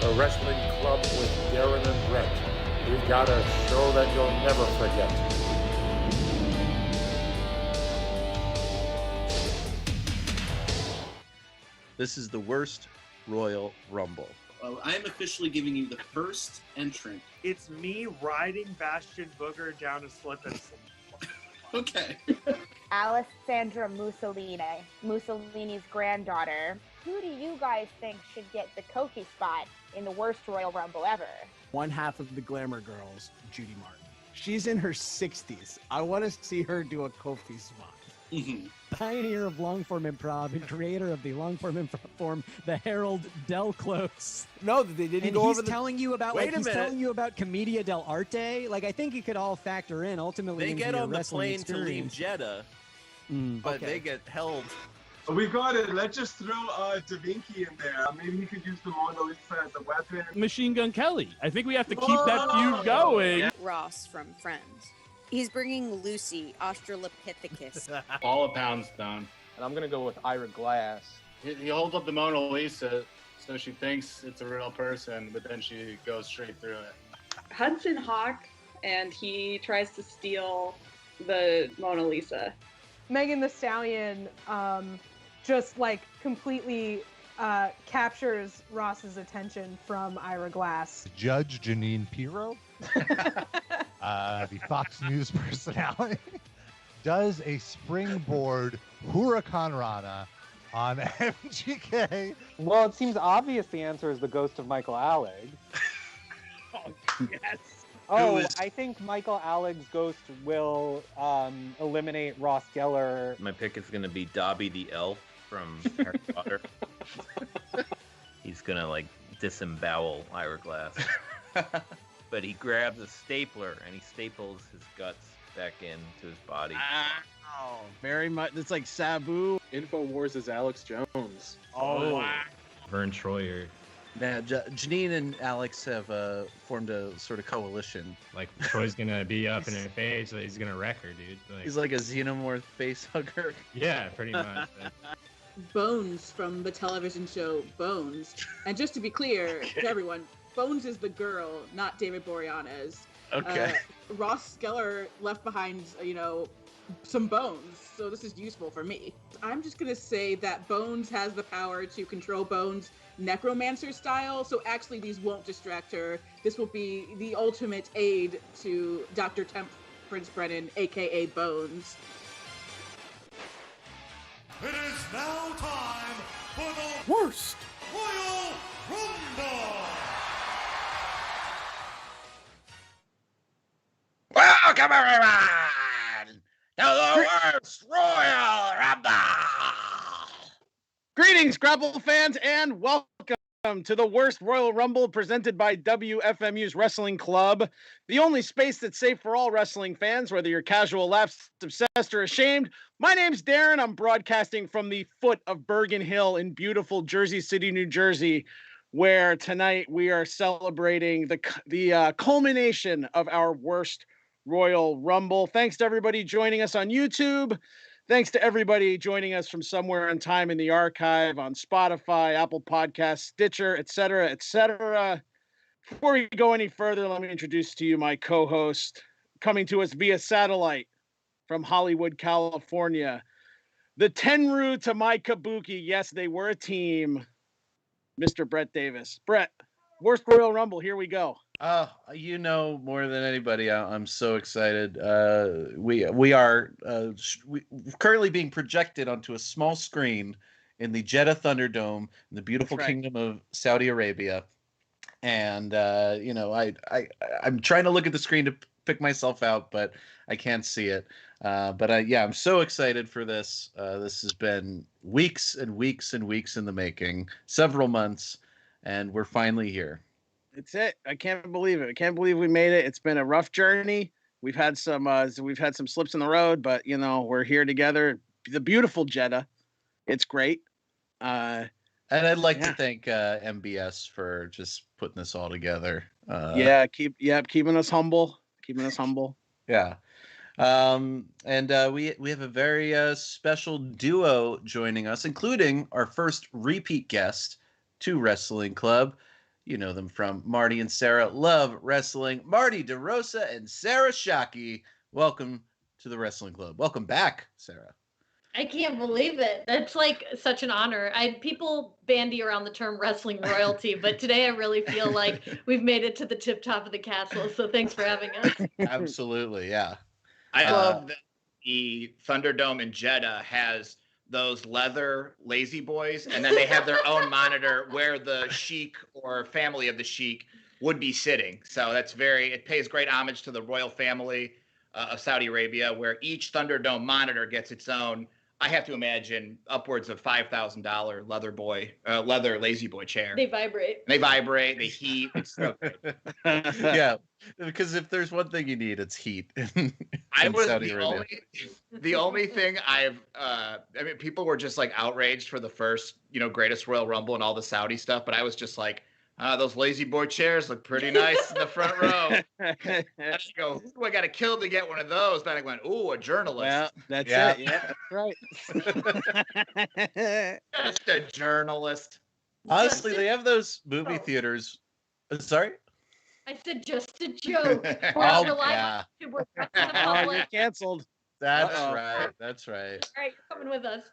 a wrestling club with Darren and Brett. We've got a show that you'll never forget. This is the worst Royal Rumble. Well, I'm officially giving you the first entrant. It's me riding Bastion Booger down a slip and slide. Okay. Alessandra Mussolini's granddaughter. Who do you guys think should get the Kofi spot in the worst Royal Rumble ever? One half of the Glamour Girls, Judy Martin. She's in her 60s. I want to see her do a Kofi spot. Mm-hmm. Pioneer of long-form improv and creator of the long-form improv, the Harold Del Close. No, they didn't And go he's over the... telling you about Wait a he's minute. telling you about Commedia dell'arte. Like, I think it could all factor in ultimately. They into get your on the wrestling plane to leave experience. Jeddah, but Okay. they get held. We got it. Let's just throw Da Vinci in there. Maybe he could use the Mona Lisa as a weapon. Machine Gun Kelly. I think we have to keep that feud going. Yeah. Ross from Friends. He's bringing Lucy, Australopithecus. All a pound stone. And I'm going to go with Ira Glass. He holds up the Mona Lisa, so she thinks it's a real person, but then she goes straight through it. Hudson Hawk, and he tries to steal the Mona Lisa. Megan Thee Stallion just like completely captures Ross's attention from Ira Glass. Judge Janine Pirro, the Fox News personality, does a springboard Huracan Rana on MGK. Well, it seems obvious the answer is the ghost of Michael Alec. Oh, yes. Oh, I think Michael Alec's ghost will eliminate Ross Geller. My pick is going to be Dobby the elf from Harry Potter. He's going to, like, disembowel Ira Glass. But he grabs a stapler and he staples his guts back into his body. Oh, very much. It's like Sabu. InfoWars is Alex Jones. Oh, wow. Vern Troyer. Yeah, Janine and Alex have formed a sort of coalition. Like, Troy's going to be up in her face. He's going to wreck her, dude. Like, He's like a xenomorph face hugger. yeah, pretty much. Bones from the television show Bones. And just to be clear to everyone, Bones is the girl, not David Boreanaz. Okay. Ross Geller left behind, some bones, so this is useful for me. I'm just gonna say that Bones has the power to control Bones necromancer style, so actually these won't distract her. This will be the ultimate aid to Dr. Temperance Brennan, aka Bones. It is now time for the worst Royal Rumble! Welcome everyone to the worst Royal Rumble! Greetings, Grapple fans, and welcome to the worst Royal Rumble presented by WFMU's Wrestling Club, the only space that's safe for all wrestling fans, whether you're casual, lapsed, obsessed, or ashamed. My name's Darren. I'm broadcasting from the foot of Bergen Hill in beautiful Jersey City, New Jersey, where tonight we are celebrating the culmination of our worst Royal Rumble. Thanks to everybody joining us on YouTube. Thanks to everybody joining us from somewhere in time in the archive on Spotify, Apple Podcasts, Stitcher, etc., etc. Before we go any further, let me introduce to you my co-host, coming to us via satellite from Hollywood, California. The Tenru to my Kabuki. Yes, they were a team. Mr. Brett Davis. Brett, worst Royal Rumble. Here we go. You know more than anybody. I'm so excited. We are currently being projected onto a small screen in the Jeddah Thunderdome in the beautiful kingdom of Saudi Arabia, and I'm trying to look at the screen to pick myself out, but I can't see it. I'm so excited for this. This has been weeks and weeks and weeks in the making, several months, and we're finally here. It's it. I can't believe it. I can't believe we made it. It's been a rough journey. We've had some slips in the road, but we're here together. The beautiful Jeddah. It's great. And I'd like to thank MBS for just putting this all together. Keeping us humble. Yeah. And we have a very special duo joining us, including our first repeat guest to Wrestling Club, You know them from Marty and Sarah Love Wrestling. Marty DeRosa and Sarah Shockey. Welcome to the Wrestling Club. Welcome back, Sarah. I can't believe it. That's like such an honor. People bandy around the term wrestling royalty, but today I really feel like we've made it to the tip top of the castle. So thanks for having us. Absolutely, yeah. I love that the Thunderdome in Jeddah has those leather lazy boys, and then they have their own monitor where the sheik or family of the sheik would be sitting. So it pays great homage to the royal family of Saudi Arabia, where each Thunderdome monitor gets its own, I have to imagine, upwards of $5,000 leather lazy boy chair. They vibrate. They heat. It's so good. Yeah, because if there's one thing you need, it's heat. I was Saudi Arabia. the only thing people were just like outraged for the first, greatest Royal Rumble and all the Saudi stuff, but I was just like, those lazy boy chairs look pretty nice in the front row. I go, who do I got to kill to get one of those? Then I went, ooh, a journalist. Well, that's it. Yeah, that's right. Just a journalist. Honestly, they have those movie theaters. Sorry? I said just a joke. Yeah. You're canceled. That's right. That's right. All right, you're coming with us.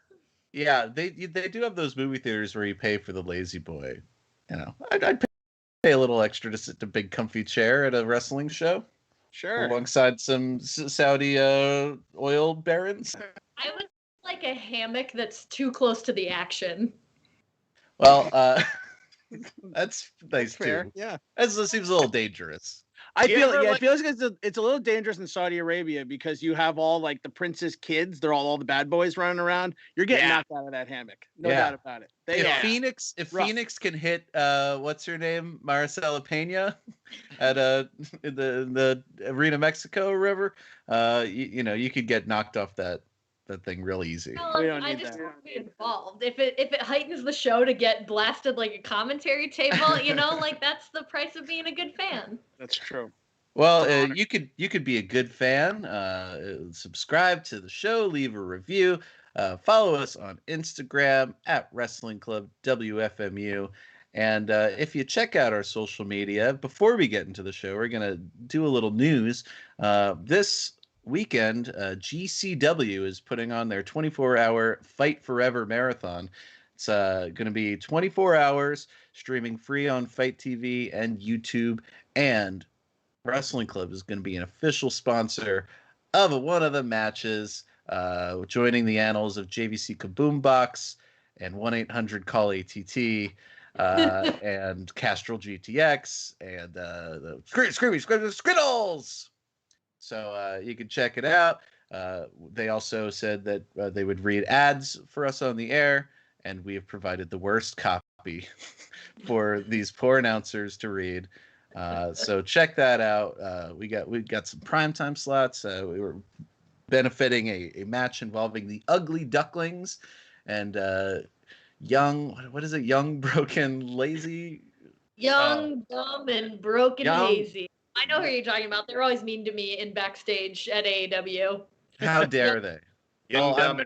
Yeah, they do have those movie theaters where you pay for the lazy boy. I'd pay a little extra to sit in a big comfy chair at a wrestling show. Sure. Alongside some Saudi oil barons. I would like a hammock that's too close to the action. Well, that's nice Fair. too. Yeah. That seems a little dangerous. I feel like it's a little dangerous in Saudi Arabia because you have all like the prince's kids. They're all the bad boys running around. You're getting knocked out of that hammock. No doubt about it. If Phoenix can hit what's her name, Marcela Pena at in the Arena Mexico or wherever, you could get knocked off that thing real easy. We don't need that. Want to be involved. If it heightens the show to get blasted like a commentary table, like that's the price of being a good fan. That's true. Well, you could be a good fan. Subscribe to the show, leave a review, follow us on Instagram at Wrestling Club WFMU, and if you check out our social media before we get into the show, we're gonna do a little news. This weekend, GCW is putting on their 24-hour Fight Forever marathon. It's going to be 24 hours streaming free on Fight TV and YouTube, and Wrestling Club is going to be an official sponsor of one of the matches, joining the annals of JVC Kaboom Box and 1-800-CALL-ATT and Castrol GTX and the Screamy Scriddles. So you can check it out. They also said that they would read ads for us on the air, and we have provided the worst copy for these poor announcers to read. So check that out. We got some primetime slots. We were benefiting a match involving the Ugly Ducklings and young, broken, lazy, dumb, and broken, hazy. I know who you're talking about. They're always mean to me in backstage at AEW. How dare they? Young, dumb,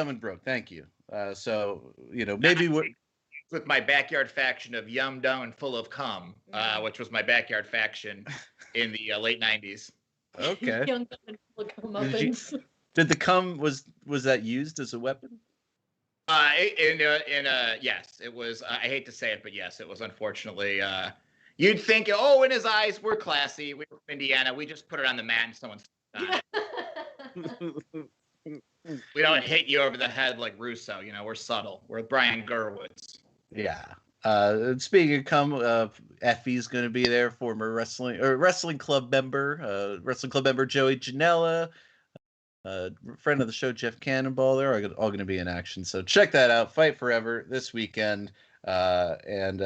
and broke. Thank you. So maybe with my backyard faction of Yum Dumb and Full of Cum, which was my backyard faction in the late '90s. Okay. Young, dumb, and full of cum. Did the cum was that used as a weapon? Yes, it was. I hate to say it, but yes, it was. Unfortunately, you'd think, in his eyes, we're classy. We're from Indiana. We just put it on the mat and someone's we don't hit you over the head like Russo. We're subtle. We're Brian Gerwoods. Yeah. Speaking of cum, Effie's going to be there. Former wrestling club member Joey Janela, friend of the show Jeff Cannonball. They're all going to be in action. So check that out. Fight Forever this weekend. And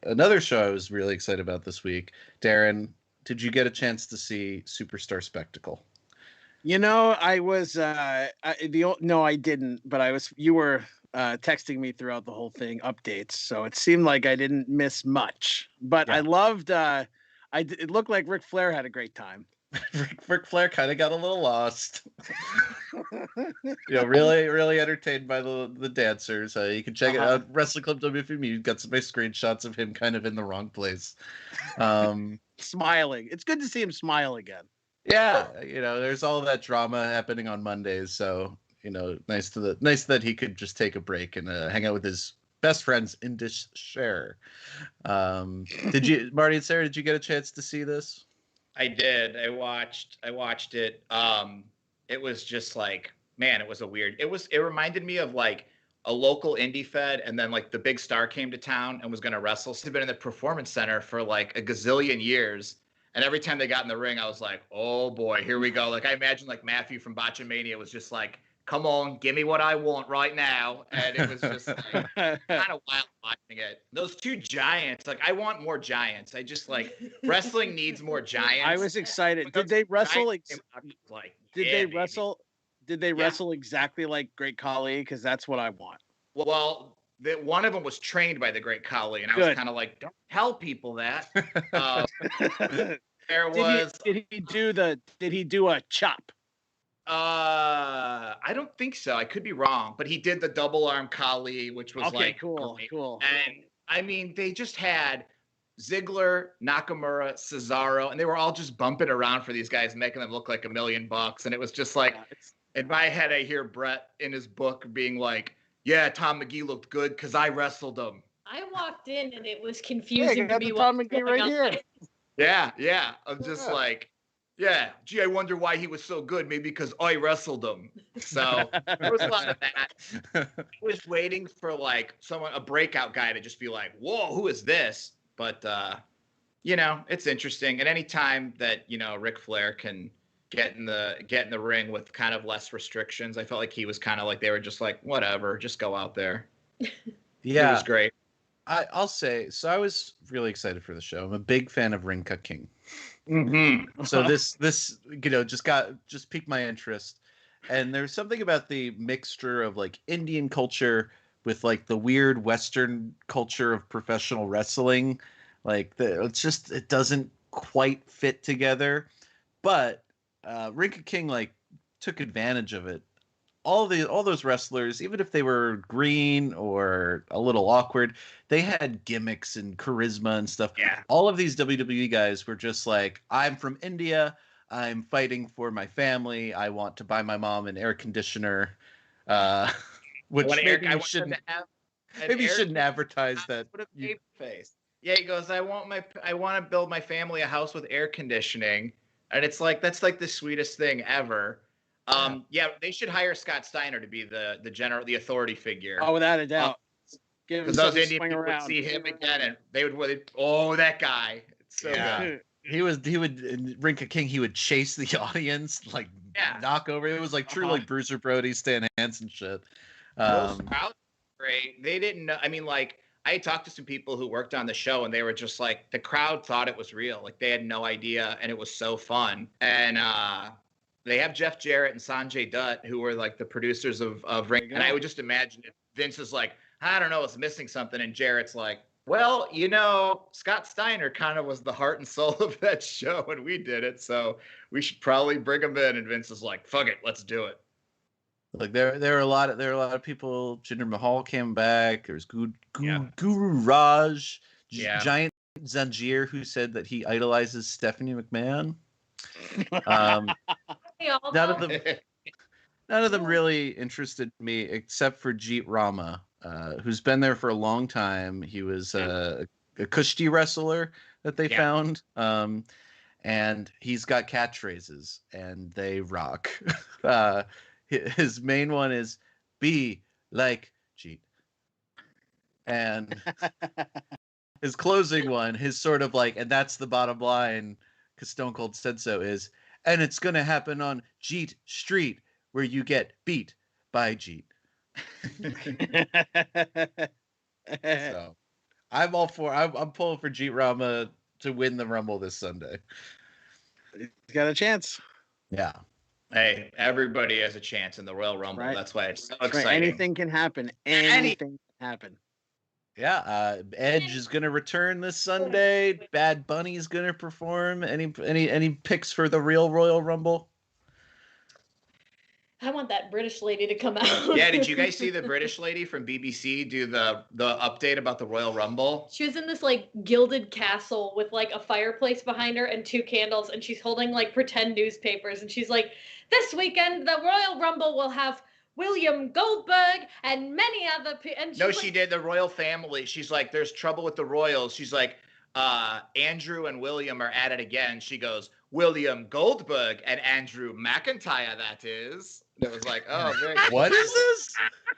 another show I was really excited about this week. Darren, did you get a chance to see Superstar Spectacle? I was no, I didn't, but you were texting me throughout the whole thing, updates, so it seemed like I didn't miss much. But yeah. I loved it looked like Ric Flair had a great time. Ric Flair kind of got a little lost. Really, really entertained by the dancers. You can check it out. Wrestling Club WFMU. You've got some nice screenshots of him kind of in the wrong place. Smiling. It's good to see him smile again. Yeah, there's all that drama happening on Mondays, so nice that he could just take a break and hang out with his best friends in this share. Did you, Marty and Sarah? Did you get a chance to see this? I did. I watched it. It was just like, man, it was it reminded me of like a local indie fed, and then like the big star came to town and was going to wrestle. So he'd been in the performance center for like a gazillion years. And every time they got in the ring, I was like, oh boy, here we go. Like I imagine like Matthew from Botchamania was just like, come on, give me what I want right now. And it was just like, kind of wild watching it. Those two giants, like I want more giants. I just like wrestling needs more giants. I was excited. Did they wrestle? Did they Yeah. wrestle exactly like Great Khali? Because that's what I want. Well, one of them was trained by the Great Khali, and I Good. was kind of like, don't tell people that. There Did was. Did he do a chop? I don't think so. I could be wrong, but he did the double arm Khali, which was Okay, like cool. And I mean, they just had Ziggler, Nakamura, Cesaro, and they were all just bumping around for these guys, making them look like $1 million. And it was just like, in my head, I hear Brett in his book being like, "Yeah, Tom McGee looked good because I wrestled him." I walked in and it was Yeah, confusing you to got me. the Tom what was McGee going right on. here. Yeah. I'm just like, yeah, gee, I wonder why he was so good. Maybe because I wrestled him. So there was a lot of that. I was waiting for like a breakout guy to just be like, whoa, who is this? But, it's interesting. And any time that, Ric Flair can get in the ring with kind of less restrictions, I felt like he was kind of like, they were just like, whatever, just go out there. Yeah. It was great. I'll say, so I was really excited for the show. I'm a big fan of Rinka King. Mm-hmm. So this just piqued my interest. And there's something about the mixture of like Indian culture with like the weird Western culture of professional wrestling. Like it doesn't quite fit together. But Rinka King like took advantage of it. All those wrestlers, even if they were green or a little awkward, they had gimmicks and charisma and stuff. Yeah. All of these WWE guys were just like, I'm from India. I'm fighting for my family. I want to buy my mom an air conditioner. Which maybe you shouldn't advertise that. Put a paper face. Yeah, he goes, I want to build my family a house with air conditioning. And it's like, that's like the sweetest thing ever. Yeah, they should hire Scott Steiner to be the authority figure. Oh, without a doubt. Because those Indian people would see him again, and they would, oh, that guy. It's so good. He would in Rinka King. He would chase the audience, like knock over. It was like true like Bruiser Brody, Stan Hansen shit. Those crowds were great. They didn't know. I mean, like I talked to some people who worked on the show, and they were just like, the crowd thought it was real. Like they had no idea, and it was so fun. And they have Jeff Jarrett and Sanjay Dutt, who were like the producers of Ring. And I would just imagine if Vince is like, I don't know, it's missing something. And Jarrett's like, well, Scott Steiner kind of was the heart and soul of that show, and we did it. So we should probably bring him in. And Vince is like, fuck it, let's do it. Like there are a lot of people. Jinder Mahal came back. There's Guru Raj, Giant Zanjeer, who said that he idolizes Stephanie McMahon. None of them really interested me except for Jeet Rama, who's been there for a long time. He was a Kushti wrestler that they found, and he's got catchphrases, and they rock. His main one is "Be like Jeet," and his closing one, his sort of like, and that's the bottom line, because Stone Cold said so, is, and it's gonna happen on Jeet Street, where you get beat by Jeet. So I'm all for. I'm pulling for Jeet Rama to win the Rumble this Sunday. He's got a chance. Yeah. Hey, everybody has a chance in the Royal Rumble. Right. That's why it's so That's right. exciting. Anything can happen. Anything can happen. Yeah, Edge is gonna return this Sunday. Bad Bunny's gonna perform. Any picks for the real Royal Rumble? I want that British lady to come out. Yeah, did you guys see the British lady from BBC do the update about the Royal Rumble? She was in this like gilded castle with like a fireplace behind her and 2 candles, and she's holding like pretend newspapers, and she's like, "This weekend the Royal Rumble will have William Goldberg and many other people." No, she did the royal family. She's like, "There's trouble with the royals." She's like, Andrew and William are at it again. She goes, "William Goldberg and Andrew McIntyre, that is." And it was like, oh, very What is this?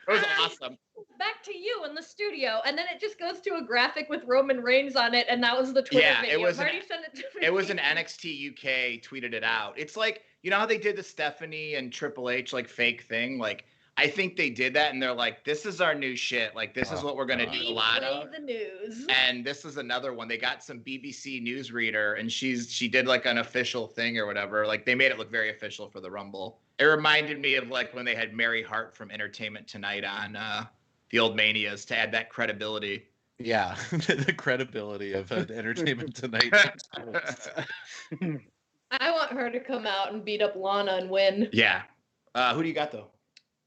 It was awesome. Back to you in the studio, and then it just goes to a graphic with Roman Reigns on it, and that was the Twitter Yeah, video. it was Marty sent it to me. It was an NXT UK tweeted it out. It's like, you know how they did the Stephanie and Triple H like fake thing? Like, I think they did that, and they're like, "This is our new shit. Like, this is what we're gonna do a lot of." the news. And this is another one. They got some BBC newsreader, and she did like an official thing or whatever. Like, they made it look very official for the Rumble. It reminded me of like when they had Mary Hart from Entertainment Tonight on the old Manias to add that credibility. Yeah, the credibility of Entertainment Tonight. I want her to come out and beat up Lana and win. Yeah. Who do you got though?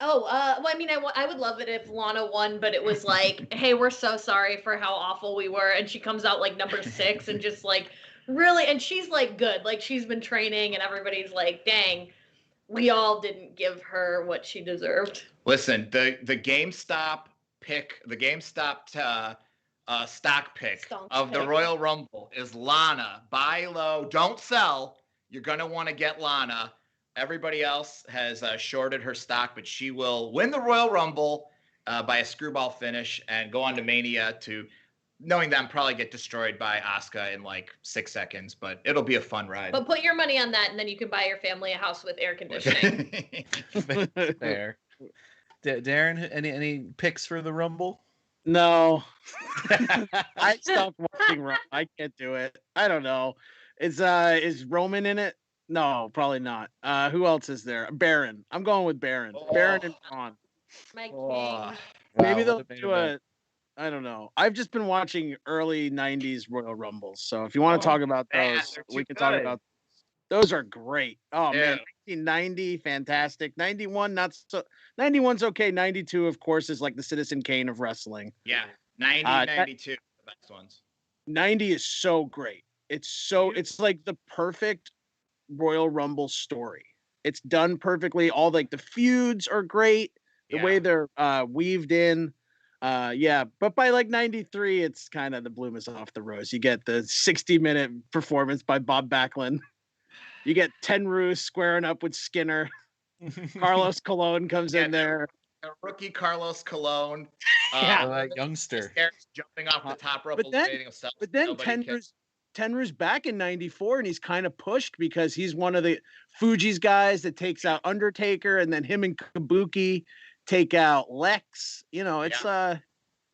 Oh, well, I mean, I would love it if Lana won, but it was like, hey, we're so sorry for how awful we were. And she comes out like number 6 and just like really, and she's like good. Like she's been training and everybody's like, dang, we all didn't give her what she deserved. Listen, the GameStop pick, the GameStop stock pick of the Royal Rumble is Lana. Buy low, don't sell. You're going to want to get Lana. Everybody else has shorted her stock, but she will win the Royal Rumble by a screwball finish and go on to Mania to, knowing them, probably get destroyed by Asuka in like 6 seconds, but it'll be a fun ride. But put your money on that, and then you can buy your family a house with air conditioning. Fair. Darren, any picks for the Rumble? No. I stopped watching Rumble. I can't do it. I don't know. Is Roman in it? No, probably not. Who else is there? Baron. I'm going with Baron. Baron and Braun. My king. Maybe they'll do I don't know. I've just been watching early 90s Royal Rumbles. So if you want to talk about those, we can talk about those. Are great. Oh man, 1990, fantastic. 91, not so. 91's okay. 92, of course, is like the Citizen Kane of wrestling. Yeah, 90, 92, the best ones. 90 is so great. It's like the perfect Royal Rumble story. It's done perfectly. All like the feuds are great. The way they're weaved in. But by like 93, it's kind of the bloom is off the rose. You get the 60-minute performance by Bob Backlund. You get Tenryu squaring up with Skinner. Carlos Colon comes in there. A rookie Carlos Colon. That youngster. Jumping off the top rope. But then Tenryu's back in 94 and he's kind of pushed because he's one of the Fuji's guys that takes out Undertaker, and then him and Kabuki take out Lex. You know, it's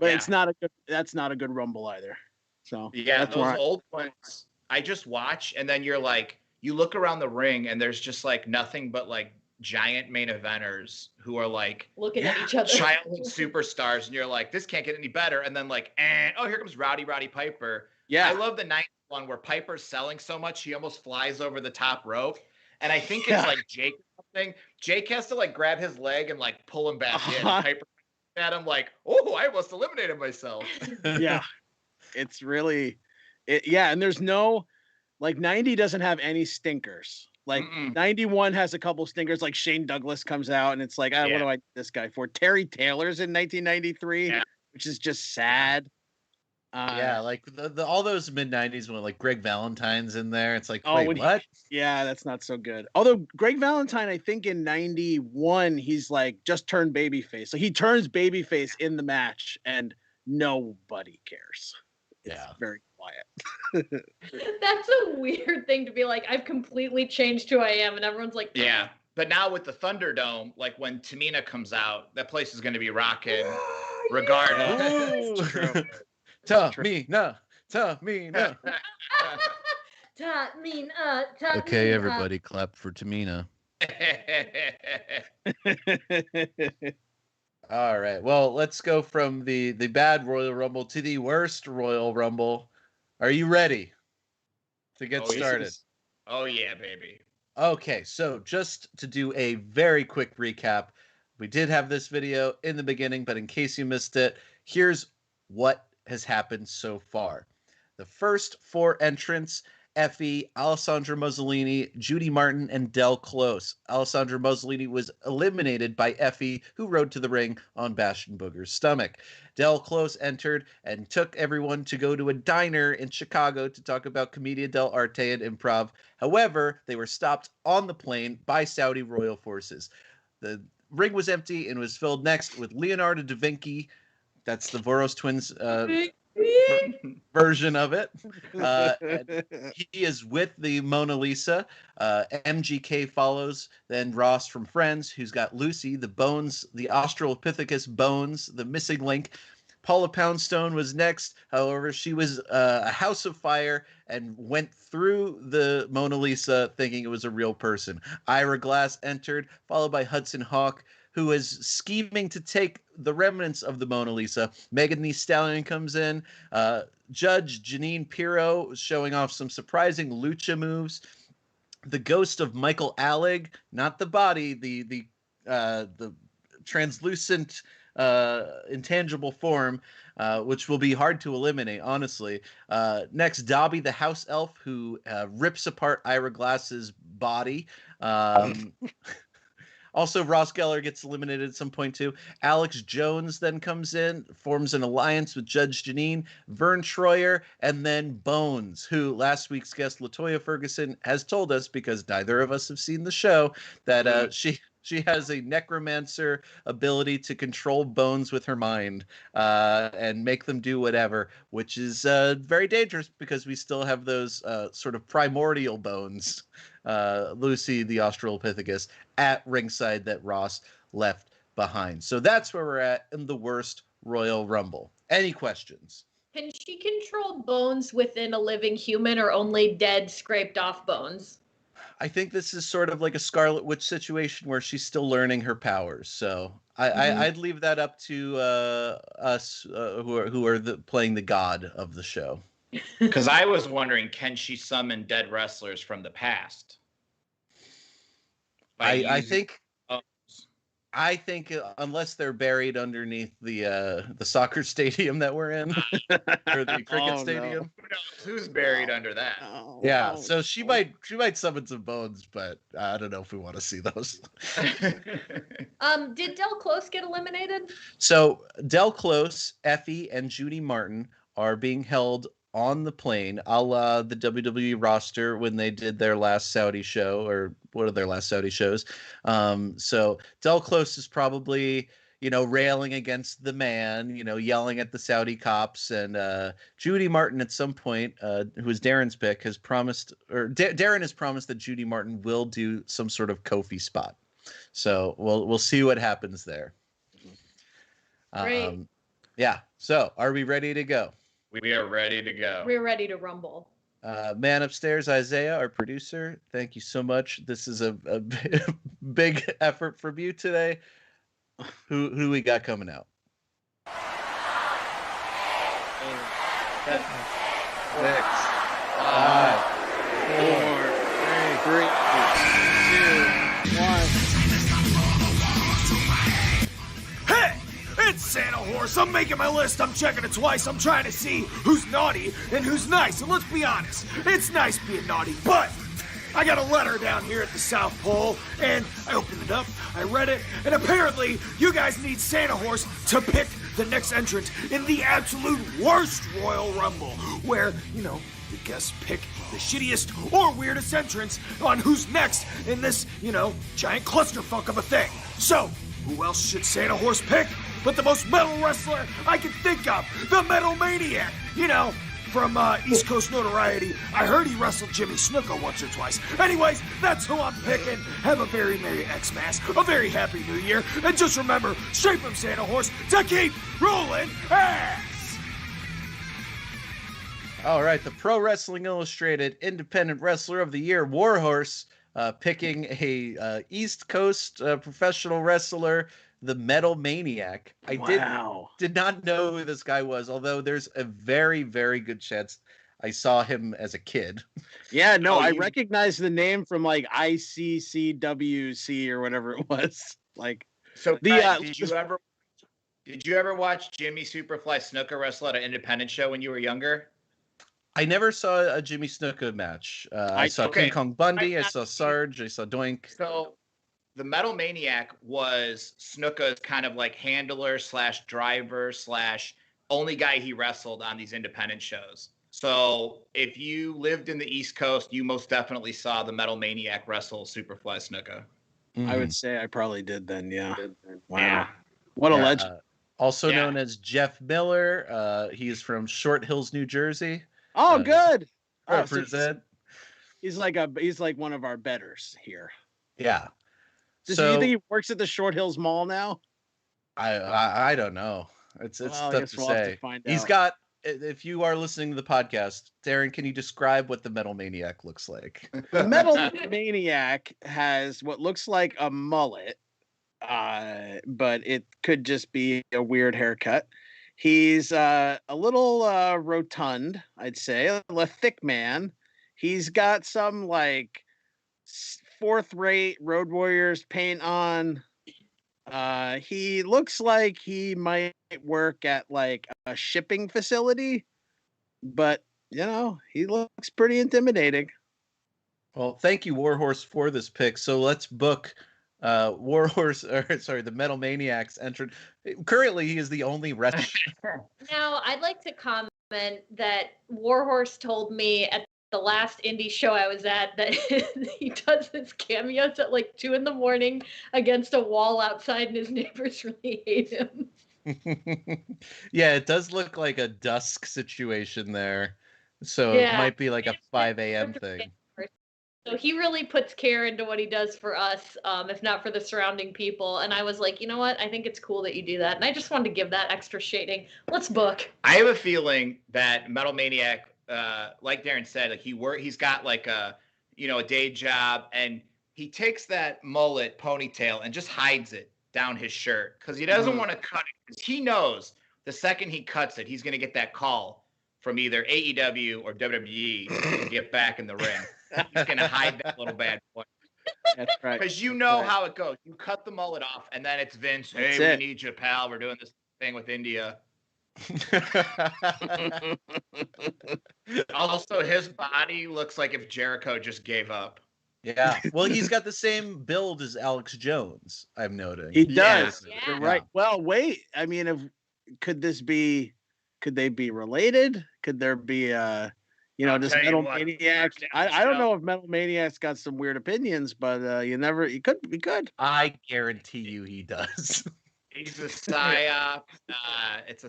it's not that's not a good Rumble either. So that's those old ones I just watch, and then you're like, you look around the ring and there's just like nothing but like giant main eventers who are like looking at each other, childhood superstars, and you're like, this can't get any better. And then like, oh, here comes Roddy Piper. Yeah, I love the 90s one where Piper's selling so much he almost flies over the top rope, and I think it's like Jake or something. Jake has to like grab his leg and like pull him back in. And Piper at him like, oh, I almost eliminated myself. Yeah, it's really and there's no like 90 doesn't have any stinkers. Like 91 has a couple stinkers, like Shane Douglas comes out and it's like, what do I need this guy for? Terry Taylor's in 1993, which is just sad. Like the all those mid-90s when like Greg Valentine's in there. It's like, wait, what? That's not so good. Although Greg Valentine, I think in 91, he's like just turned babyface. So he turns babyface in the match and nobody cares. It's very quiet. That's a weird thing to be like, I've completely changed who I am, and everyone's like, yeah. But now with the Thunderdome, like when Tamina comes out, that place is going to be rocking regardless. Tamina. Okay, everybody, clap for Tamina. All right. Well, let's go from the bad Royal Rumble to the worst Royal Rumble. Are you ready to get started? Oh yeah, baby. Okay, so just to do a very quick recap, we did have this video in the beginning, but in case you missed it, here's what has happened so far. The first 4 entrants: Effie, Alessandra Mussolini, Judy Martin, and Del Close. Alessandra Mussolini was eliminated by Effie, who rode to the ring on Bastion Booger's stomach. Del Close entered and took everyone to go to a diner in Chicago to talk about Commedia dell'arte and improv. However, they were stopped on the plane by Saudi royal forces. The ring was empty and was filled next with Leonardo da Vinci. That's the Voros twins version of it. He is with the Mona Lisa. MGK follows, then Ross from Friends, who's got Lucy, the bones, the Australopithecus bones, the missing link. Paula Poundstone was next. However, she was a house of fire and went through the Mona Lisa thinking it was a real person. Ira Glass entered, followed by Hudson Hawk, who is scheming to take the remnants of the Mona Lisa. Megan Thee Stallion comes in. Judge Janine Pirro showing off some surprising lucha moves. The ghost of Michael Alec, not the body, the translucent intangible form, which will be hard to eliminate, honestly. Next, Dobby the house elf, who rips apart Ira Glass's body. Also, Ross Geller gets eliminated at some point, too. Alex Jones then comes in, forms an alliance with Judge Janine, Vern Troyer, and then Bones, who last week's guest, LaToya Ferguson, has told us, because neither of us have seen the show, that she has a necromancer ability to control bones with her mind and make them do whatever, which is very dangerous because we still have those sort of primordial bones, Lucy the Australopithecus, at ringside that Ross left behind. So that's where we're at in the worst Royal Rumble. Any questions? Can she control bones within a living human or only dead, scraped off bones? I think this is sort of like a Scarlet Witch situation where she's still learning her powers. So I'd leave that up to us who are playing the god of the show. Because I was wondering, can she summon dead wrestlers from the past? I think unless they're buried underneath the soccer stadium that we're in, or the cricket stadium. No. Who's buried under that? Yeah, so she might summon some bones, but I don't know if we want to see those. Did Del Close get eliminated? So Del Close, Effie, and Judy Martin are being held on the plane, a la the WWE roster when they did their last Saudi show, or one of their last Saudi shows. So Del Close is probably, railing against the man, yelling at the Saudi cops. And Judy Martin at some point, who is Darren's pick, has promised, or Darren has promised that Judy Martin will do some sort of Kofi spot. So we'll see what happens there. Great. Yeah. So are we ready to go? We are ready to go. We're ready to rumble. Man upstairs, Isaiah, our producer, thank you so much. This is a big effort from you today. Who we got coming out? 6, 5, 4, 3, 2, 1. Hey! It's Santa Horse. I'm making my list. I'm checking it twice. I'm trying to see who's naughty and who's nice. And let's be honest, it's nice being naughty, but I got a letter down here at the South Pole, and I opened it up, I read it, and apparently you guys need Santa Horse to pick the next entrant in the absolute worst Royal Rumble, where, the guests pick the shittiest or weirdest entrants on who's next in this, giant clusterfuck of a thing. So, who else should Santa Horse pick but the most metal wrestler I can think of, the Metal Maniac? From East Coast notoriety. I heard he wrestled Jimmy Snuka once or twice. Anyways, that's who I'm picking. Have a very Merry Xmas, a very Happy New Year, and just remember, straight from Santa Horse, to keep rolling ass! All right, the Pro Wrestling Illustrated Independent Wrestler of the Year, Warhorse, picking a East Coast professional wrestler, the Metal Maniac. I did not know who this guy was, although there's a very, very good chance I saw him as a kid. Yeah, no, I recognize the name from like ICCWC or whatever it was. Like, So the Brett, did you ever watch Jimmy Superfly Snuka wrestle at an independent show when you were younger? I never saw a Jimmy Snuka match. I saw King Kong Bundy, I saw Sarge, I saw Doink. So the Metal Maniac was Snuka's kind of like handler / driver / only guy he wrestled on these independent shows. So if you lived in the East Coast, you most definitely saw the Metal Maniac wrestle Superfly Snuka. I would say I probably did then. Yeah. Wow. Yeah. What a legend. Also known as Jeff Miller. He is from Short Hills, New Jersey. Oh, good. Represent. He's like one of our betters here. Yeah. Does you think he works at the Short Hills Mall now? I don't know. It's Well, I tough guess to we'll have say. to find He's out. got. If you are listening to the podcast, Darren, can you describe what the Metal Maniac looks like? The Metal Maniac has what looks like a mullet, but it could just be a weird haircut. He's a little rotund, I'd say, a thick man. He's got some like fourth-rate Road Warriors paint on. He looks like he might work at like a shipping facility, but he looks pretty intimidating. Well, thank you, Warhorse, for this pick. So let's book the Metal Maniac's entrant. Currently, he is the only wrestler. Now, I'd like to comment that Warhorse told me at the last indie show I was at that he does his cameos at like 2 a.m. against a wall outside, and his neighbors really hate him. Yeah, it does look like a dusk situation there. So it might be like a 5 a.m. thing. So he really puts care into what he does for us, if not for the surrounding people. And I was like, you know what? I think it's cool that you do that. And I just wanted to give that extra shading. Let's book. I have a feeling that Metal Maniac, like Darren said, like he's got like a day job, and he takes that mullet ponytail and just hides it down his shirt because he doesn't want to cut it, because he knows the second he cuts it, he's going to get that call from either AEW or WWE to get back in the ring. He's going to hide that little bad boy. That's right. Because how it goes. You cut the mullet off, and then it's Vince. Hey, we need you, pal. We're doing this thing with India. Also, his body looks like if Jericho just gave up. Yeah. Well, he's got the same build as Alex Jones, I'm noting. He does. Yeah. You're right. Well, wait. I mean, could they be related? Could there be just Metal Maniacs? I don't know if Metal Maniac's got some weird opinions, but he could. I guarantee you he does. He's a psyop. It's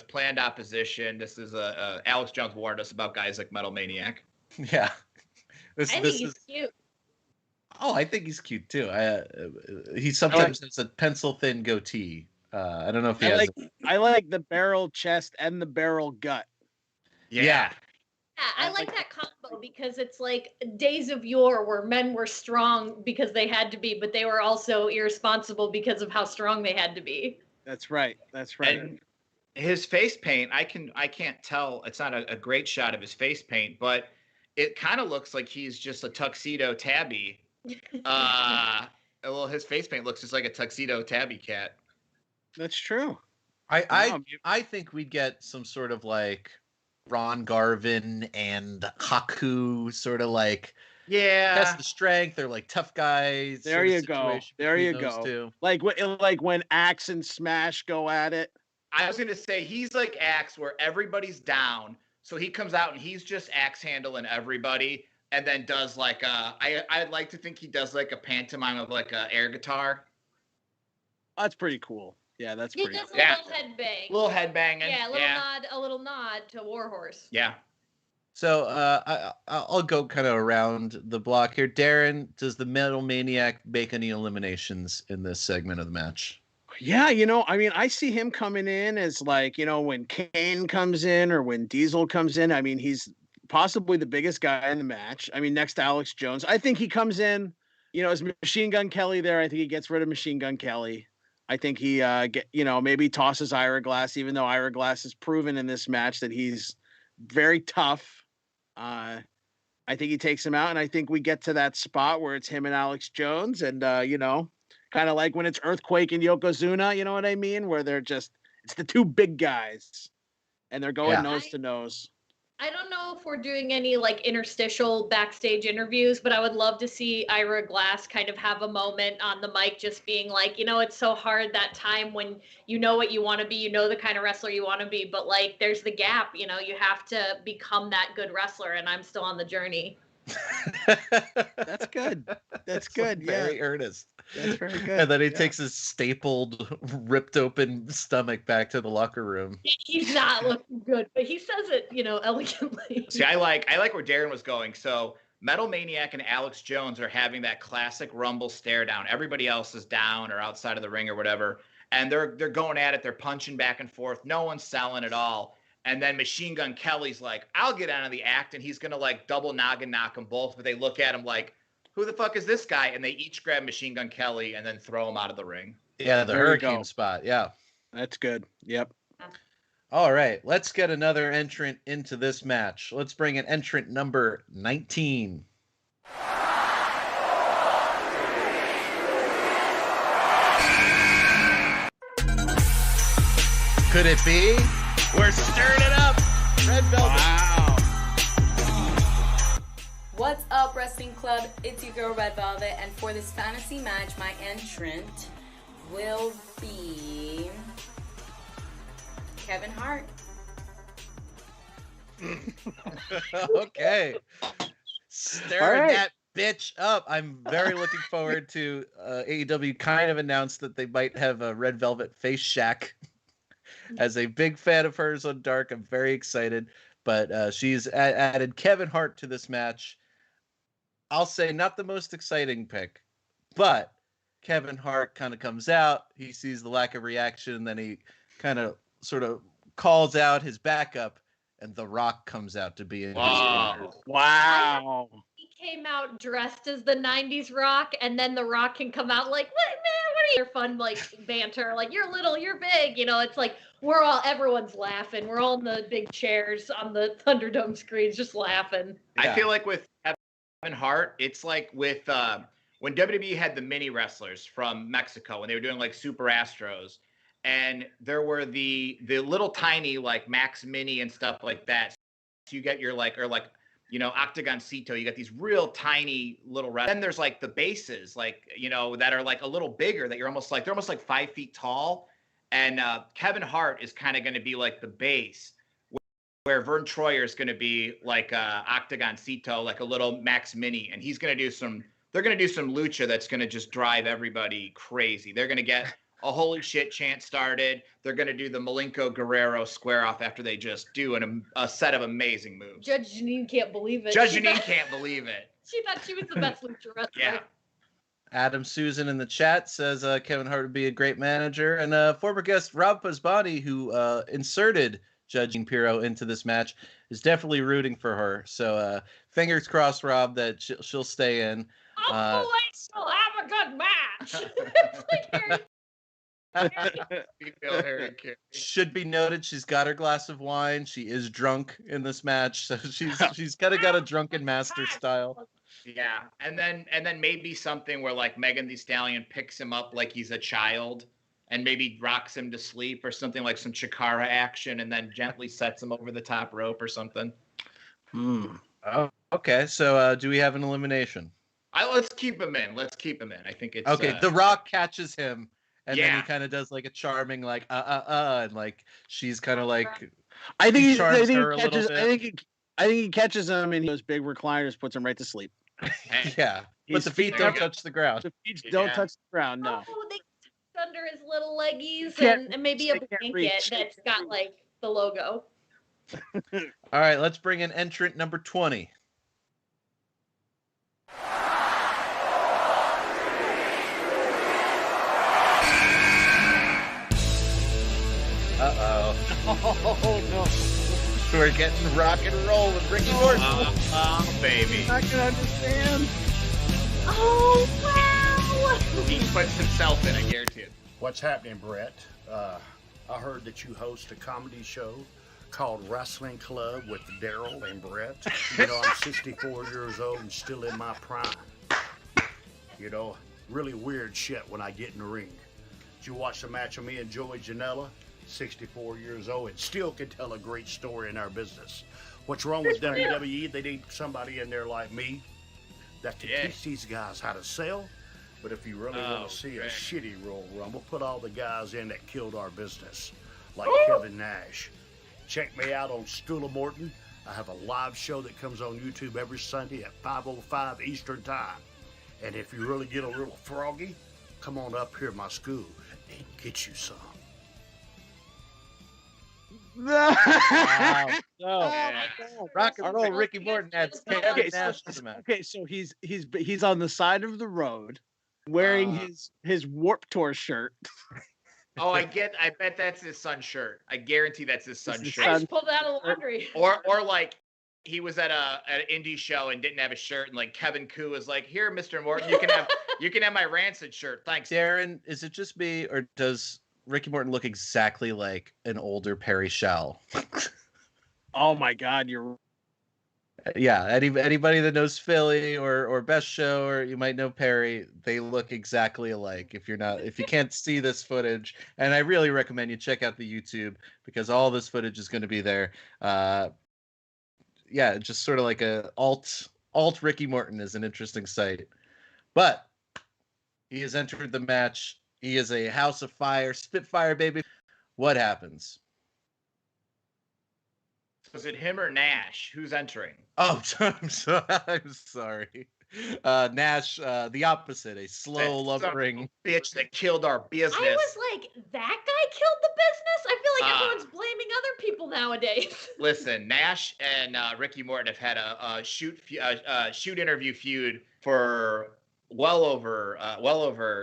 planned opposition. This is Alex Jones warned us about guys like Metal Maniac. Yeah. I think he's cute. Oh, I think he's cute too. He sometimes has a pencil thin goatee. I don't know if he has. I like the barrel chest and the barrel gut. Yeah. Yeah, I like that combo because it's like days of yore where men were strong because they had to be, but they were also irresponsible because of how strong they had to be. That's right. And his face paint, I can't tell. It's not a great shot of his face paint, but it kind of looks like he's just a tuxedo tabby. His face paint looks just like a tuxedo tabby cat. That's true. I think we'd get some sort of like Ron Garvin and Haku sort of like test the strength. They're like tough guys. There you go. Two. Like when Axe and Smash go at it. I was gonna say he's like Axe, where everybody's down, so he comes out and he's just Axe handling everybody, and then does like I'd like to think he does like a pantomime of like a air guitar. That's pretty cool. Yeah, that's he pretty does cool. a little head bang. Little head banging. Yeah, a little nod to Warhorse. Yeah. So I'll go kind of around the block here. Darren, does the Metal Maniac make any eliminations in this segment of the match? Yeah, I see him coming in as like, when Kane comes in or when Diesel comes in. I mean, he's possibly the biggest guy in the match. I mean, next to Alex Jones. I think he comes in Is Machine Gun Kelly there? I think he gets rid of Machine Gun Kelly. I think he maybe tosses Ira Glass, even though Ira Glass has proven in this match that he's very tough. I think he takes him out, and I think we get to that spot where it's him and Alex Jones, and kind of like when it's Earthquake and Yokozuna, you know what I mean? Where it's the two big guys, and they're going nose to nose. I don't know if we're doing any like interstitial backstage interviews, but I would love to see Ira Glass kind of have a moment on the mic just being like, it's so hard that time when you know what you want to be, you know the kind of wrestler you want to be, but like there's the gap, you have to become that good wrestler, and I'm still on the journey. That's good. That's good. Very earnest. That's very good. And then he takes his stapled, ripped open stomach back to the locker room. He's not looking good, but he says it, elegantly. See, I like where Darren was going. So Metal Maniac and Alex Jones are having that classic Rumble stare down. Everybody else is down or outside of the ring or whatever, and they're going at it. They're punching back and forth. No one's selling at all. And then Machine Gun Kelly's like, I'll get out of the act, and he's going to like double noggin knock them both. But they look at him like, who the fuck is this guy? And they each grab Machine Gun Kelly and then throw him out of the ring. Yeah, the hurricane spot. Yeah. That's good. Yep. All right. Let's get another entrant into this match. Let's bring in entrant number 19. Could it be? We're stirring it up. Red Velvet. Wow. What's up, Wrestling Club? It's your girl, Red Velvet, and for this fantasy match, my entrant will be Kevin Hart. Okay. Stirring that bitch up. I'm very looking forward to AEW kind of announced that they might have a Red Velvet face shack. As a big fan of hers on Dark, I'm very excited. But she's added Kevin Hart to this match. I'll say not the most exciting pick, but Kevin Hart kind of comes out. He sees the lack of reaction, and then he kind of sort of calls out his backup, and The Rock comes out to be in his corner. Wow. He came out dressed as the 90s Rock, and then The Rock can come out like, what, man, what are your fun, like, banter? Like, you're little, you're big. It's like, everyone's laughing. We're all in the big chairs on the Thunderdome screens just laughing. I feel like with Kevin Hart, it's like with when WWE had the mini wrestlers from Mexico, when they were doing like Super Astros, and there were the little tiny like Max Mini and stuff like that. So you get your Octagoncito, you got these real tiny little wrestlers. Then there's like the bases, like, that are like a little bigger, that they're almost like 5 feet tall. And Kevin Hart is kind of going to be like the base, where Vern Troyer is going to be like Octagoncito, like a little Max Mini, and they're going to do some lucha that's going to just drive everybody crazy. They're going to get a holy shit chant started. They're going to do the Malenko Guerrero square off after they just do a set of amazing moves. Judge Janine can't believe it. Judge Janine can't believe it. She thought she was the best lucha wrestler. Yeah. Adam Susan in the chat says Kevin Hart would be a great manager. And former guest Rob Pasbani, who inserted Judging Piro into this match, is definitely rooting for her. So fingers crossed, Rob, that she'll stay in. Hopefully she'll have a good match. Should be noted, she's got her glass of wine. She is drunk in this match, so she's kind of got a drunken master style. Yeah, and then maybe something where like Megan Thee Stallion picks him up like he's a child, and maybe rocks him to sleep or something, like some Chikara action, and then gently sets him over the top rope or something. Oh, okay. So do we have an elimination? Let's keep him in. I think it's okay. The Rock catches him, and then he kind of does like a charming like and like she's kind of like. I think he catches him, and those big recliners puts him right to sleep. Yeah, but the feet don't touch the ground. The feet don't touch the ground. No. Oh, they touch under his little leggies and maybe a blanket reach. that's got like the logo. All right, let's bring in entrant number 20. Uh-oh. Oh, no. We're getting rock and roll with Ricky Morton. Oh, baby. I can understand. Oh wow! He puts himself in, I guarantee it. What's happening, Brett? I heard that you host a comedy show called Wrestling Club with Daryl and Brett. You know, I'm 64 years old and still in my prime. You know, really weird shit when I get in the ring. Did you watch the match of me and Joey Janela? 64 years old and still can tell a great story in our business. What's wrong with WWE? They need somebody in there like me that can teach these guys how to sell. But if you really want to see a shitty Royal Rumble, put all the guys in that killed our business, like Kevin Nash. Check me out on School of Morton. I have a live show that comes on YouTube every Sunday at 5:05 Eastern Time. And if you really get a little froggy, come on up here to my school and get you some. Wow. Rock and roll, Ricky Morton adds Kevin Nash to the match. Okay, so he's on the side of the road, wearing his Warped Tour shirt. Oh, I bet that's his son's shirt. I guarantee that's his son's shirt. I just pulled it out of the laundry. Or like he was at an indie show and didn't have a shirt, and like Kevin Koo was like, "Here, Mr. Morton, you can have my Rancid shirt. Thanks." Darren, is it just me, or does Ricky Morton look exactly like an older Perry Shell? Oh my God, you're. Yeah, anybody that knows Philly or Best Show, or you might know Perry, they look exactly alike. If you can't see this footage, and I really recommend you check out the YouTube because all this footage is going to be there. Yeah, just sort of like a alt Ricky Morton is an interesting sight. But he has entered the match. He is a House of Fire, Spitfire baby. What happens? Was it him or Nash? Who's entering? Oh, I'm sorry. Nash, the opposite, a slow, lumbering bitch that killed our business. I was like, that guy killed the business? I feel like everyone's blaming other people nowadays. Listen, Nash and Ricky Morton have had a shoot interview feud for well over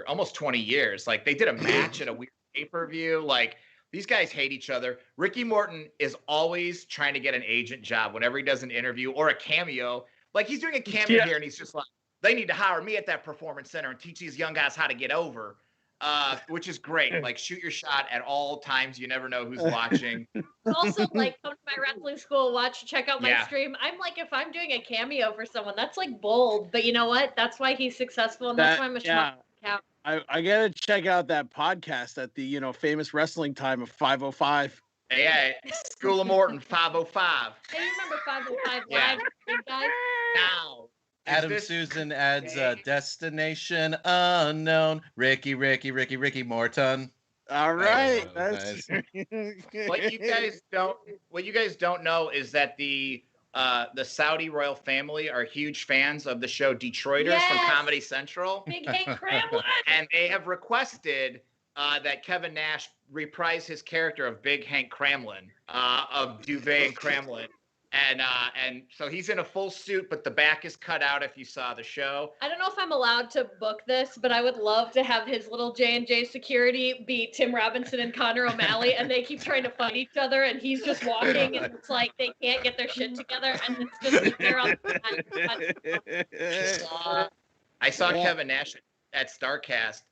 almost 20 years. Like they did a match at a weird pay-per-view. Like these guys hate each other. Ricky Morton is always trying to get an agent job whenever he does an interview or a cameo. Like he's doing a cameo here and he's just like, they need to hire me at that performance center and teach these young guys how to get over, which is great. Like shoot your shot at all times. You never know who's watching. Also, like come to my wrestling school, check out my stream. I'm like, if I'm doing a cameo for someone, that's like bold. But you know what? That's why he's successful and that's why I'm a schmuck. I gotta check out that podcast at the famous wrestling time of 5:05. Yeah, School of Morton 5:05. Hey, you remember 5:05 live, guys? Now, Adam Susan adds Destination Unknown. Ricky Morton. All right, that's What you guys don't know is that the Saudi royal family are huge fans of the show Detroiters from Comedy Central. Big Hank Cramlin. And they have requested that Kevin Nash reprise his character of Big Hank Cramlin, of Duvet and Cramlin. And so he's in a full suit, but the back is cut out if you saw the show. I don't know if I'm allowed to book this, but I would love to have his little J&J security be Tim Robinson and Connor O'Malley, and they keep trying to fight each other, and he's just walking, and it's like they can't get their shit together, and it's just they're on I saw Kevin Nash at StarCast,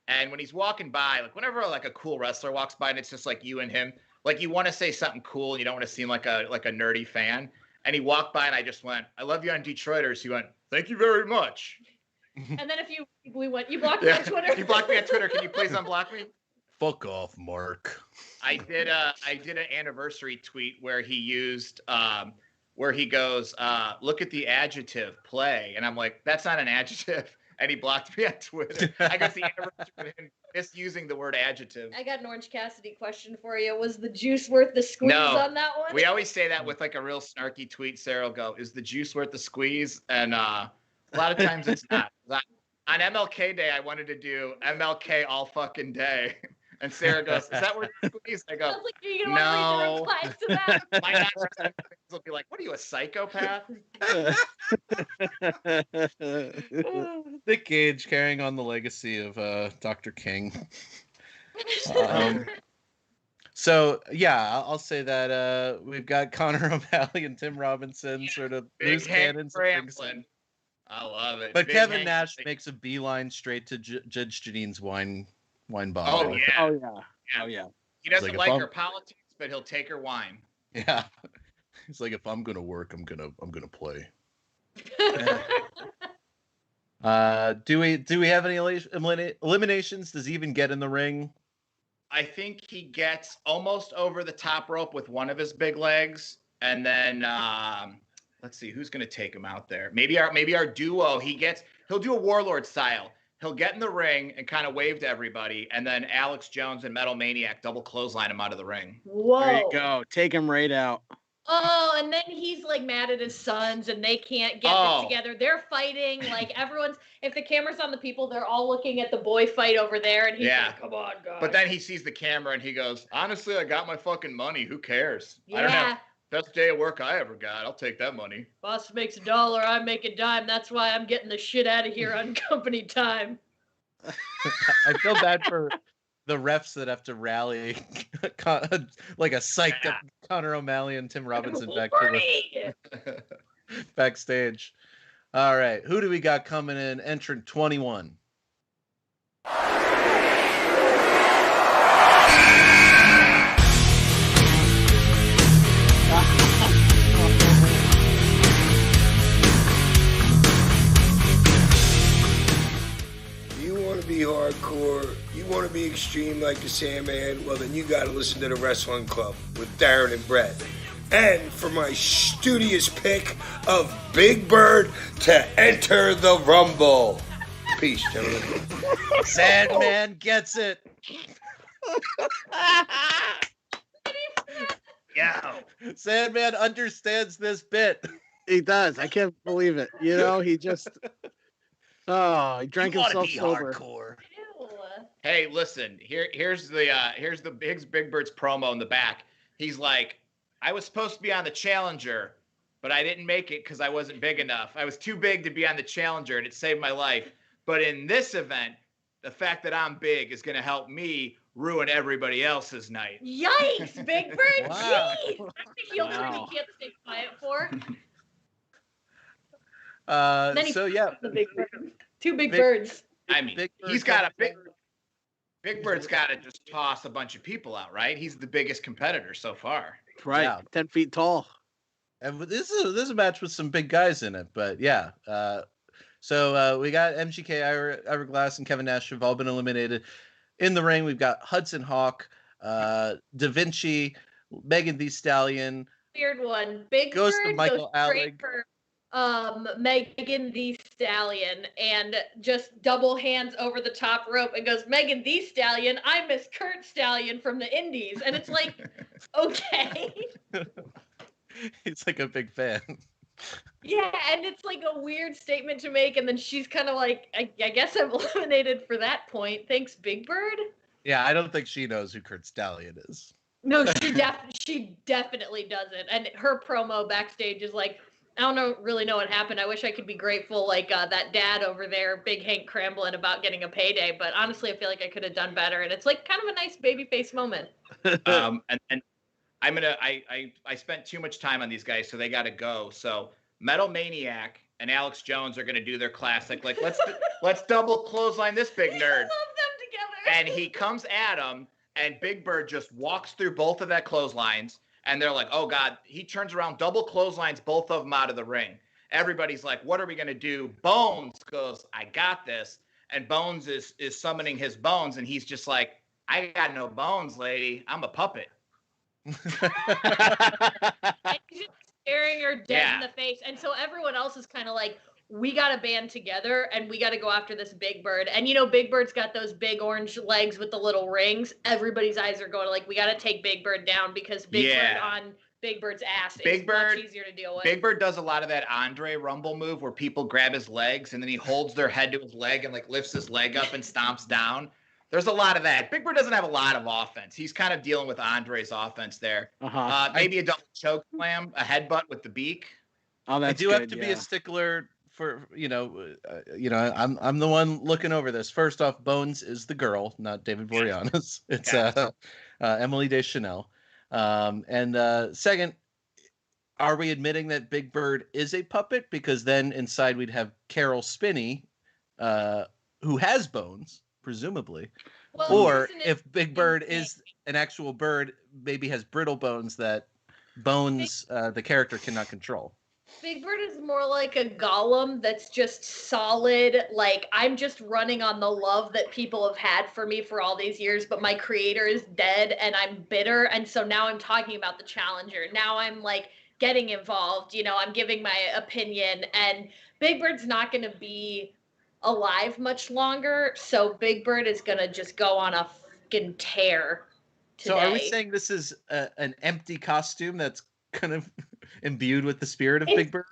and when he's walking by, like whenever like a cool wrestler walks by and it's just like you and him, like you want to say something cool and you don't want to seem like a nerdy fan. And he walked by and I just went, "I love you on Detroiters." He went, "Thank you very much." And then you blocked me on Twitter. You blocked me on Twitter. Can you please unblock me? Fuck off, Mark. I did an anniversary tweet where he used where he goes, "Look at the adjective play," and I'm like, "That's not an adjective." And he blocked me on Twitter. I guess the anniversary with him misusing the word adjective. I got an Orange Cassidy question for you. Was the juice worth the squeeze on that one? We always say that with like a real snarky tweet. Sarah will go, "Is the juice worth the squeeze?" And a lot of times it's not. On MLK Day, I wanted to do MLK all fucking day. And Sarah goes, "Is that worth the squeeze?" I go, like, "Are you gonna want to read the replies to that?" My non-representative will be like, "What are you, a psychopath?" Nick Cage carrying on the legacy of Dr. King. So yeah, I'll say that we've got Connor O'Malley and Tim Robinson sort of loose cannons. I love it. But Big Kevin Hank- Nash makes a beeline straight to Judge Janine's wine bottle. Oh yeah. Oh yeah. Oh yeah. He doesn't Like, if like I'm- her politics, but he'll take her wine. Yeah. He's like, if I'm gonna work, I'm gonna play. Do we have any eliminations? Does he even get in the ring? I think he gets almost over the top rope with one of his big legs, and then let's see who's going to take him out there. Maybe our duo. He'll do a Warlord style. He'll get in the ring and kind of wave to everybody, and then Alex Jones and Metal Maniac double clothesline him out of the ring. Whoa. There you go. Take him right out. Oh, and then he's like mad at his sons and they can't get it together. They're fighting. Like if the camera's on the people, they're all looking at the boy fight over there and he's like, come on, guys. But then he sees the camera and he goes, honestly, I got my fucking money. Who cares? I don't have best day of work I ever got. I'll take that money. Boss makes $1, I make a dime. That's why I'm getting the shit out of here on company time. I feel bad for the refs that have to rally like a psyched up Connor O'Malley and Tim Robinson backstage. All right, who do we got coming in? Entrant 21. You want to be hardcore, you want to be extreme like the Sandman, well then you got to listen to the Wrestling Club with Darren and Brett. And for my studious pick of Big Bird to enter the Rumble. Peace, gentlemen. Sandman gets it. Yeah. Sandman understands this bit. He does. I can't believe it. You know, he just he drank himself sober. Hardcore. Hey, listen, here's the Big Bird's promo in the back. He's like, I was supposed to be on the Challenger, but I didn't make it because I wasn't big enough. I was too big to be on the Challenger, and it saved my life. But in this event, the fact that I'm big is going to help me ruin everybody else's night. Yikes, Big Bird! Wow. Jeez! That's a heel turn he can't stay quiet for. Then he the Big Bird. Two big birds. I mean, he's got a Big Bird's got to just toss a bunch of people out, right? He's the biggest competitor so far. Right, Yeah. 10 feet tall. And this is a match with some big guys in it, but yeah. So we got MGK, Ira Glass, and Kevin Nash have all been eliminated. In the ring, we've got Hudson Hawk, Da Vinci, Megan Thee Stallion. Weird one. Big Ghost of Bird Michael goes straight Alec. for Megan Thee Stallion and just double hands over the top rope and goes, Megan Thee Stallion, I miss Kurt Stallion from the Indies. And it's like, okay. He's like a big fan. Yeah, and it's like a weird statement to make, and then she's kind of like, I guess I'm eliminated for that point. Thanks, Big Bird. Yeah, I don't think she knows who Kurt Stallion is. No, she definitely doesn't. And her promo backstage is like, I don't really know what happened. I wish I could be grateful like that dad over there, Big Hank Cramblin, about getting a payday. But honestly, I feel like I could have done better. And it's like kind of a nice babyface moment. And I spent too much time on these guys, so they got to go. So Metal Maniac and Alex Jones are going to do their classic. Like, let's double clothesline this big nerd. I love them together. And he comes at him, and Big Bird just walks through both of that clotheslines. And they're like, oh, God. He turns around, double clotheslines both of them out of the ring. Everybody's like, what are we going to do? Bones goes, I got this. And Bones is summoning his bones. And he's just like, I got no bones, lady. I'm a puppet. And he's just staring her dead in the face. And so everyone else is kind of like, we got to band together and we got to go after this Big Bird. And, you know, Big Bird's got those big orange legs with the little rings. Everybody's eyes are going like, we got to take Big Bird down because Big Bird on Big Bird's ass is much easier to deal with. Big Bird does a lot of that Andre Rumble move where people grab his legs and then he holds their head to his leg and like lifts his leg up and stomps down. There's a lot of that. Big Bird doesn't have a lot of offense. He's kind of dealing with Andre's offense there. Maybe a double choke slam, a headbutt with the beak. Oh, that's I do have to be a stickler for I'm the one looking over this. First off, Bones is the girl, not David Boreanaz. It's Emily Deschanel. And second, Are we admitting that Big Bird is a puppet? Because then inside we'd have Carol Spinney, who has bones, presumably. Well, Or isn't it if Big Bird insane? is an actual bird, maybe has brittle bones that Bones, the character, cannot control. Big Bird is more like a golem that's just solid. Like, I'm just running on the love that people have had for me for all these years, but my creator is dead and I'm bitter. And so now I'm talking about the challenger. Now I'm like getting involved. You know, I'm giving my opinion. And Big Bird's not going to be alive much longer. So Big Bird is going to just go on a fucking tear today. So are we saying this is an empty costume that's kind of imbued with the spirit of Big Bird?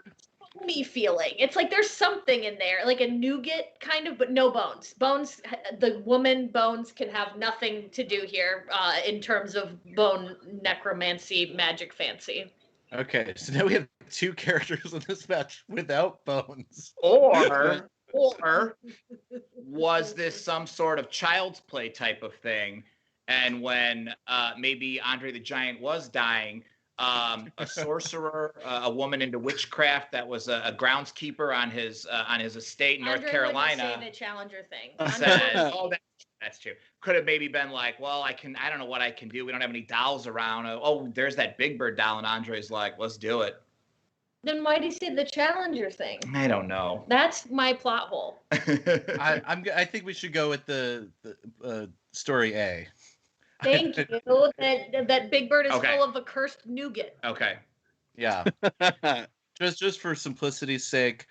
Me feeling. It's like there's something in there, like a nougat kind of, but no bones. Bones, the woman Bones can have nothing to do here in terms of bone necromancy, magic fancy. Okay, so now we have two characters in this match without bones. Or was this some sort of child's play type of thing? And when maybe Andre the Giant was dying, a sorcerer, a woman into witchcraft that was a groundskeeper on his estate in North Carolina. Say the challenger thing. Said, "Oh, that's true." Could have maybe been like, "Well, I don't know what I can do. We don't have any dolls around. Oh, there's that Big Bird doll," and Andre's like, "Let's do it." Then why do you say the challenger thing? I don't know. That's my plot hole. I think we should go with the story A. Thank you. That Big Bird is Okay. full of accursed nougat. Okay. Yeah. just for simplicity's sake.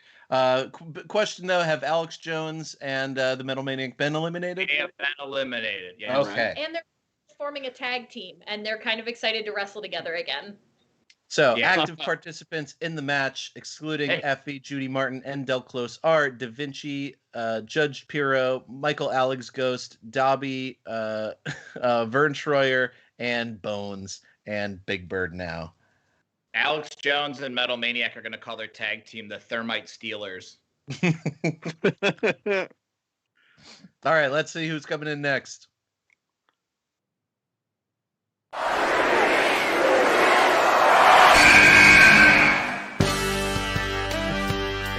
Question though: have Alex Jones and the Metal Maniac been eliminated? They have been eliminated. Yeah. Okay. And they're forming a tag team, and they're kind of excited to wrestle together again. So, Yeah. active participants in the match, excluding Effie, Judy Martin, and Del Close, are Da Vinci, Judge Pirro, Michael Alex Ghost, Dobby, Vern Troyer, and Bones, and Big Bird now. Alex Jones and Metal Maniac are going to call their tag team the Thermite Stealers. All right, let's see who's coming in next.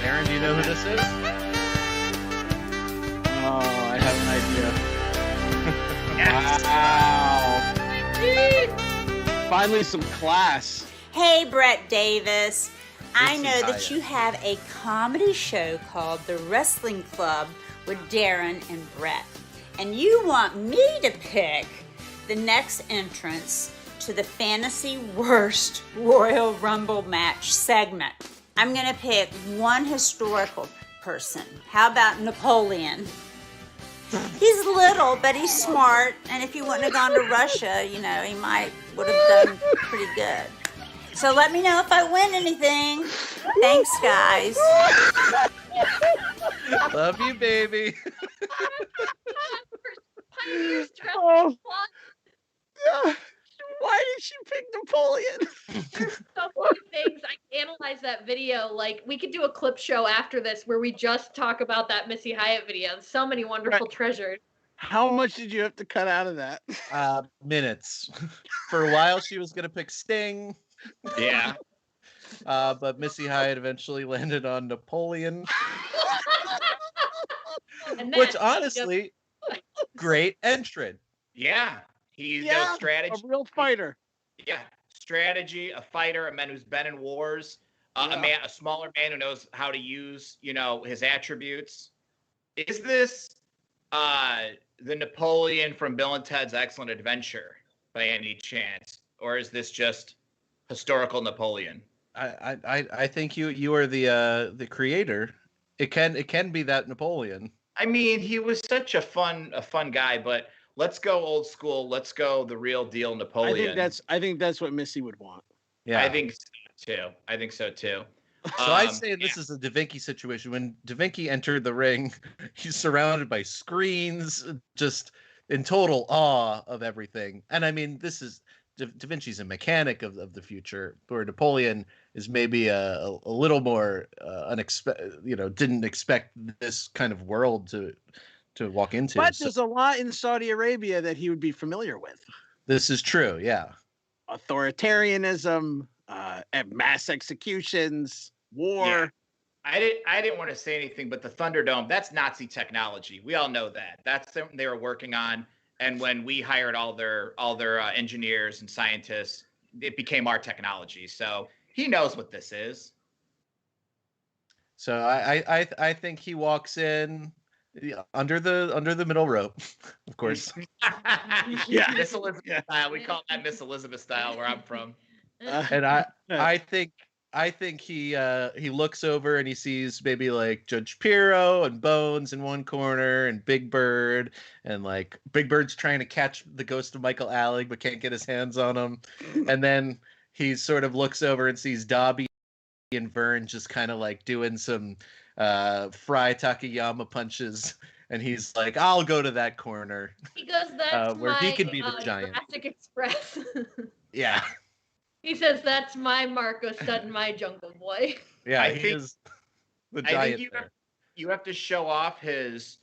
Aaron, do you know who this is? Oh, I have an idea. Wow. Finally, some class. Hey, Brett Davis. I Missy know that Hyatt. you have a comedy show called The Wrestling Club with Darren and Brett. And you want me to pick the next entrance to the Fantasy Worst Royal Rumble match segment. I'm going to pick one historical person. How about Napoleon? He's little, but he's smart. And if he wouldn't have gone to Russia, you know, he would have done pretty good. So let me know if I win anything. Thanks, guys. Love you, baby. Oh. Why did she pick Napoleon? So many things. I analyzed that video. Like, we could do a clip show after this where we just talk about that Missy Hyatt video. So many wonderful treasures. How much did you have to cut out of that? Minutes. For a while, she was going to pick Sting. Yeah. But Missy Hyatt eventually landed on Napoleon. And Which, then- honestly, great entrant. Yeah. He's Yeah, a strategy. a real fighter. Yeah. Strategy, a fighter, a man who's been in wars, a smaller man who knows how to use, his attributes. Is this the Napoleon from Bill and Ted's Excellent Adventure by any chance? Or is this just historical Napoleon? I think you are the creator. It can be that Napoleon. I mean, he was such a fun guy, but let's go old school. Let's go the real deal Napoleon. I think that's what Missy would want. Yeah. I think so too. So I'd say this is a Da Vinci situation. When Da Vinci entered the ring, he's surrounded by screens, just in total awe of everything. And I mean, this is Da Vinci's a mechanic of the future, where Napoleon is maybe a little more unexpected. Didn't expect this kind of world to walk into. But So there's a lot in Saudi Arabia that he would be familiar with. this is true. Yeah. Authoritarianism, mass executions, war. Yeah. I didn't want to say anything, but the Thunderdome, that's Nazi technology. We all know that. That's something they were working on. And when we hired all their engineers and scientists, it became our technology. So he knows what this is. So I think he walks in under the middle rope, of course. Yeah, Miss Elizabeth style. We call that Miss Elizabeth style where I'm from. And I think he looks over and he sees maybe like Judge Pirro and Bones in one corner and Big Bird, and like Big Bird's trying to catch the ghost of Michael Alec but can't get his hands on him. And then he sort of looks over and sees Dobby and Vern just kind of like doing some Fry Takayama punches, and he's like, I'll go to that corner. He goes, that's where my he can be the giant. Jurassic Express. Yeah. He says, that's my Marco Sutton, my Jungle Boy. Yeah, I he think- is the I giant think there. you have to show off his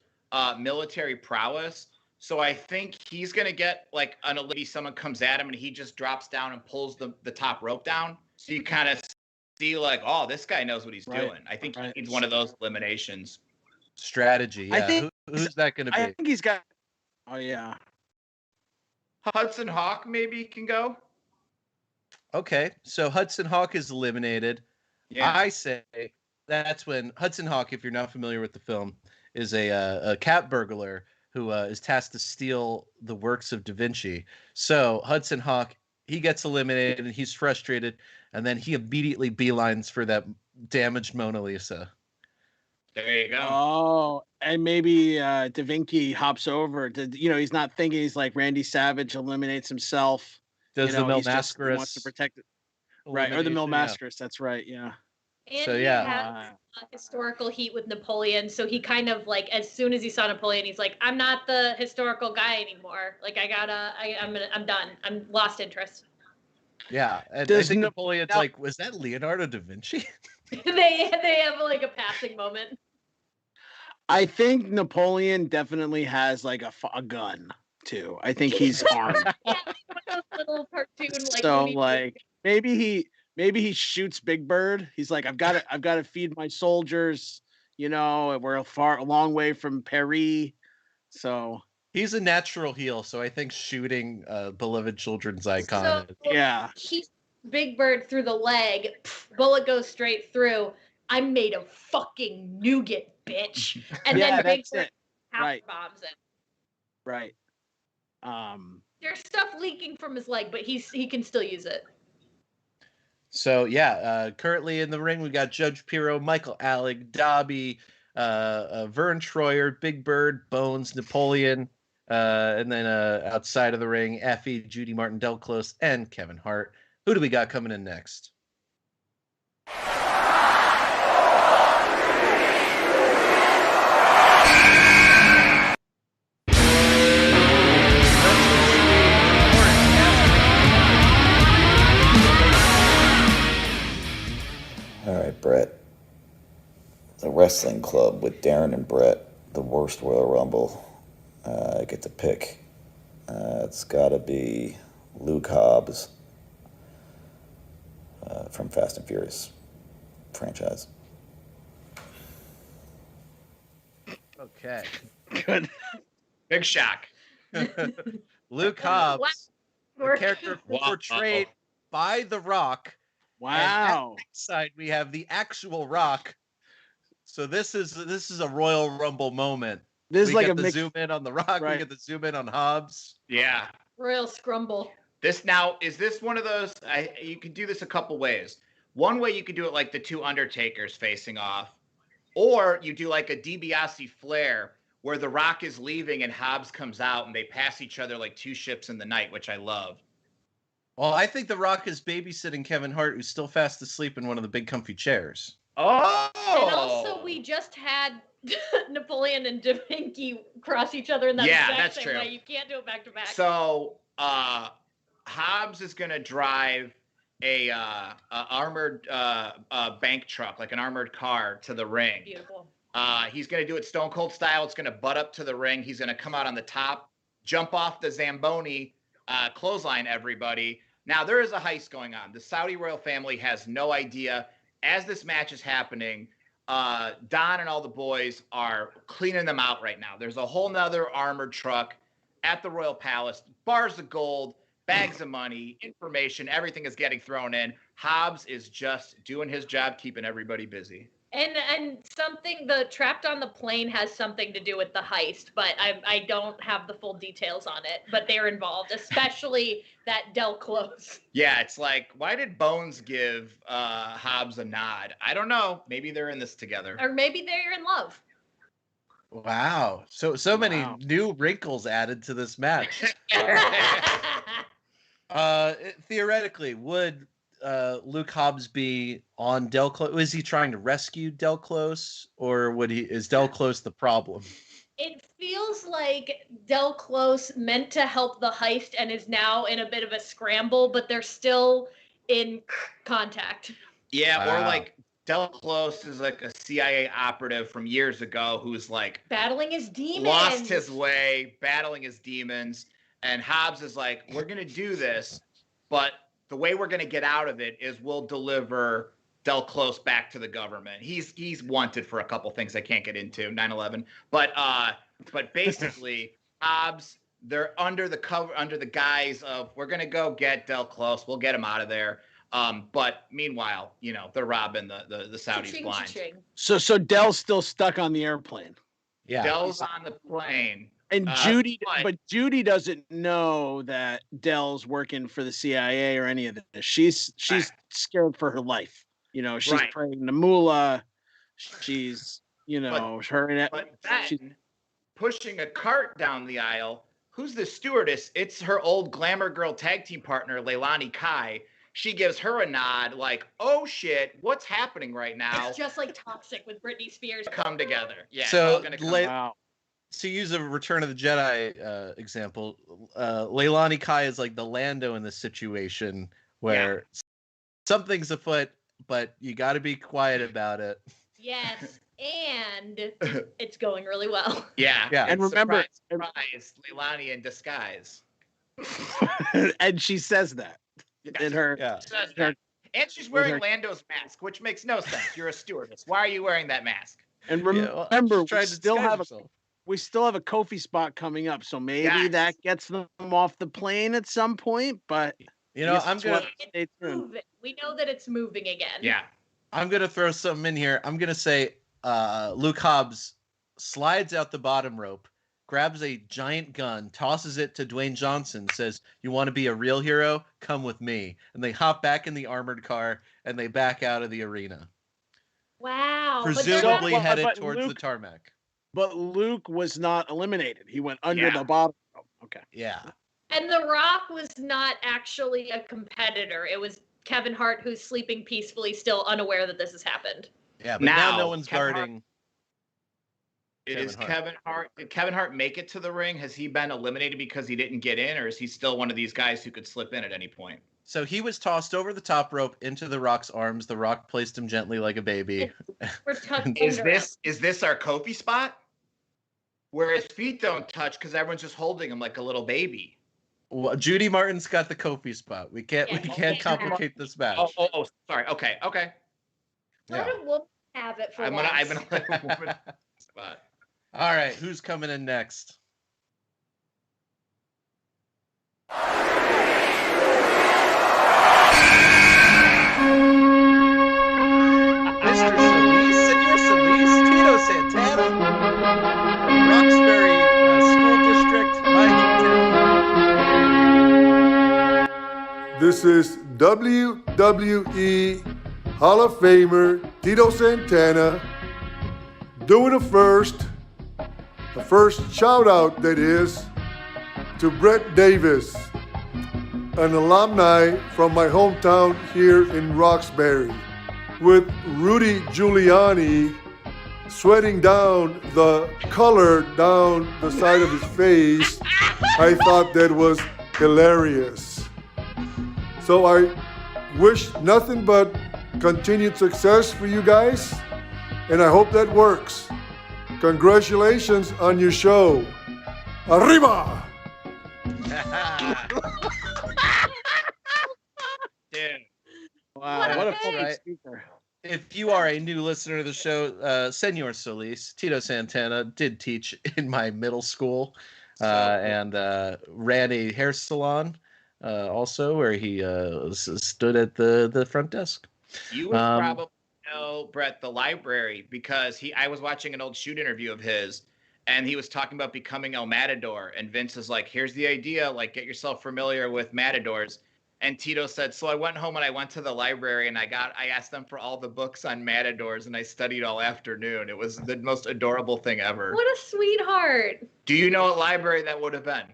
military prowess. So I think he's gonna get like maybe someone comes at him and he just drops down and pulls the top rope down. So you kind of see like, oh, this guy knows what he's doing. I think he needs one of those eliminations. Strategy. I Yeah. think- Who's that going to be? I think he's got. Oh yeah. Hudson Hawk maybe can go. Okay, so Hudson Hawk is eliminated. Yeah. I say that's when Hudson Hawk, if you're not familiar with the film, is a cat burglar who is tasked to steal the works of Da Vinci. So Hudson Hawk, he gets eliminated and he's frustrated, and then he immediately beelines for that damaged Mona Lisa. There you go. Oh, and maybe Da Vinci hops over. He's not thinking. He's like Randy Savage eliminates himself. Does the He wants to Milmascaris protect it. Right, or the elimination, yeah. Milmascaris. That's right. Yeah. And So, he yeah. has historical heat with Napoleon, so he kind of like, as soon as he saw Napoleon, he's like, I'm not the historical guy anymore. Like I'm done. I'm lost interest. Yeah, and I Does think Na- Napoleon's now- like, was that Leonardo da Vinci? they have like a passing moment. I think Napoleon definitely has like a gun too. I think he's armed. Those little cartoon like. So Looney Tunes. like maybe he shoots Big Bird. He's like, I've got to feed my soldiers. We're a long way from Paris. So He's a natural heel, so I think shooting beloved children's icon. So, yeah. He Big Bird through the leg, bullet goes straight through. I'm made of fucking nougat, bitch. And Yeah, then Big that's Bird it. power Right. bombs it. Right. There's stuff leaking from his leg, but he can still use it. So yeah, currently in the ring we got Judge Pirro, Michael Alec, Dobby, Vern Troyer, Big Bird, Bones, Napoleon, and then outside of the ring, Effie, Judy Martin Delclose, and Kevin Hart. Who do we got coming in next? All right, Brett. The Wrestling Club with Darren and Brett, the worst Royal Rumble. I get to pick. It's got to be Luke Hobbs from Fast and Furious franchise. Okay. Good. Big shock. Luke Hobbs, the What? character portrayed by The Rock. Wow. And at side we have the actual Rock. So this is a Royal Rumble moment. This is we like get a the mix. zoom in on The Rock. Right. We get the zoom in on Hobbs. Yeah. Royal Scrumble. Is this one of those? You could do this a couple ways. One way you could do it like the two Undertakers facing off, or you do like a DiBiase Flair where The Rock is leaving and Hobbs comes out and they pass each other like two ships in the night, which I love. Well, I think The Rock is babysitting Kevin Hart, who's still fast asleep in one of the big comfy chairs. Oh. And also, we just had Napoleon and Da Vinci cross each other in that Yeah, exact that's same true. way. You can't do it back to back. So Hobbs is going to drive a armored bank truck, like an armored car, to the ring. Beautiful. He's going to do it Stone Cold style. It's going to butt up to the ring. He's going to come out on the top, jump off the Zamboni, clothesline everybody, Now, there is a heist going on. The Saudi royal family has no idea. As this match is happening, Don and all the boys are cleaning them out right now. There's a whole nother armored truck at the Royal Palace, bars of gold, bags of money, information, everything is getting thrown in. Hobbs is just doing his job, keeping everybody busy. And something, the trapped on the plane has something to do with the heist, but I don't have the full details on it. But they're involved, especially that Del Close. Yeah, it's like, why did Bones give Hobbs a nod? I don't know. Maybe they're in this together. Or maybe they're in love. Wow. So many new wrinkles added to this match. Theoretically, would Luke Hobbs be on Del Close? Was he trying to rescue Del Close, or is Del Close the problem? It feels like Del Close meant to help the heist and is now in a bit of a scramble, but they're still in contact. Yeah, or like Del Close is like a CIA operative from years ago who's like battling his demons, lost his way, battling his demons, and Hobbs is like, we're gonna do this, but the way we're gonna get out of it is we'll deliver Del Close back to the government. He's wanted for a couple things I can't get into, 9/11, but basically Hobbs, they're under the guise of we're gonna go get Del Close, we'll get him out of there. But meanwhile, they're robbing the Saudis blind. So Dell's still stuck on the airplane. Yeah, Dell's on the plane. And but Judy doesn't know that Dell's working for the CIA or any of this. She's scared for her life. She's praying to Mullah. She's, pushing a cart down the aisle. Who's the stewardess? It's her old glamour girl tag team partner, Leilani Kai. She gives her a nod like, oh shit, what's happening right now? It's just like Toxic with Britney Spears. Come together. Yeah. So, it's all gonna come out. To use a Return of the Jedi example, Leilani Kai is like the Lando in this situation where something's afoot, but you got to be quiet about it. Yes, and it's going really well. Yeah. And remember, surprise, Leilani in disguise. And she says that in her. And she's wearing Lando's mask, which makes no sense. You're a stewardess. Why are you wearing that mask? And remember, we still have a Kofi spot coming up, so maybe that gets them off the plane at some point. But I'm gonna stay tuned. We know that it's moving again. Yeah, I'm gonna throw something in here. I'm gonna say Luke Hobbs slides out the bottom rope, grabs a giant gun, tosses it to Dwayne Johnson, says, "You want to be a real hero? Come with me." And they hop back in the armored car and they back out of the arena. Wow. Presumably headed towards the tarmac. But Luke was not eliminated. He went under the bottom rope. Okay. Yeah. And The Rock was not actually a competitor. It was Kevin Hart who's sleeping peacefully, still unaware that this has happened. Yeah, but now no one's guarding. Kevin Hart. Did Kevin Hart make it to the ring? Has he been eliminated because he didn't get in, or is he still one of these guys who could slip in at any point? So he was tossed over the top rope into The Rock's arms. The Rock placed him gently like a baby. Is this our Kofi spot? Where his feet don't touch because everyone's just holding him like a little baby. Well, Judy Martin's got the Kofi spot. We can't complicate this match. Oh, sorry. Okay. Let a woman have it for once. I'm gonna let a woman spot. All right, who's coming in next? Mr. Solis, Senor Solis, Tito Santana, Roxbury School District, Mike. This is WWE Hall of Famer Tito Santana doing the first shout out, that is, to Brett Davis, an alumni from my hometown here in Roxbury. With Rudy Giuliani sweating down the color down the side of his face, I thought that was hilarious. So I wish nothing but continued success for you guys, and I hope that works. Congratulations on your show. Arriba! What a That's public right. speaker. If you are a new listener to the show, Senor Solis, Tito Santana did teach in my middle school and ran a hair salon also where he stood at the front desk. You would probably know, Brett, the library, because I was watching an old shoot interview of his, and he was talking about becoming El Matador, and Vince is like, here's the idea, like, get yourself familiar with matadors. And Tito said, so I went home and I went to the library and I asked them for all the books on matadors and I studied all afternoon. It was the most adorable thing ever. What a sweetheart. Do you know what library that would have been?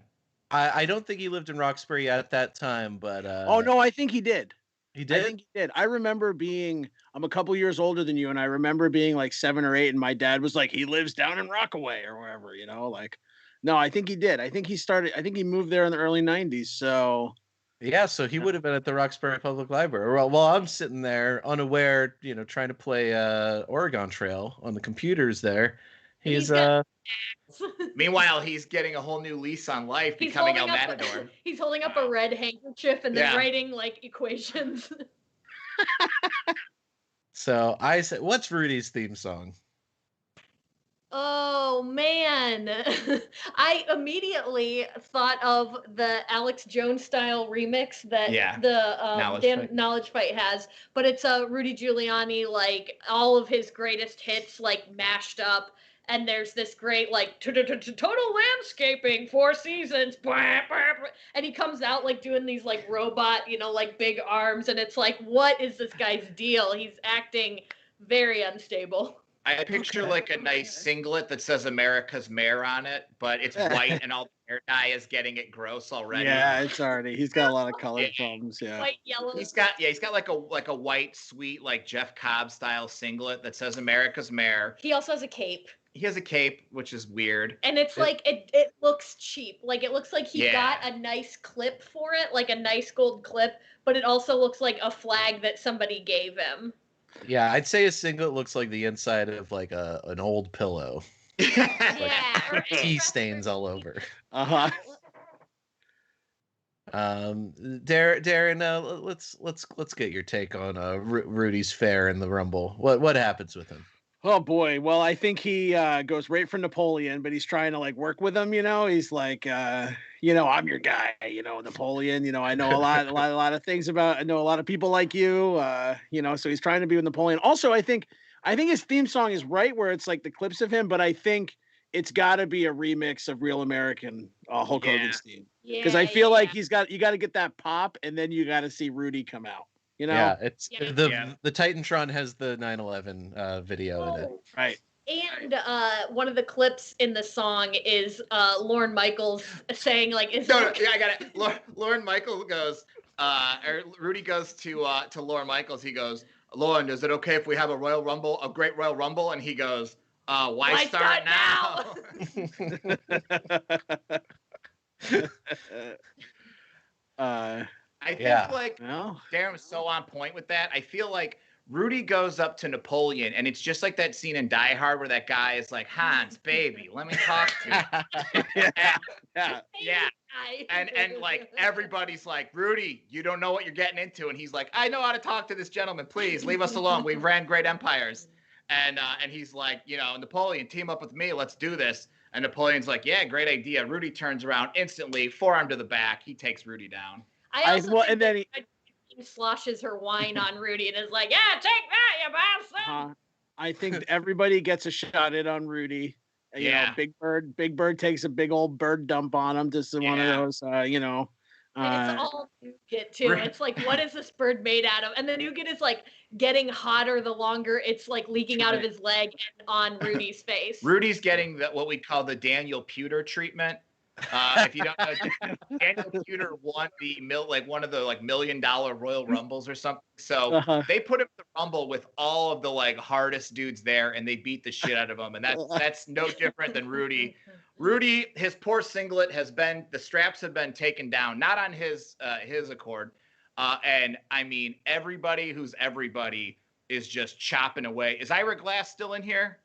I don't think he lived in Roxbury at that time, but Oh no, I think he did. He did? I think he did. I remember I'm a couple years older than you, and I remember being like 7 or 8, and my dad was like, he lives down in Rockaway or wherever, like, no, I think he did. I think he moved there in the early 90s. So yeah, so he would have been at the Roxbury Public Library. Well, while I'm sitting there unaware, trying to play Oregon Trail on the computers there, Meanwhile, he's getting a whole new lease on life, becoming El Matador. He's holding up a red handkerchief and then Yeah. writing like equations. So I said, what's Rudy's theme song? Oh man, I immediately thought of the Alex Jones style remix that the Knowledge Fight has, but it's Rudy Giuliani, like all of his greatest hits like mashed up, and there's this great like total landscaping, 4 seasons, and he comes out like doing these like robot, like big arms, and it's like, what is this guy's deal? He's acting very unstable. I picture like a nice singlet that says America's Mayor on it, but it's white and all the hair dye is getting it gross already. yeah, he's got a lot of color problems. Yeah. White, yellow. He's got like a white, sweet, like Jeff Cobb style singlet that says America's Mayor. He also has a cape. He has a cape, which is weird. And it's like it looks cheap. Like it looks like he got a nice clip for it, like a nice gold clip, but it also looks like a flag that somebody gave him. Yeah, I'd say his singlet looks like the inside of like an old pillow. Like tea stains all over. Uh-huh. Darren, let's get your take on Rudy's fare in the Rumble. What happens with him? Oh boy. Well, I think he goes right for Napoleon, but he's trying to like work with him. He's like, I'm your guy. Napoleon. I know a lot of things about. I know a lot of people like you. So he's trying to be with Napoleon. Also, I think his theme song is right where it's like the clips of him, but I think it's got to be a remix of Real American Hulk Hogan's theme because I feel like you got to get that pop, and then you got to see Rudy come out. Yeah, it's the Titantron has the 9/11 video in it. Right. And one of the clips in the song is Lorne Michaels saying like, I got it. Lorne Michaels goes, or Rudy goes to Lorne Michaels. He goes, Lorne, is it okay if we have a great Royal Rumble? And he goes, why start now? I think Darren was so on point with that. I feel like Rudy goes up to Napoleon, and it's just like that scene in Die Hard where that guy is like, Hans, baby, let me talk to you. Yeah. And like everybody's like, Rudy, you don't know what you're getting into. And he's like, I know how to talk to this gentleman. Please leave us alone. We ran great empires. And he's like, Napoleon, team up with me. Let's do this. And Napoleon's like, yeah, great idea. Rudy turns around instantly, forearm to the back. He takes Rudy down. I also think that he sloshes her wine on Rudy and is like, yeah, take that, you bastard. I think everybody gets a shot in on Rudy. Big Bird takes a big old bird dump on him. Just one of those, and it's all nougat too. It's like, what is this bird made out of? And the nougat is like getting hotter the longer it's like leaking out of his leg and on Rudy's face. Rudy's getting what we call the Daniel Pewter treatment. If you don't know, Daniel Pewter won one of the $1 million Royal Rumbles or something. So they put him in the Rumble with all of the hardest dudes there, and they beat the shit out of him. And that's no different than Rudy. Rudy, his poor singlet the straps have been taken down, not on his accord. And I mean, everybody who's everybody is just chopping away. Is Ira Glass still in here?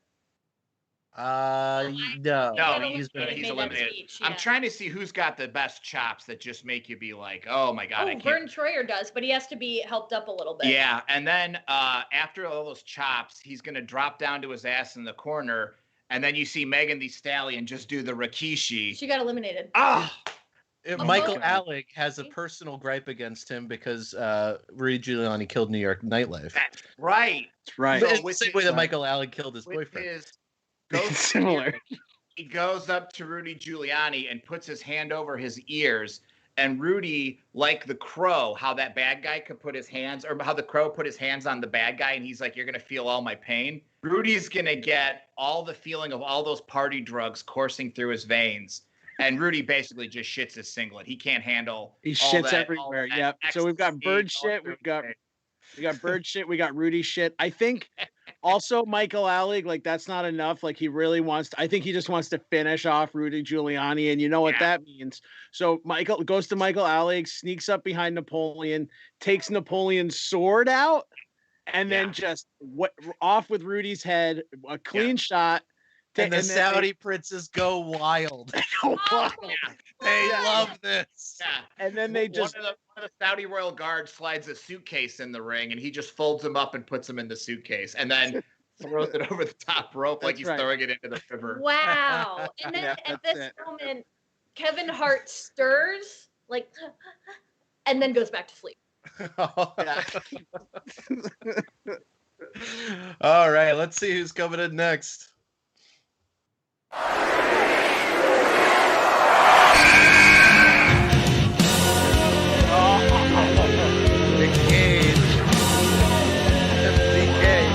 No. No, He's been he's made that eliminated. speech, I'm yeah. trying to see who's got the best chops that just make you be like, oh my god, I Oh, can't. Vern Troyer does, but he has to be helped up a little bit. Yeah, and then after all those chops, he's gonna drop down to his ass in the corner, and then you see Megan Thee Stallion just do the Rikishi. She got eliminated. Ah, Michael God. Alec has a personal gripe against him because Rudy Giuliani killed New York nightlife. That's right. That's right. But it's the same way that Michael Alec killed his With boyfriend. his ghost Similar. he goes up to Rudy Giuliani and puts his hand over his ears. And Rudy, like the crow, how that bad guy could put his hands, or how the crow put his hands on the bad guy, and he's like, "You're gonna feel all my pain." Rudy's gonna get all the feeling of all those party drugs coursing through his veins, and Rudy basically just shits his singlet. He can't handle. He all shits that- all everywhere. that Yep. So we've got ecstasy bird all shit. through We got bird shit. We got Rudy shit. I think also Michael Alec, like that's not enough. Like he really wants I think he just wants to finish off Rudy Giuliani, and you know what that means. So Michael goes to Michael Alec, sneaks up behind Napoleon, takes Napoleon's sword out, and then just off with Rudy's head, a clean shot. And the then Saudi princes go wild. go wild. They love this. Yeah. And then they just one of the Saudi royal guards slides a suitcase in the ring, and he just folds him up and puts him in the suitcase, and then throws it over the top rope like That's he's right. throwing it into the river. Wow. And then Yeah, at that's this it. moment, Kevin Hart stirs, like, and then goes back to sleep. All right, let's see who's coming in next. Nick Cage. MCK.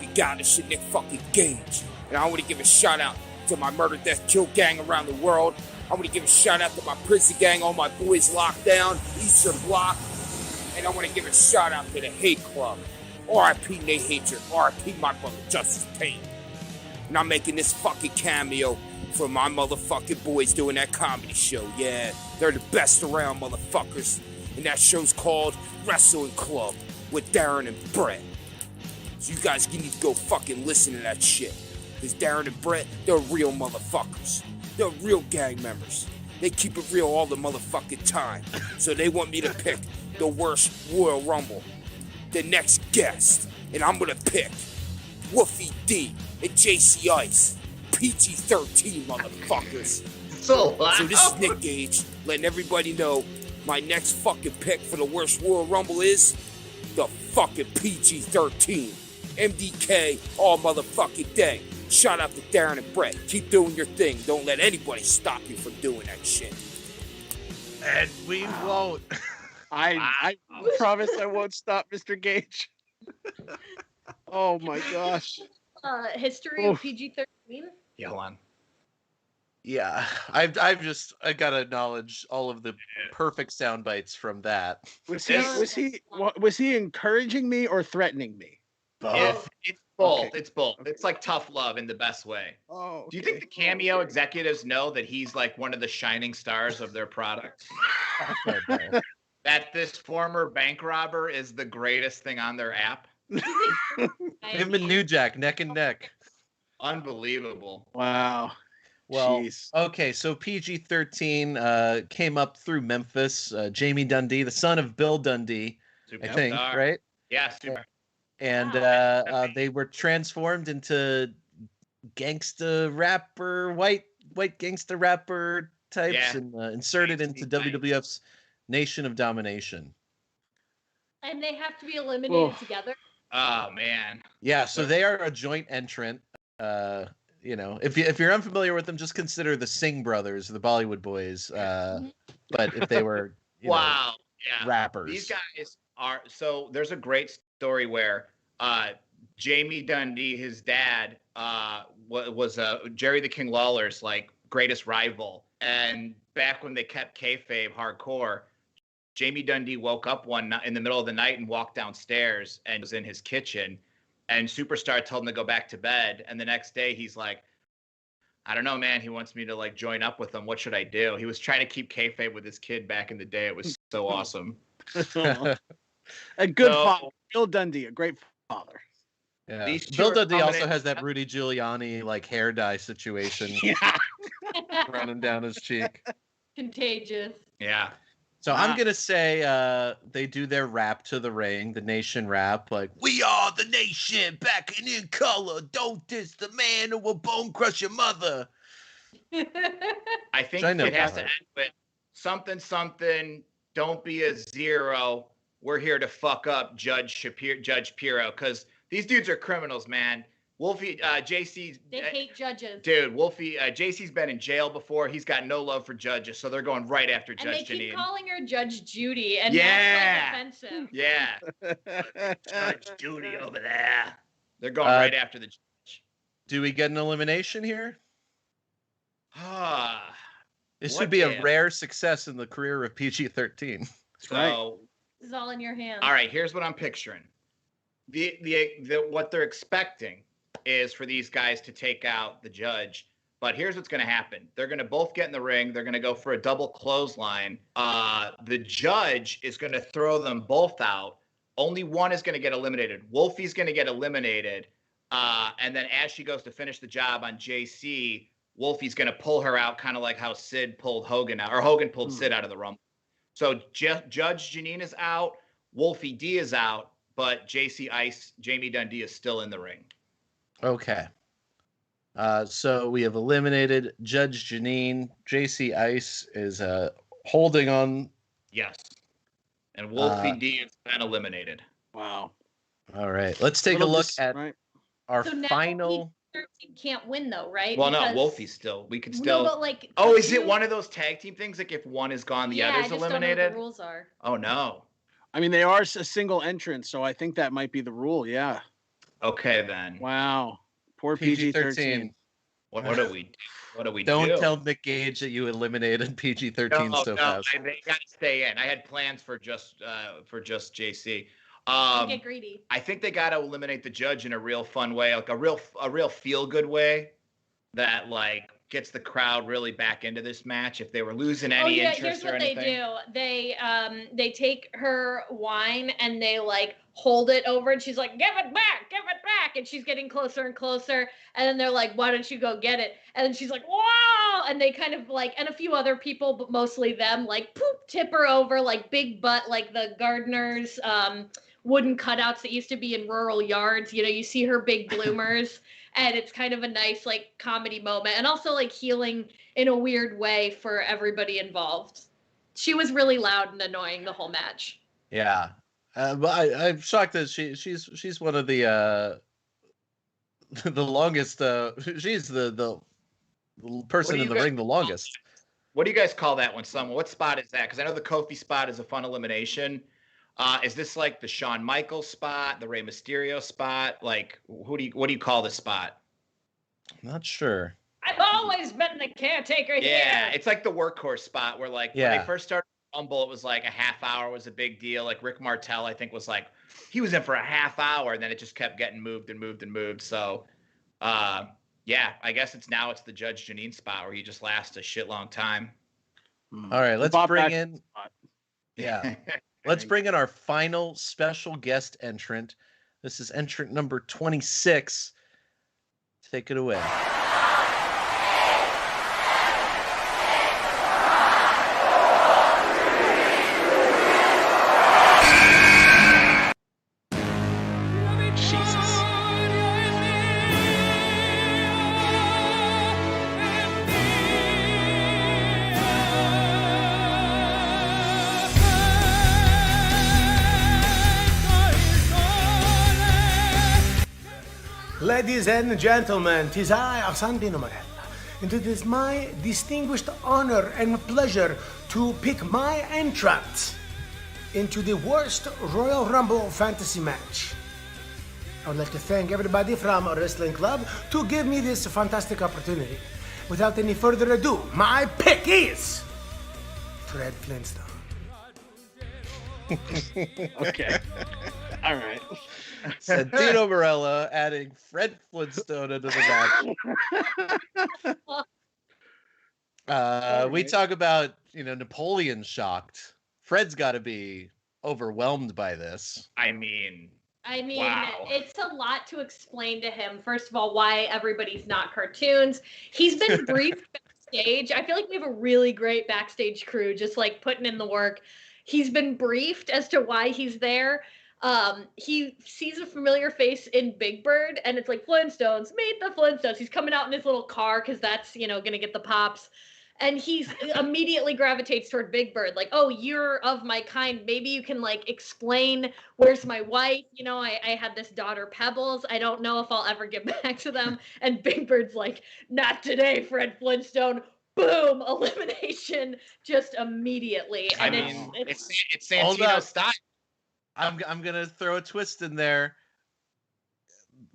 You got this shit, Nick fucking Gage. And I want to give a shout out to my murder, death, kill gang around the world. I want to give a shout out to my prison gang, all my boys locked down, Eastern Bloc. And I want to give a shout out to the Hate Club. R.I.P. Nate Hatred. R.I.P. my brother, Justice Payne. And I'm making this fucking cameo for my motherfucking boys doing that comedy show. Yeah, they're the best around, motherfuckers. And that show's called Wrestling Club with Darren and Brett. So you guys need to go fucking listen to that shit. Because Darren and Brett, they're real motherfuckers. They're real gang members. They keep it real all the motherfucking time. So they want me to pick the worst Royal Rumble. The next guest. And I'm gonna pick Wolfie D and JC Ice. PG-13, motherfuckers. So loud. So this is Nick Gage, letting everybody know my next fucking pick for the worst Royal Rumble is the fucking PG-13. MDK all motherfucking day. Shout out to Darren and Brett. Keep doing your thing. Don't let anybody stop you from doing that shit. And we won't. I promise I won't stop, Mr. Gage. Oh my gosh. History of PG-13. Yeah, hold on. Yeah, I gotta acknowledge all of the perfect sound bites from that. Was he encouraging me or threatening me? It's both. Okay. It's both. It's like tough love in the best way. Oh. Do you think the cameo executives know that he's like one of the shining stars of their product? That this former bank robber is the greatest thing on their app? Him and New Jack neck and neck. Unbelievable. Wow. Well, Jeez. okay, so PG-13 came up through Memphis. Jamie Dundee, the son of Bill Dundee, I think, Superstar. right? Yeah, super. And they were transformed into gangsta rapper, white gangsta rapper types, Yeah. and inserted into WWF's Nation of Domination. And they have to be eliminated together. Oh man. Yeah, so they are a joint entrant. You know, if you're unfamiliar with them, just consider the Singh brothers, the Bollywood boys. But if they were, Wow. Yeah. rappers. These guys are so there's a great story where Jamie Dundee, his dad, was Jerry the King Lawler's like greatest rival. And back when they kept kayfabe hardcore, Jamie Dundee woke up one night in the middle of the night and walked downstairs and was in his kitchen. And Superstar told him to go back to bed. And the next day he's like, I don't know, man. He wants me to like join up with him. What should I do? He was trying to keep kayfabe with his kid back in the day. It was so awesome. A good So- father. Bill Dundee, a great father. Yeah. These two Bill are Dundee also coming in- has that Rudy Giuliani like hair dye situation running down his cheek. Contagious. Yeah. So I'm gonna say they do their rap to the ring, the nation rap, like "We are the nation, back and in color. Don't diss the man who will bone crush your mother." I think I know it has that. to end with something, something. Don't be a zero. We're here to fuck up Judge Pirro, because these dudes are criminals, man. Wolfie, JC, They hate judges. dude, Wolfie, JC's been in jail before. He's got no love for judges, so they're going right after And Judge they keep Janine. calling her Judge Judy, and Yeah. that's like offensive. Yeah. Judge Judy over there. They're going Uh, right after the judge. Do we get an elimination here? Ah. This What would be a if? rare success in the career of PG-13. So, This is all in your hands. all right, here's what I'm picturing. The what they're expecting is for these guys to take out the judge. But here's what's going to happen. They're going to both get in the ring. They're going to go for a double clothesline. The judge is going to throw them both out. Only one is going to get eliminated. Wolfie's going to get eliminated. And then as she goes to finish the job on JC, Wolfie's going to pull her out, kind of like how Sid pulled Hogan out, or Hogan pulled Sid out of the Rumble. So Judge Janine is out. Wolfie D is out. But JC Ice, Jamie Dundee is still in the ring. Okay. So we have eliminated Judge Janine. JC Ice is holding on. Yes. And Wolfie D has been eliminated. Wow. All right. Let's take a look at our So now final. PG-13 can't win though, right? Well, no, Because- Wolfie's still. We could No, still. but, like, oh, is it you- one of those tag team things? Like if one is gone, the yeah, I other's just don't know what eliminated? the rules are. Oh, no. I mean, they are a single entrance, so I think that might be the rule. Yeah. Okay, then. Wow. Poor PG-13. What do we do? What do we Don't do? tell Nick Gage that you eliminated PG-13 so fast. They got to stay in. I had plans for just JC. Don't get greedy. I think they got to eliminate the judge in a real fun way, like a real feel good way that like gets the crowd really back into this match. If they were losing any here's interest or what anything. they do. They take her wine and they like hold it over, and she's like, give it back, and she's getting closer and closer, and then they're like, why don't you go get it? And then she's like, wow, and they kind of like, and a few other people, but mostly them, like poop, tip her over, like big butt, like the gardeners wooden cutouts that used to be in rural yards. You know, you see her big bloomers. And it's kind of a nice like comedy moment, and also like healing in a weird way for everybody involved. She was really loud and annoying the whole match. Yeah, but I'm shocked that she's one of the the longest. She's the person in the ring the longest. What do you guys call that one? What spot is that? Because I know the Kofi spot is a fun elimination. Is this like the Shawn Michaels spot, the Rey Mysterio spot? Like, what do you call this spot? I'm not sure. I've always been the caretaker here. Yeah, it's like the workhorse spot where like when Yeah. they first started Rumble, it was like a half hour was a big deal. Like Rick Martel, I think, was like he was in for a half hour, and then it just kept getting moved and moved and moved. So, yeah, I guess it's the Judge Janine spot where he just lasts a shit long time. All right, let's Bob bring Back- in. Yeah, let's bring in our final special guest entrant. This is entrant number 26. Take it away. Jesus. Ladies and gentlemen, 'tis I, Arsene Pino Morella, and it is my distinguished honor and pleasure to pick my entrant into the worst Royal Rumble fantasy match. I would like to thank everybody from Wrestling Club to give me this fantastic opportunity. Without any further ado, my pick is Fred Flintstone. Okay. All right. Santino Morella adding Fred Flintstone into the match. We talk about Napoleon shocked. Fred's got to be overwhelmed by this. I mean, wow. It's a lot to explain to him. First of all, why everybody's not cartoons. He's been briefed backstage. I feel like we have a really great backstage crew, just like putting in the work. He's been briefed as to why he's there. He sees a familiar face in Big Bird, and it's like, Flintstones, meet the Flintstones. He's coming out in his little car because that's, gonna get the pops. And he's immediately gravitates toward Big Bird, like, oh, you're of my kind. Maybe you can like explain where's my wife. I had this daughter, Pebbles. I don't know if I'll ever get back to them. And Big Bird's like, not today, Fred Flintstone. Boom, elimination just immediately. And it's Santino style. I'm gonna throw a twist in there.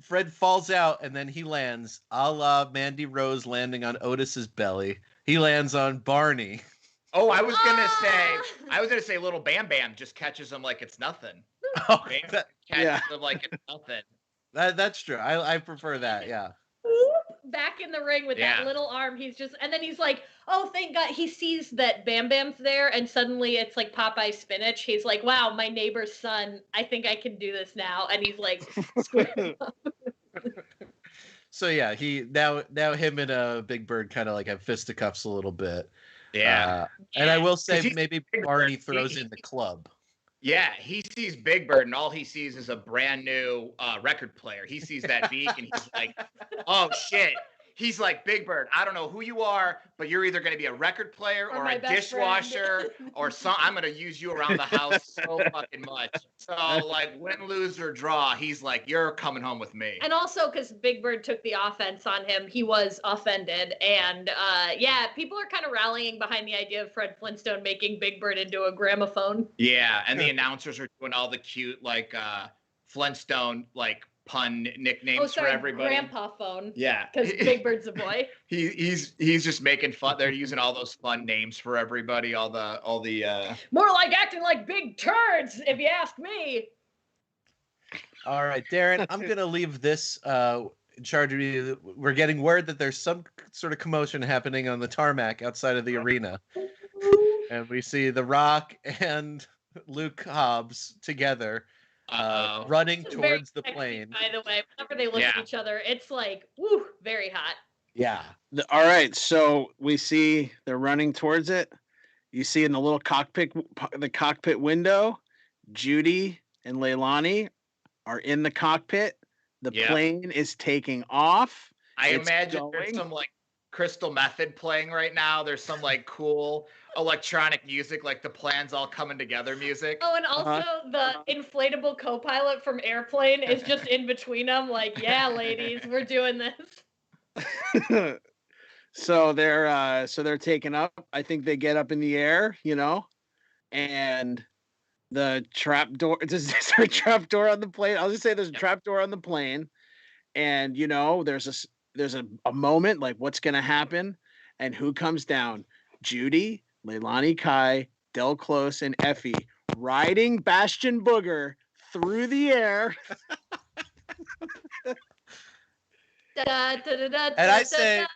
Fred falls out and then he lands, a la Mandy Rose landing on Otis's belly. He lands on Barney. Oh, I was gonna say little Bam Bam just catches him like it's nothing. Oh, catches him like it's nothing. That's true. I prefer that. Yeah. Back in the ring with that little arm. And then he's like, oh, thank God. He sees that Bam Bam's there, and suddenly it's like Popeye spinach. He's like, wow, my neighbor's son. I think I can do this now. And he's like, square up. So yeah, he now him and Big Bird kind of like have fisticuffs a little bit. Yeah. And I will say maybe Barney throws in the club. Yeah, he sees Big Bird, and all he sees is a brand new record player. He sees that beak, and he's like, "Oh shit!" He's like, "Big Bird, I don't know who you are, but you're either going to be a record player or a dishwasher or some. I'm going to use you around the house so fucking much. So like, win, lose, or draw, he's like, you're coming home with me." And also because Big Bird took the offense on him, he was offended. And people are kind of rallying behind the idea of Fred Flintstone making Big Bird into a gramophone. Yeah, and the announcers are doing all the cute like Flintstone like pun nicknames for everybody. Grandpa phone. Yeah, because Big Bird's a boy. He's just making fun. They're using all those fun names for everybody. All the more like acting like big turds, if you ask me. All right, Darren, I'm gonna leave this in charge of you. We're getting word that there's some sort of commotion happening on the tarmac outside of the arena, and we see The Rock and Luke Hobbs together. Running towards the plane. By the way, whenever they look at each other, it's like, woo, very hot. Yeah. All right, so we see they're running towards it. You see in the little cockpit window, Judy and Leilani are in the cockpit. The plane is taking off. I imagine there's some like crystal method playing right now. There's some like cool electronic music, like the plan's all coming together music. Oh, and also the inflatable co-pilot from Airplane is just in between them, like, yeah, ladies, we're doing this. So they're taken up. I think they get up in the air, and the trap door. Is there a trap door on the plane? I'll just say there's a trap door on the plane, and there's a moment like what's gonna happen, and who comes down? Judy, Leilani Kai, Del Close, and Effie riding Bastion Booger through the air. And I say,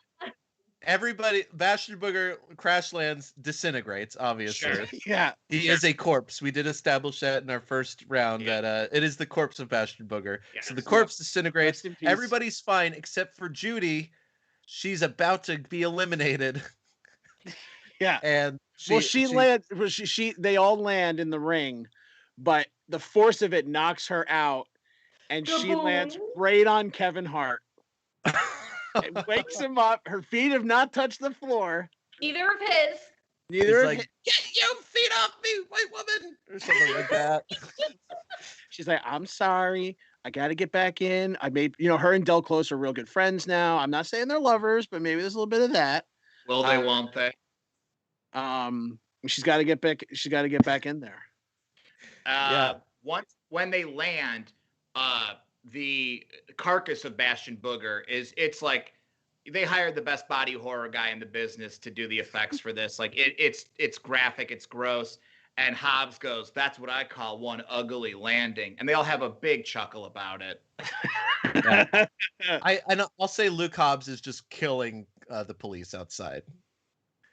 everybody, Bastion Booger crash lands, disintegrates, obviously. Sure. Yeah. He is a corpse. We did establish that in our first round that it is the corpse of Bastion Booger. Yes. So the corpse disintegrates. Everybody's fine except for Judy. She's about to be eliminated. Yeah. And they all land in the ring, but the force of it knocks her out, and she lands right on Kevin Hart. It wakes him up. Her feet have not touched the floor. Neither of his. Neither of his. Get your feet off me, white woman, or something like that. She's like, I'm sorry. I got to get back in. I made, her and Del Close are real good friends now. I'm not saying they're lovers, but maybe there's a little bit of that. Will they? Won't they? She's got to get back. She's got to get back in there. Once when they land, the carcass of Bastion Booger it's like they hired the best body horror guy in the business to do the effects for this. Like it's graphic, it's gross. And Hobbs goes, "That's what I call one ugly landing," and they all have a big chuckle about it. I'll say Luke Hobbs is just killing the police outside.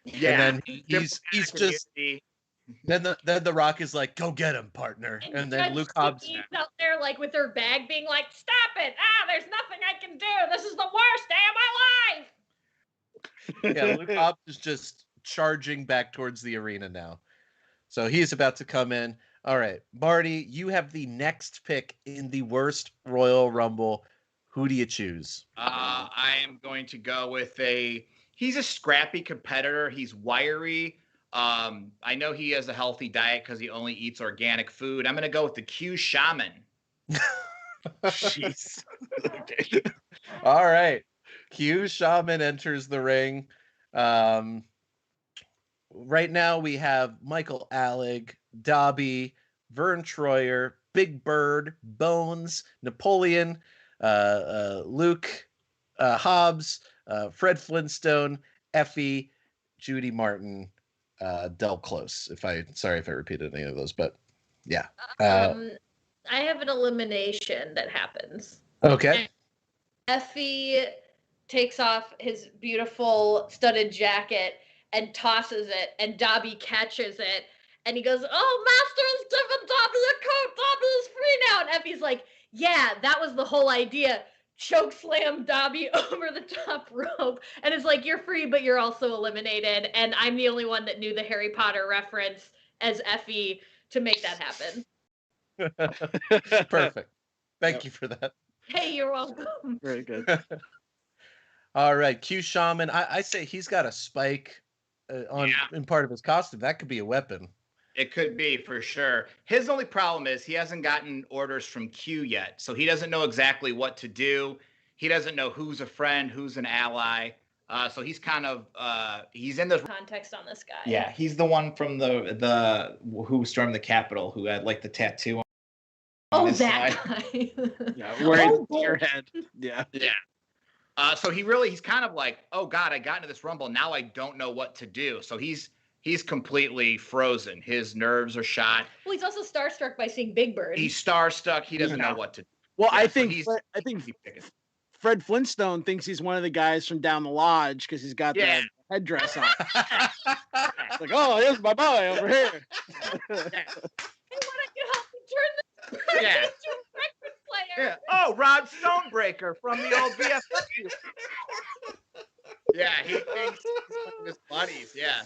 Yeah, and then he's just Then the Rock is like, "Go get him, partner." And then Judge Luke Hobbs. Sticky's out there like with her bag being like, "Stop it! There's nothing I can do. This is the worst day of my life." Yeah, Luke Hobbs is just charging back towards the arena now. So he's about to come in. All right, Marty, you have the next pick in the worst Royal Rumble. Who do you choose? I am going to go with he's a scrappy competitor. He's wiry. I know he has a healthy diet because he only eats organic food. I'm going to go with the Q Shaman. Jeez. Okay. All right. Q Shaman enters the ring. Right now we have Michael Alec, Dobby, Vern Troyer, Big Bird, Bones, Napoleon, Luke Hobbs, Fred Flintstone, Effie, Judy Martin, Del Close. Sorry if I repeated any of those, but yeah. I have an elimination that happens. Okay. Effie takes off his beautiful studded jacket and tosses it, and Dobby catches it, and he goes, "Oh, master is different, Dobby, your coat, Dobby is free now." And Effie's like, "Yeah, that was the whole idea." Choke slam Dobby over the top rope, and it's like, "You're free, but you're also eliminated." And I'm the only one that knew the Harry Potter reference as Effie to make that happen. Perfect. Thank you for that. Hey, you're welcome. Very good. All right, Q Shaman. I say he's got a spike in part of his costume. That could be a weapon. It could be for sure. His only problem is he hasn't gotten orders from Q yet, so he doesn't know exactly what to do. He doesn't know who's a friend, who's an ally. So he's kind of he's in this Context on this guy. Yeah, he's the one from the who stormed the Capitol, who had like the tattoo on Oh, his that side. guy. Yeah, wearing your head. Yeah. Yeah. So he's kind of like, oh God, I got into this rumble. Now I don't know what to do. So he's completely frozen. His nerves are shot. Well, he's also starstruck by seeing Big Bird. He's starstruck. He doesn't know what to do. Well, Yeah, I so think Fred Flintstone thinks he's one of the guys from down the lodge because he's got the headdress on. It's like, oh, here's my boy over here. Hey, why don't you help me turn this person Yeah. into a record player? Yeah. Oh, Rod Stonebreaker from the old VFW. Yeah, he thinks he's one of his buddies. Yeah.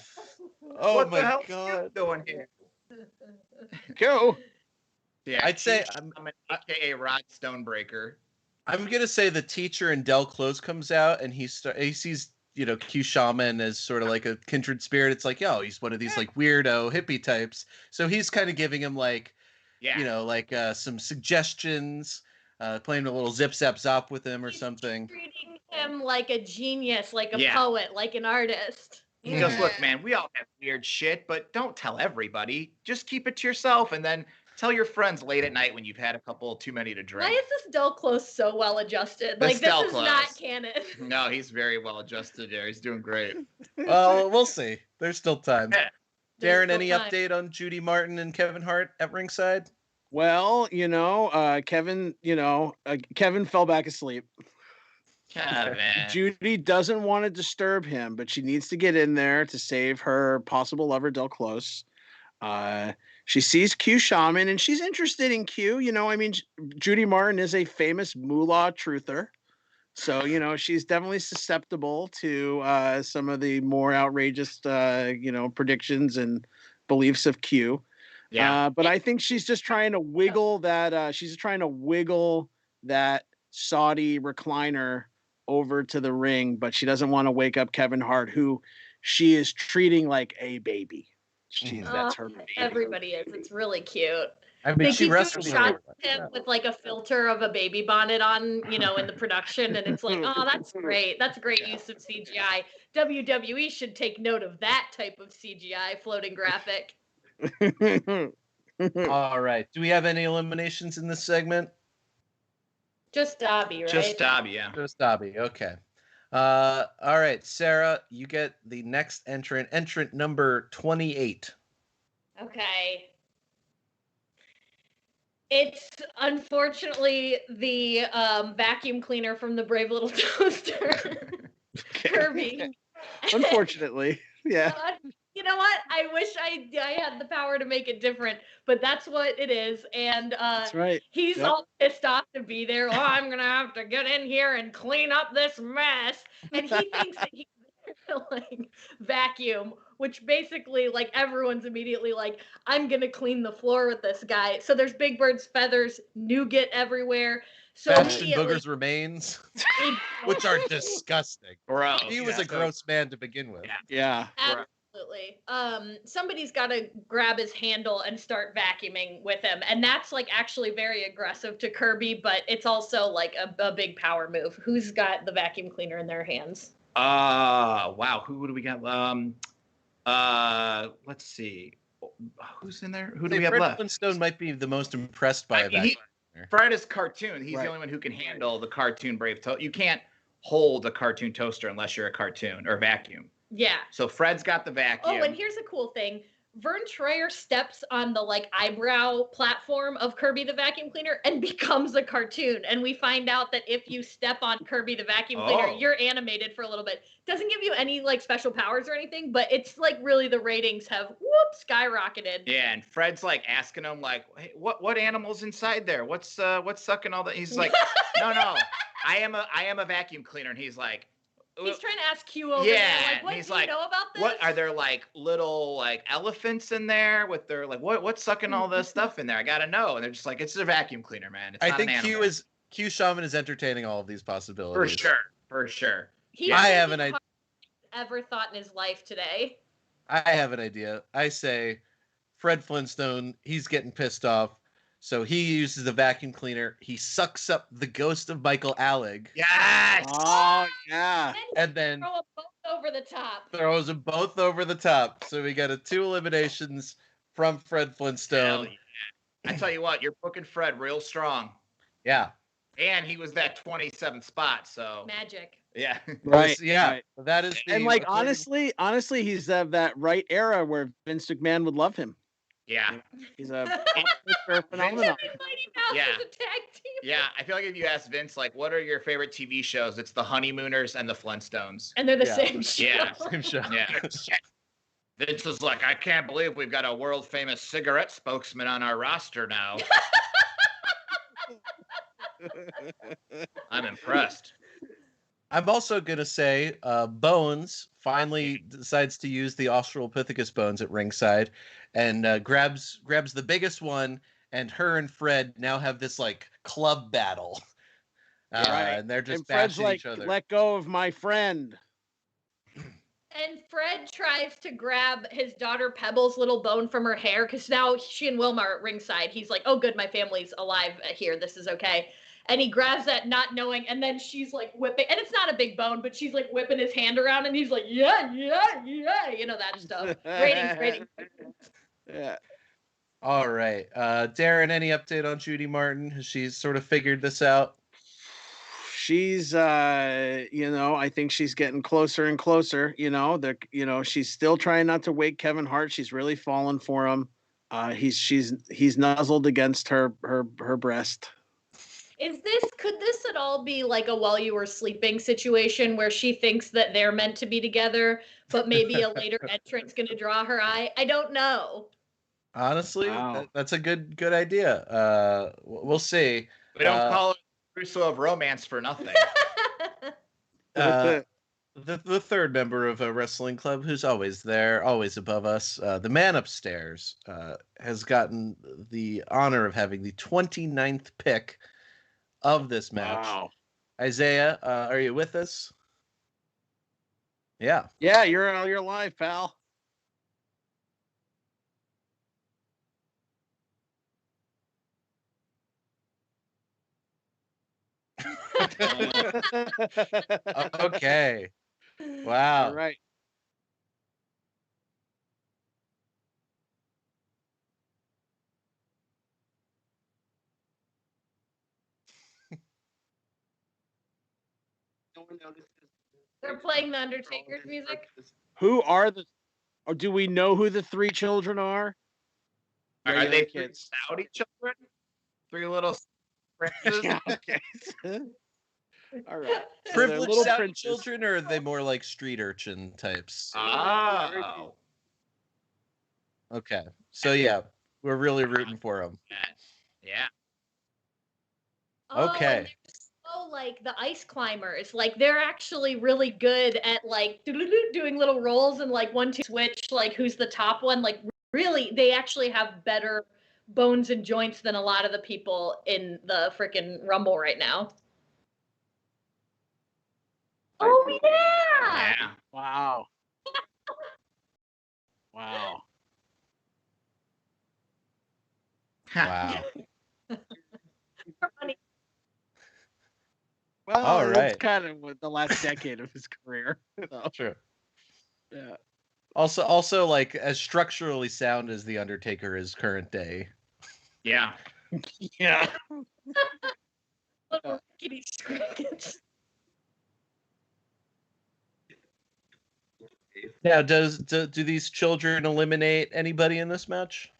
Oh what my the hell God. you doing here? Go. Yeah, I'd say I'm an AKA Rod Stonebreaker. I'm gonna say the teacher in Del Close comes out and he sees Q Shaman as sort of like a kindred spirit. It's like, yo, he's one of these like weirdo hippie types. So he's kind of giving him like, some suggestions, playing a little zip zap zop with him or something. Treating him like a genius, like a Yeah. poet, like an artist. He goes, look, man, we all have weird shit, but don't tell everybody. Just keep it to yourself, and then tell your friends late at night when you've had a couple too many to drink. Why is this Del Close so well adjusted? That's Like, this Del is Close. not canon. No, he's very well adjusted there. He's doing great. Well, we'll see. There's still time. Yeah. Darren, There's any still time. update on Judy Martin and Kevin Hart at ringside? Well, Kevin fell back asleep. Kevin. Judy doesn't want to disturb him, but she needs to get in there to save her possible lover, Del Close. She sees Q Shaman, and she's interested in Q. Judy Martin is a famous moolah truther. So, she's definitely susceptible to some of the more outrageous, predictions and beliefs of Q. Yeah. But I think she's just trying to wiggle that. She's trying to wiggle that Saudi recliner over to the ring, but she doesn't want to wake up Kevin Hart, who she is treating like a baby. That's her baby. Everybody is. It's really cute. I mean, They she keep doing wrestled shots her. of him with like a filter of a baby bonnet on, in the production, and it's like, oh, that's great. That's great use of CGI. WWE should take note of that type of CGI floating graphic. All right. Do we have any eliminations in this segment? Just Dobby, right? Just Dobby, yeah. Just Dobby. Okay. All right, Sarah, you get the next entrant number 28. Okay. It's unfortunately the vacuum cleaner from the Brave Little Toaster, Kirby. Unfortunately, yeah. know what? I wish I had the power to make it different, but that's what it is. And That's right. he's Yep. all pissed off to be there. Oh, I'm gonna have to get in here and clean up this mess. And he thinks that he's there to like vacuum, which basically like everyone's immediately like, I'm gonna clean the floor with this guy. So there's Big Bird's feathers, nougat everywhere. So Bastion immediately, Booger's remains, which are disgusting. Gross. He was a gross man to begin with. Yeah. absolutely. Somebody's got to grab his handle and start vacuuming with him, and that's like actually very aggressive to Kirby, but it's also like a big power move. Who's got the vacuum cleaner in their hands? Wow. Who do we got? Let's see. Who's in there? Who do we have Fred left? Flintstone might be the most impressed by that. Fred is cartoon. He's the only one who can handle the cartoon brave toaster. You can't hold a cartoon toaster unless you're a cartoon or vacuum. Yeah. So Fred's got the vacuum. Oh, and here's a cool thing. Vern Troyer steps on the like eyebrow platform of Kirby the vacuum cleaner and becomes a cartoon. And we find out that if you step on Kirby the vacuum cleaner, you're animated for a little bit. Doesn't give you any like special powers or anything, but it's like really the ratings have skyrocketed. Yeah, and Fred's like asking him like, hey, what animal's inside there? What's sucking all that? He's like, no, I am a vacuum cleaner, and he's like. He's trying to ask Q over there, like, what do you know about this? What are there like little like elephants in there with their like what's sucking all this stuff in there? I gotta know. And they're just like, it's a vacuum cleaner, man. It's I not think an animal. Q Shaman is entertaining all of these possibilities. For sure. I have an idea. Ever thought in his life today? I have an idea. I say, Fred Flintstone, he's getting pissed off. So he uses the vacuum cleaner. He sucks up the ghost of Michael Alec. Yes. Oh yeah. And then throw them both over the top. throws them both over the top. So we got 2 eliminations from Fred Flintstone. I tell you what, you're booking Fred real strong. Yeah. And he was that 27th spot, so magic. Yeah. Right. Yeah. Right. That is and like honestly, he's of that right era where Vince McMahon would love him. Yeah. He's a phenomenon. Yeah. Yeah. I feel like if you ask Vince, like, what are your favorite TV shows? It's the Honeymooners and the Flintstones. And they're the same show. Yeah. Same show. Yeah. Vince is like, I can't believe we've got a world famous cigarette spokesman on our roster now. I'm impressed. I'm also going to say Bones finally decides to use the Australopithecus bones at ringside and grabs the biggest one, and her and Fred now have this like club battle. And they're just and Fred's bashing like, each other. let go of my friend. And Fred tries to grab his daughter Pebble's little bone from her hair because now she and Wilma are at ringside. He's like, oh, good, my family's alive here. This is okay. And he grabs that not knowing, and then she's like whipping, and it's not a big bone, but she's like whipping his hand around, and he's like, yeah, you know, that stuff. Ratings. Yeah. All right. Darren, any update on Judy Martin? Has she sort of figured this out? She's I think she's getting closer and closer. She's still trying not to wake Kevin Hart. She's really fallen for him. He's nuzzled against her breast. Could this at all be like a while you were sleeping situation where she thinks that they're meant to be together, but maybe a later entrant's going to draw her eye? I don't know. Honestly, that's a good idea. We'll see. We don't call it Russo of Romance for nothing. The third member of a wrestling club who's always there, always above us, the man upstairs, has gotten the honor of having the 29th pick of this match. Wow. Isaiah, are you with us? Yeah. Yeah, you're live, pal. Okay. Wow. All right. They're playing the Undertaker's music. Who are or do we know who the 3 children are? Are they 3 Saudi children? 3 little princes? Yeah, okay. All right. Privileged Saudi children, or are they more like street urchin types? Oh. Okay. So yeah, we're really rooting for him. Yeah. Oh, Okay. and oh, like the ice climbers, like they're actually really good at like doing little rolls and like 1, 2 switch, like who's the top one. Like really, they actually have better bones and joints than a lot of the people in the freaking Rumble right now. Oh yeah! Yeah. Wow. Wow. Wow. Well, All that's right. kind of the last decade of his career. So, Sure. yeah. Also, like as structurally sound as the Undertaker is current day. Yeah. Yeah. Little kitty crickets. Now, do these children eliminate anybody in this match?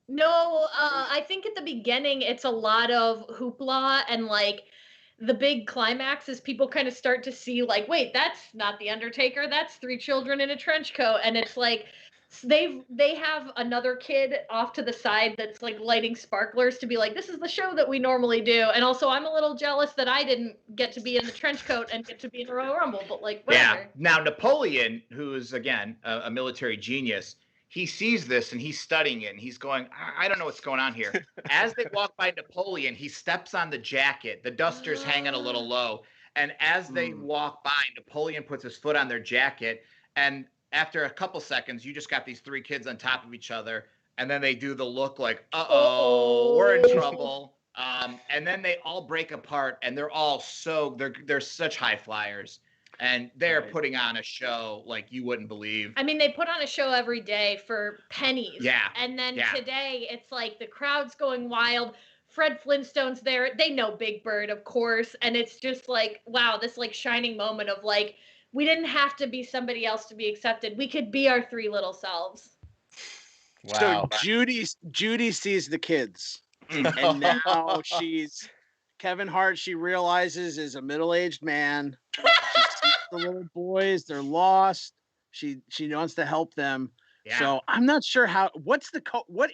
No, I think at the beginning it's a lot of hoopla and like the big climax is people kind of start to see like, wait, that's not the Undertaker, that's 3 children in a trench coat, and it's like they have another kid off to the side that's like lighting sparklers to be like, this is the show that we normally do, and also I'm a little jealous that I didn't get to be in the trench coat and get to be in a Royal Rumble, but like whatever. Yeah. Now Napoleon, who is again a military genius, he sees this and he's studying it and he's going, I don't know what's going on here. As they walk by Napoleon, he steps on the jacket. The duster's hanging a little low. And as they walk by, Napoleon puts his foot on their jacket. And after a couple seconds, you just got these 3 kids on top of each other. And then they do the look like, uh-oh, we're in trouble. And then they all break apart and they're all they're such high flyers. And they're putting on a show like you wouldn't believe. I mean, they put on a show every day for pennies. Yeah. And then Yeah. today, it's like the crowd's going wild. Fred Flintstone's there. They know Big Bird, of course. And it's just like, wow, this like shining moment of like, we didn't have to be somebody else to be accepted. We could be our 3 little selves. Wow. So Judy sees the kids, and now Kevin Hart. She realizes is a middle-aged man. She sees the little boys; they're lost. She wants to help them. Yeah. So I'm not sure what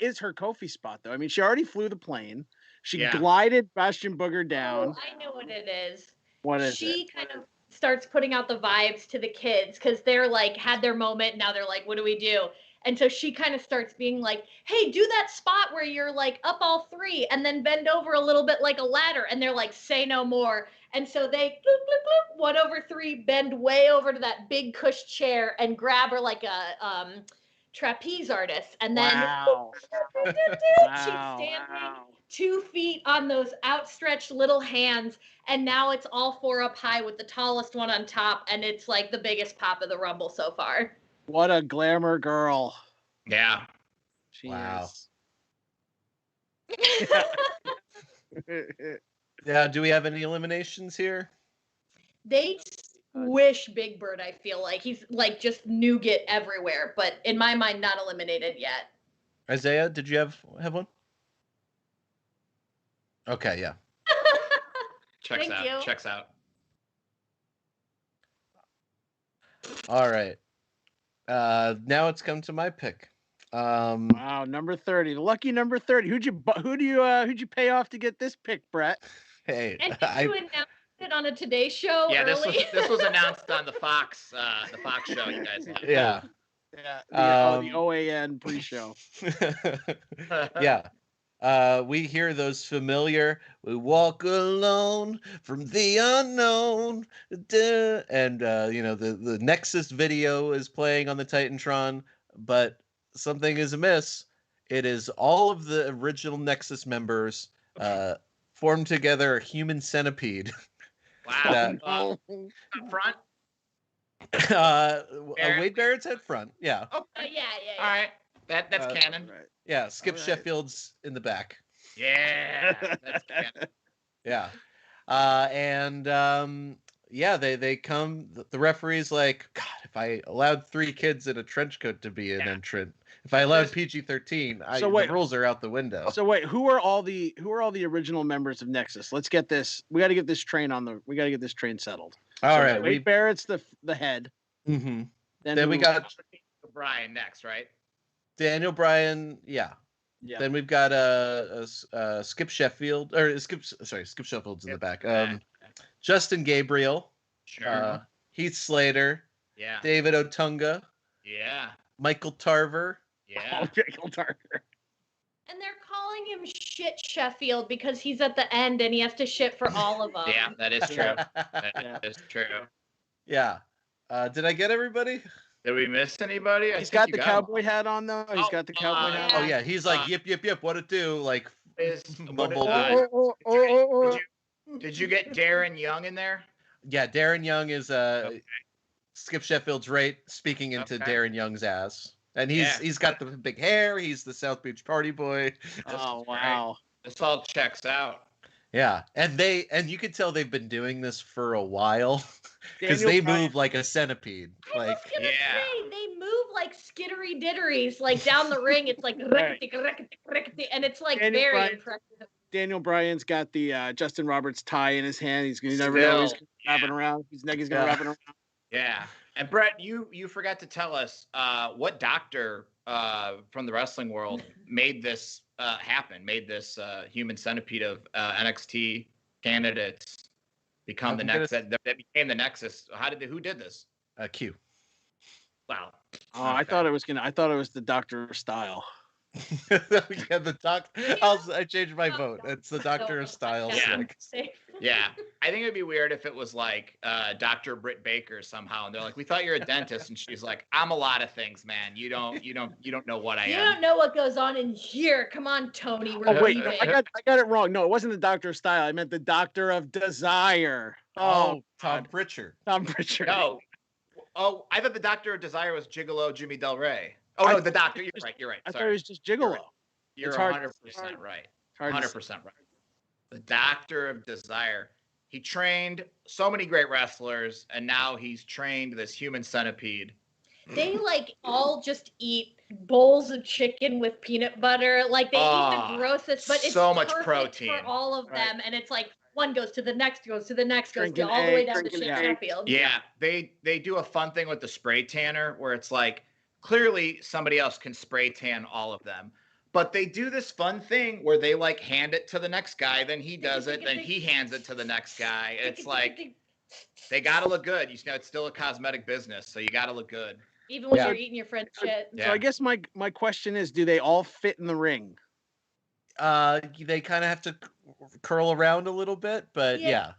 is her Kofi spot though? I mean, she already flew the plane. She glided Bastion Booger down. Oh, I know what it is. What is She kind of starts putting out the vibes to the kids because they're like had their moment. Now they're like, what do we do? And so she kind of starts being like, hey, do that spot where you're like up all 3 and then bend over a little bit like a ladder. And they're like, say no more. And so they bloop, bloop, bloop, 1 over 3, bend way over to that big cush chair and grab her like a trapeze artist. And then she's standing 2 feet on those outstretched little hands. And now it's all 4 up high with the tallest one on top. And it's like the biggest pop of the Rumble so far. What a glamour girl. Yeah. She Wow. is. Yeah, do we have any eliminations here? They squish Big Bird, I feel like. He's like just nougat everywhere, but in my mind, not eliminated yet. Isaiah, did you have one? Okay, yeah. Checks Thank you. Checks out. All right. Now it's come to my pick. Wow, number 30, the lucky number 30. Who'd you pay off to get this pick, Brett? Hey, And did you announce it on a Today Show Yeah, early? this was announced on the Fox show you guys have. Yeah. Yeah, the OAN pre-show. Yeah. We hear those familiar, we walk alone from the unknown. And, the Nexus video is playing on the Titantron, but something is amiss. It is all of the original Nexus members formed together a human centipede. Wow. Up front? Wade Barrett's head front. Yeah. Oh, yeah. All right. That's canon. Right. Yeah. Skip Sheffield's in the back. Yeah. That's canon. Yeah. They come. The referee's like, God, if I allowed 3 kids in a trench coat to be an entrant, if I allowed PG-13, the rules are out the window. So wait, who are all the original members of Nexus? Let's get this. We got to get this train settled. All right, Wade Barrett's the head. Mm-hmm. Then we got Bryan next, right? Daniel Bryan, yeah. Yeah. Then we've got Skip Sheffield Skip Sheffield's in the back. Justin Gabriel, Sure. Heath Slater, Yeah. David Otunga, Yeah. Michael Tarver. Yeah. Michael Tarver. And they're calling him Shit Sheffield because he's at the end and he has to shit for all of them. Yeah, that is true. That is true. Yeah. Did I get everybody? Did we miss anybody? He's got the cowboy hat on though. He's got the cowboy hat. Oh on. yeah, he's like yip yip yip. What it do? Like mumbled. Did you get Darren Young in there? Yeah, Darren Young is Skip Sheffield's right speaking into Darren Young's ass. And he's got the big hair, he's the South Beach party boy. Oh wow. This all checks out. Yeah. And you can tell they've been doing this for a while. Because Daniel they Bryan- move like a centipede. Like Say, they move like skittery ditteries, like down the ring. It's like and it's like Daniel very Bryan- impressive. Daniel Bryan's got the Justin Roberts tie in his hand. He's gonna never know he's Still, wrapping around. He's gonna wrap it around. Yeah. And Brett, you forgot to tell us what doctor from the wrestling world made this happen, made this human centipede of NXT candidates become the next that became the Nexus. Who did this? Q. Wow. Oh, I thought it was the Doctor of Style. Yeah, the doc. I changed my vote. It's the Doctor of Style. Yeah. Stick. Yeah, I think it'd be weird if it was like Dr. Britt Baker somehow, and they're like, "We thought you're a dentist," and she's like, "I'm a lot of things, man. You don't know what I You am." don't know what goes on in here. Come on, Tony. We're Oh wait, leaving. I got it wrong. No, it wasn't the Doctor of Style. I meant the Doctor of Desire. Oh, Tom Pritchard. Tom Pritchard. No. Oh, I thought the Doctor of Desire was Gigolo Jimmy Del Rey. Oh no, the Doctor. You're right. You're right. I thought Sorry. it was just Gigolo. You're It's hard- 100% right. hard to 100% right. The Doctor of Desire. He trained so many great wrestlers, and now he's trained this human centipede. They like all just eat bowls of chicken with peanut butter. Like they eat the grossest, but it's so much perfect protein. for all of them. And it's like one goes to the next, goes to the next, goes Drinking to all the way egg, down to drinking egg. Sheffield. Yeah, they do a fun thing with the spray tanner where it's like clearly somebody else can spray tan all of them. But they do this fun thing where they like hand it to the next guy, then he does it, then he hands it to the next guy. It's like they gotta look good. You know, it's still a cosmetic business, so you gotta look good. Even when Yeah. you're eating your friend's shit. So I guess my question is, do they all fit in the ring? They kind of have to curl around a little bit, but yeah.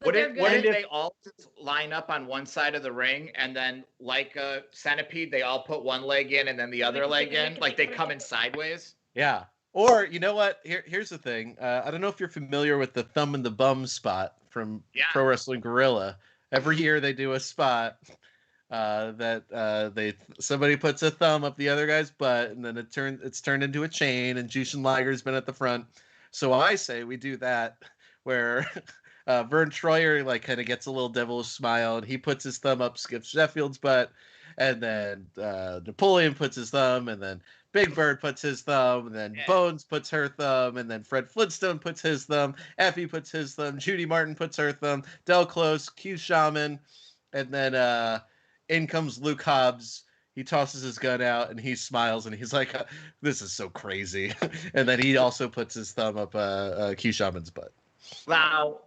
What if they all just line up on one side of the ring and then, like a centipede, they all put one leg in and then the other leg in, like they come in sideways? Yeah. Or you know what? Here's the thing. I don't know if you're familiar with the thumb and the bum spot from Pro Wrestling Guerrilla. Every year they do a spot that somebody puts a thumb up the other guy's butt, and then it's turned into a chain, and Jushin Liger's been at the front. So I say we do that where Vern Troyer like kind of gets a little devilish smile, and he puts his thumb up Skip Sheffield's butt, and then Napoleon puts his thumb, and then Big Bird puts his thumb, and then Bones puts her thumb, and then Fred Flintstone puts his thumb, Effie puts his thumb, Judy Martin puts her thumb, Del Close, Q Shaman, and then in comes Luke Hobbs. He tosses his gun out and he smiles and he's like, "This is so crazy." And then he also puts his thumb up Q Shaman's butt. Now,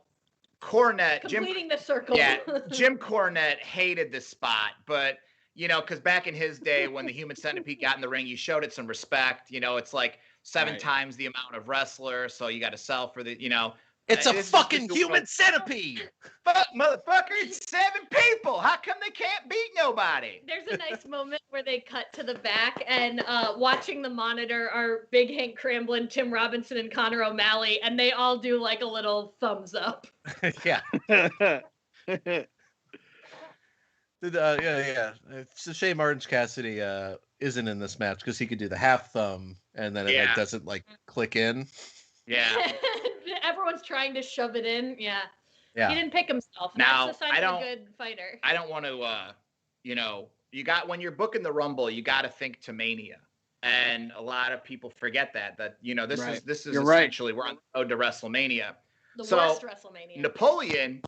Cornette, Completing the circle. Yeah, Jim Cornette hated this spot, but you know, because back in his day when the Human Centipede got in the ring, you showed it some respect. You know, it's like seven times the amount of wrestlers, so you got to sell for the, you know. It's a this is fucking just human centipede. Fuck, motherfucker! It's 7 people. How come they can't beat nobody? There's a nice moment where they cut to the back and watching the monitor are Big Hank Cramblin, Tim Robinson, and Connor O'Malley, and they all do like a little thumbs up. Yeah. Yeah. It's a shame Orange Cassidy isn't in this match because he could do the half thumb and then it like, doesn't like click in. Yeah. Everyone's trying to shove it in. Yeah. Yeah. He didn't pick himself. Now, That's the sign of a good fighter. I don't want to, you know, when you're booking the Rumble, you got to think to Mania. And a lot of people forget that, you know, this is You're right. essentially, we're on the road to WrestleMania. The worst WrestleMania. Napoleon's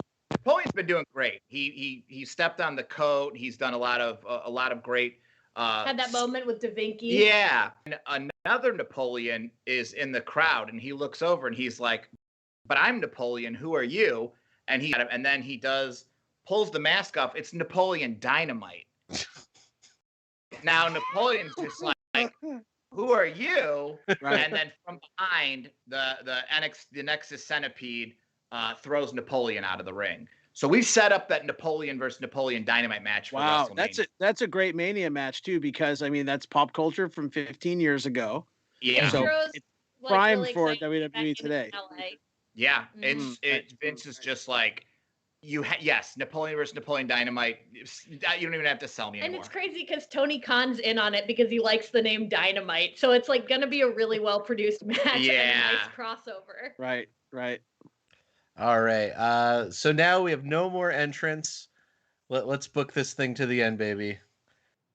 been doing great. He stepped on the coat. He's done a lot of great Had that moment with Da Vinci. Yeah. And another Napoleon is in the crowd, and he looks over and he's like, "But I'm Napoleon. Who are you?" And then he pulls the mask off. It's Napoleon Dynamite. Now Napoleon's just like, "Who are you?" Right. And then from behind, the Nexus Centipede throws Napoleon out of the ring. So we've set up that Napoleon versus Napolean Dynamite match for Wow, WrestleMania. that's a great Mania match too, because I mean that's pop culture from 15 years ago. Yeah. So Heroes, it's like, prime really for excited WWE today. LA. Yeah, Mhm. Vince is just like, yes, Napoleon versus Napoleon Dynamite. You don't even have to sell me And anymore. it's crazy because Tony Khan's in on it because he likes the name Dynamite. So it's like gonna be a really well produced match and a nice crossover. Right, right. All right. So now we have no more entrants. Let's book this thing to the end, baby.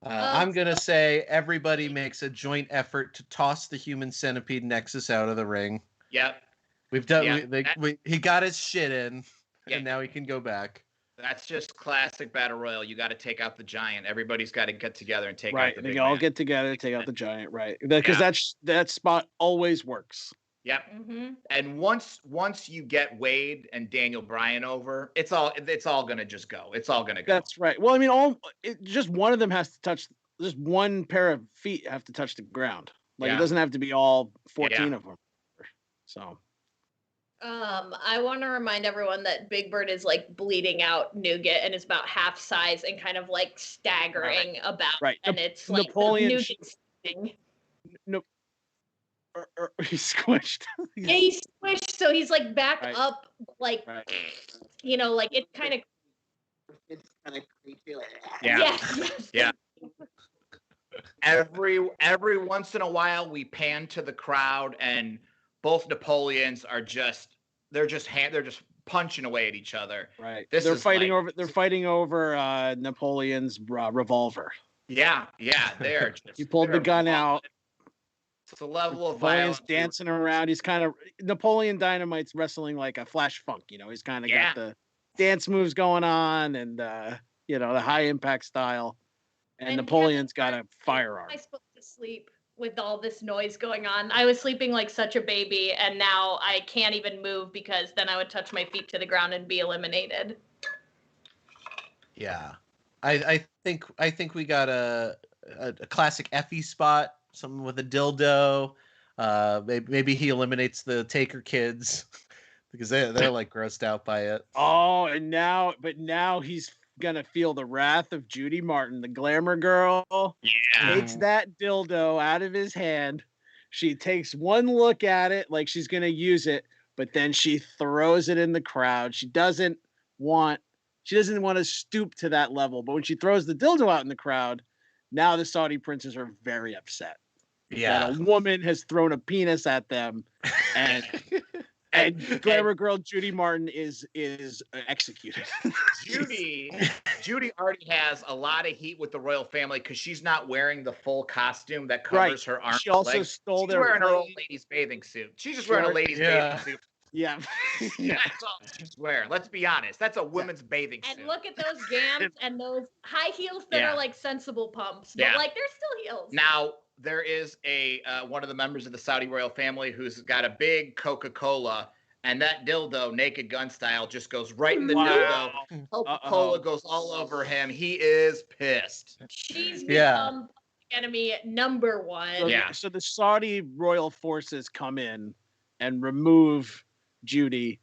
I'm gonna say everybody makes a joint effort to toss the human centipede Nexus out of the ring. Yep. We've done. Yeah. He got his shit in, Yeah. and now he can go back. That's just classic battle royal. You got to take out the giant. Everybody's got to get together and take Right, out the they big all man. get together, take out the giant, right? Because that spot always works. Yep. Mm-hmm. And once you get Wade and Daniel Bryan over, it's all gonna just go. It's all gonna go. That's right. Well, I mean, just one of them has to touch. Just one pair of feet have to touch the ground. Like Yeah. it doesn't have to be all 14 Yeah. of them. So. I want to remind everyone that Big Bird is like bleeding out nougat and is about half size and kind of like staggering about. Right. And it's like Napoleon the nougat thing. No. He's squished. Yeah, he's squished, so he's like back Right. up, like you know, like it's kind of. It's kind of creepy. Yeah. Yes. Yeah. Every once in a while, we pan to the crowd, and both Napoleons are they're just punching away at each other. Right. This They're is fighting like- over Napoleon's revolver. Yeah, they're just. He pulled the gun out. It's a level of Napoleon's violence. dancing around. He's kind of Napoleon Dynamite's wrestling like a Flash Funk. You know, he's kind of got the dance moves going on, and you know, the high impact style. And Napoleon's got a firearm. I supposed to sleep with all this noise going on. I was sleeping like such a baby, and now I can't even move because then I would touch my feet to the ground and be eliminated. Yeah, I think we got a classic Effie spot. Something with a dildo. Maybe he eliminates the Taker kids because they're like grossed out by it. Oh, and now he's gonna feel the wrath of Judy Martin, the glamour girl. Yeah. Takes that dildo out of his hand. She takes one look at it like she's gonna use it, but then she throws it in the crowd. She doesn't want to stoop to that level, but when she throws the dildo out in the crowd, now the Saudi princes are very upset. Yeah. That a woman has thrown a penis at them, and glamour girl Judy Martin is executed. Judy already has a lot of heat with the royal family because she's not wearing the full costume that covers her arms. She also and legs. stole She's their wearing her old plane. lady's bathing suit. She's just wearing a lady's bathing suit. Yeah. That's all she's wearing. Let's be honest. That's a women's bathing suit. And look at those gams and those high heels that Yeah. are like sensible pumps, but Yeah. like they're still heels. Now there is one of the members of the Saudi royal family who's got a big Coca-Cola, and that dildo, Naked Gun style, just goes right in the dildo. Coca-Cola goes all over him. He is pissed. She's Yeah. become enemy number one. So, so the Saudi royal forces come in and remove Judy,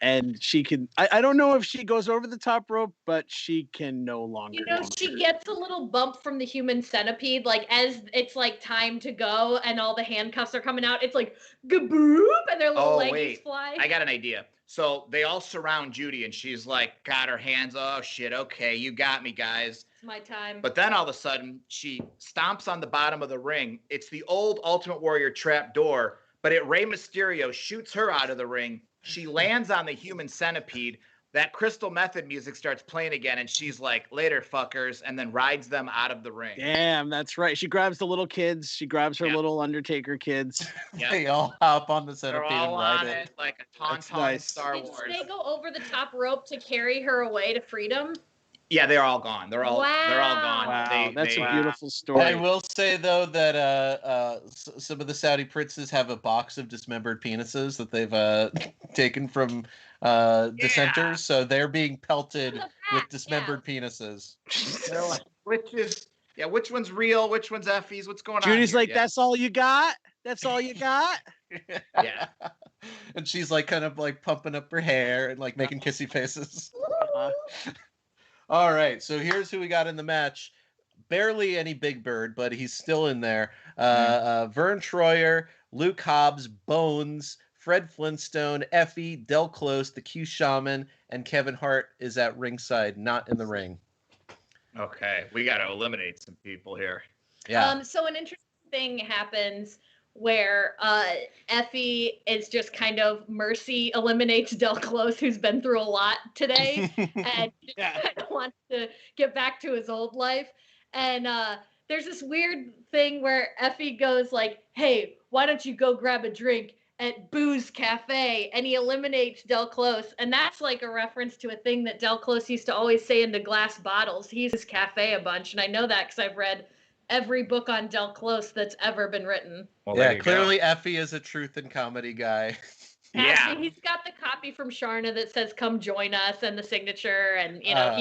and she can. I don't know if she goes over the top rope, but she can no longer. You know, she gets a little bump from the human centipede, like as it's like time to go and all the handcuffs are coming out. It's like gaboop, and their little leggies fly. I got an idea. So they all surround Judy, and she's like, got her hands. Oh shit! Okay, you got me, guys. It's my time. But then all of a sudden, she stomps on the bottom of the ring. It's the old Ultimate Warrior trap door, but Rey Mysterio shoots her out of the ring. She lands on the human centipede. That Crystal Method music starts playing again, and she's like, later, fuckers, and then rides them out of the ring. Damn, that's right. She grabs the little kids. She grabs her little Undertaker kids. They all hop on the They're centipede all and ride on it. it like a tauntaun nice. Star Did Wars. they go over the top rope to carry her away to freedom? Yeah, they're all gone. They're all gone. Wow, that's a they- beautiful story. I will say though that some of the Saudi princes have a box of dismembered penises that they've taken from dissenters, so they're being pelted with dismembered penises. They're like, which one's real? Which one's Effie's? What's going on? Judy's here? like, Yeah. that's all you got? That's all you got? Yeah. And she's like kind of like pumping up her hair and like making kissy faces. All right, so here's who we got in the match. Barely any Big Bird, but he's still in there. Vern Troyer, Luke Hobbs, Bones, Fred Flintstone, Effie, Del Close, the Q Shaman, and Kevin Hart is at ringside, not in the ring. Okay, we got to eliminate some people here. Yeah. So an interesting thing happens where Effie is just kind of Mercy eliminates Del Close, who's been through a lot today, and just kind of wants to get back to his old life. And there's this weird thing where Effie goes like, "Hey, why don't you go grab a drink at Booze Cafe?" And he eliminates Del Close, and that's like a reference to a thing that Del Close used to always say into glass bottles. He uses cafe a bunch, and I know that because I've read every book on Del Close that's ever been written. Well, yeah, clearly Effie is a truth and comedy guy. Actually, he's got the copy from Sharna that says "Come join us" and the signature, and you know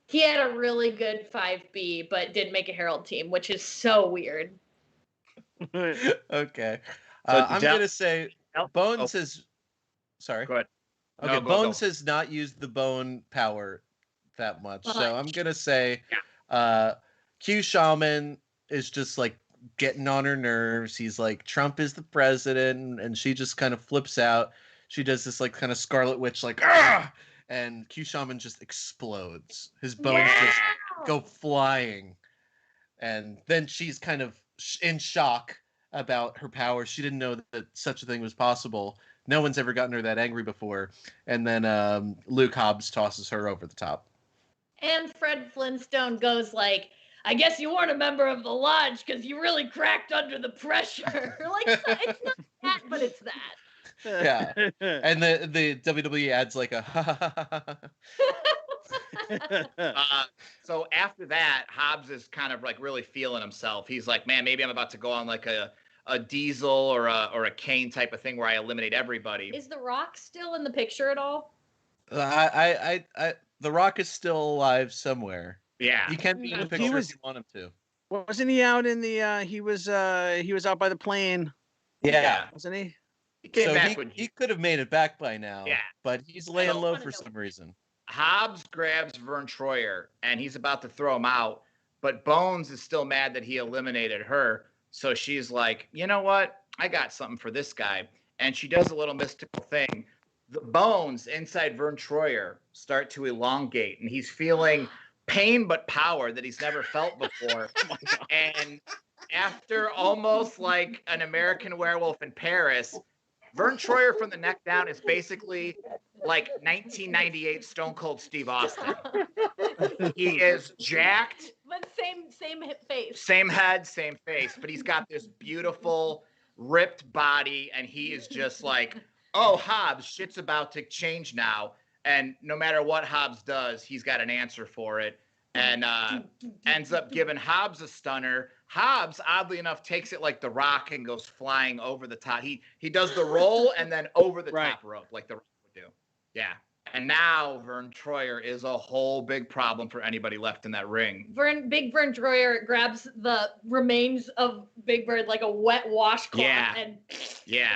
he had a really good 5B, but didn't make a Herald team, which is so weird. Okay, So I'm gonna say Bones has. Sorry. Go ahead. Okay, No, Bones go. has not used the bone power that much, so Uh-huh. I'm gonna say Q Shaman is just like getting on her nerves. He's like, Trump is the president, and she just kind of flips out. She does this like kind of Scarlet Witch like, ah! And Q Shaman just explodes. His bones just go flying, and then she's kind of in shock about her power. She didn't know that such a thing was possible. No one's ever gotten her that angry before. And then Luke Hobbs tosses her over the top. And Fred Flintstone goes like, "I guess you weren't a member of the lodge because you really cracked under the pressure." Like, it's not that, but it's that. Yeah. And the WWE adds like a So after that, Hobbs is kind of like really feeling himself. He's like, man, maybe I'm about to go on like a Diesel or a Kane type of thing where I eliminate everybody. Is The Rock still in the picture at all? The Rock is still alive somewhere. Yeah. He can be in the picture if you want him to. Wasn't he out in the he was out by the plane? Yeah. Wasn't he? He could have made it back by now. Yeah. But he's laying low for some reason. Hobbs grabs Vern Troyer and he's about to throw him out, but Bones is still mad that he eliminated her. So she's like, you know what? I got something for this guy. And she does a little mystical thing. The bones inside Vern Troyer start to elongate, and he's feeling pain but power that he's never felt before. And after almost like an American Werewolf in Paris, Vern Troyer from the neck down is basically like 1998 Stone Cold Steve Austin. He is jacked. But same face. Same head, same face, but he's got this beautiful, ripped body, and he is just like, oh, Hobbs, shit's about to change now. And no matter what Hobbs does, he's got an answer for it, and ends up giving Hobbs a stunner. Hobbs, oddly enough, takes it like The Rock and goes flying over the top. He does the roll and then over the top rope like The Rock would do. Yeah. And now Vern Troyer is a whole big problem for anybody left in that ring. Big Vern Troyer grabs the remains of Big Bird like a wet washcloth and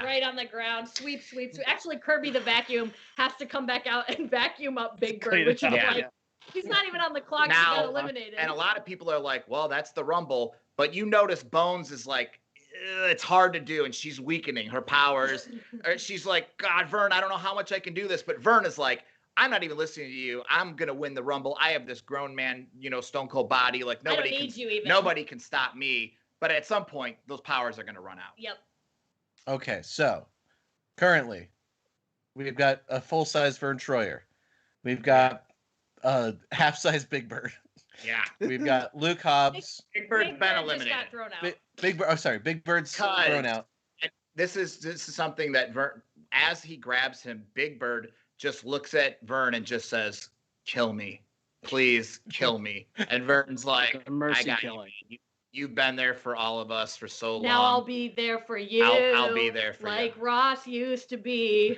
right on the ground, sweep. Actually, Kirby the vacuum has to come back out and vacuum up Big Bird, which is like, he's not even on the clock. He got eliminated. And a lot of people are like, well, that's the Rumble. But you notice Bones is like, it's hard to do, and she's weakening her powers. Or she's like, God, Vern, I don't know how much I can do this. But Vern is like, I'm not even listening to you. I'm gonna win the Rumble. I have this grown man, Stone Cold body. Like nobody can stop me. But at some point, those powers are gonna run out. Yep. Okay, so currently we've got a full-size Vern Troyer. We've got a half-size Big Bird. Yeah. We've got Luke Hobbs. Big Bird's been eliminated. Just got thrown out. Big Bird's thrown out. This is something that Vern, as he grabs him, Big Bird just looks at Vern and just says, "Kill me." please kill me. And Vern's like, mercy I got killing. You've been there for all of us for so long. Now I'll be there for you. I'll be there for like Ross used to be.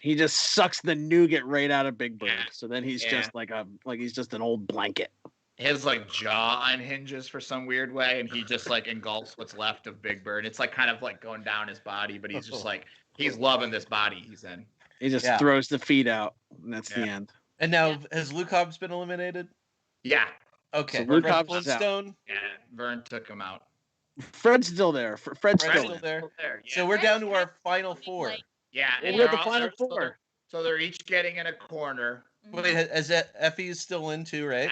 He just sucks the nougat right out of Big Bird. So then he's Yeah. just like he's just an old blanket. His like jaw unhinges for some weird way, and he just like engulfs what's left of Big Bird. It's like kind of like going down his body, but he's just like he's loving this body he's in. He just throws the feet out, and that's the end. And now has Luke Hobbs been eliminated? Yeah. Okay. So Luke Fred Hobbs is out. Flintstone. Yeah. Vern took him out. Fred's still there. Fred's still still there. there. So we're down to our final four. Yeah. We're and at the they're all- final they're- so four. they're- So they're each getting in a corner. Wait, is that Effie's still in too, right?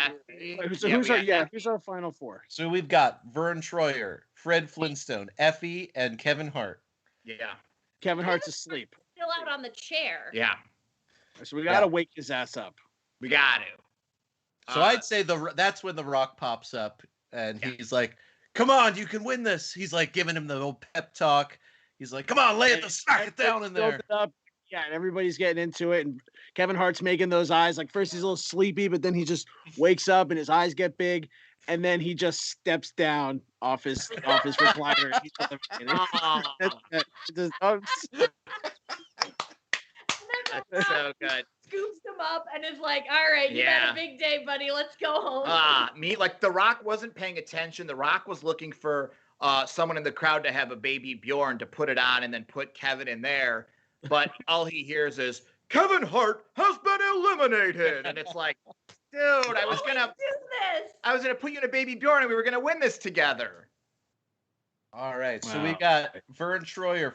So who's our final four? So we've got Vern Troyer, Fred Flintstone, Effie, and Kevin Hart. Yeah. Kevin Hart's asleep. Still out on the chair. Yeah. So we gotta wake his ass up. We got to. So I'd say that's when The Rock pops up and he's like, "Come on, you can win this." He's like giving him the old pep talk. He's like, "Come on, smack it down in there." Yeah, and everybody's getting into it, and Kevin Hart's making those eyes. Like first he's a little sleepy, but then he just wakes up and his eyes get big, and then he just steps down off his recliner. And That's so good. Scoops him up and is like, "All right, you had Yeah. a big day, buddy. Let's go home." Like The Rock wasn't paying attention. The Rock was looking for someone in the crowd to have a baby Bjorn to put it on and then put Kevin in there. But all he hears is, "Kevin Hart has been eliminated." And it's like, dude, I was gonna put you in a baby Bjorn and we were gonna win this together. All right, so we got Vern Troyer,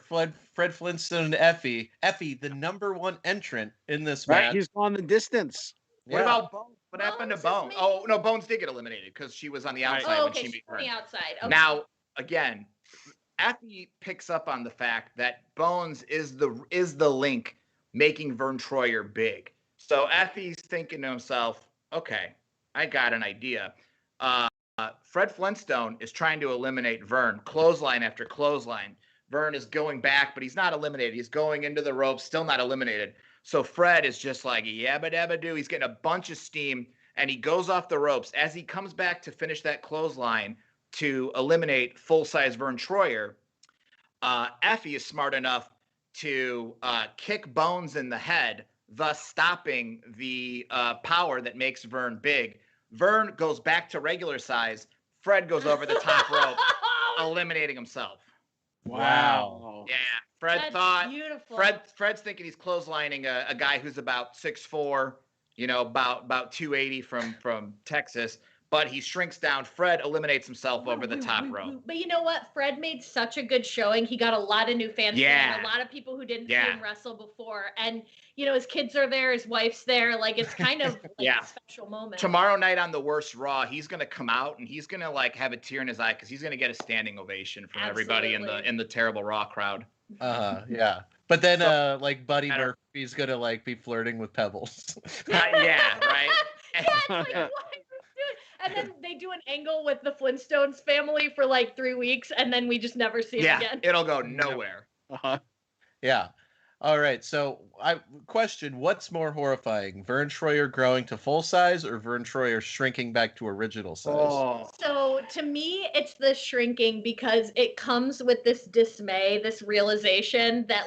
Fred Flintstone, and Effie. Effie, the number one entrant in this match. Right, he's gone the distance. What about Bones? What happened to Bones? Oh no, Bones did get eliminated because she was on the outside Oh, when okay, she she's made on the Vern. outside. Okay. Now, again, Effie picks up on the fact that Bones is the link making Vern Troyer big. So Effie's thinking to himself, okay, I got an idea. Fred Flintstone is trying to eliminate Vern, clothesline after clothesline. Vern is going back, but he's not eliminated. He's going into the ropes, still not eliminated. So Fred is just like, yabba dabba doo. He's getting a bunch of steam, and he goes off the ropes. As he comes back to finish that clothesline to eliminate full-size Vern Troyer, Effie is smart enough to kick Bones in the head, thus stopping the power that makes Vern big. Vern goes back to regular size. Fred goes over the top rope, eliminating himself. Wow. Yeah. Fred That's thought beautiful. Fred's thinking he's clotheslining a guy who's about 6'4", about 280 from Texas, but he shrinks down. Fred eliminates himself over the top rope. But you know what? Fred made such a good showing. He got a lot of new fans. Yeah. And a lot of people who didn't see Yeah. him wrestle before. And, his kids are there. His wife's there. Like, it's kind of Yeah. a special moment. Tomorrow night on the Worst Raw, he's gonna come out and he's gonna have a tear in his eye because he's gonna get a standing ovation from everybody in the terrible Raw crowd. Yeah. But then Buddy Murphy's gonna be flirting with Pebbles. Yeah, right. And then they do an angle with the Flintstones family for 3 weeks, and then we just never see it again. It'll go nowhere. Yeah. All right. So question, what's more horrifying? Vern Troyer growing to full size or Vern Troyer shrinking back to original size? So to me, it's the shrinking because it comes with this dismay, this realization that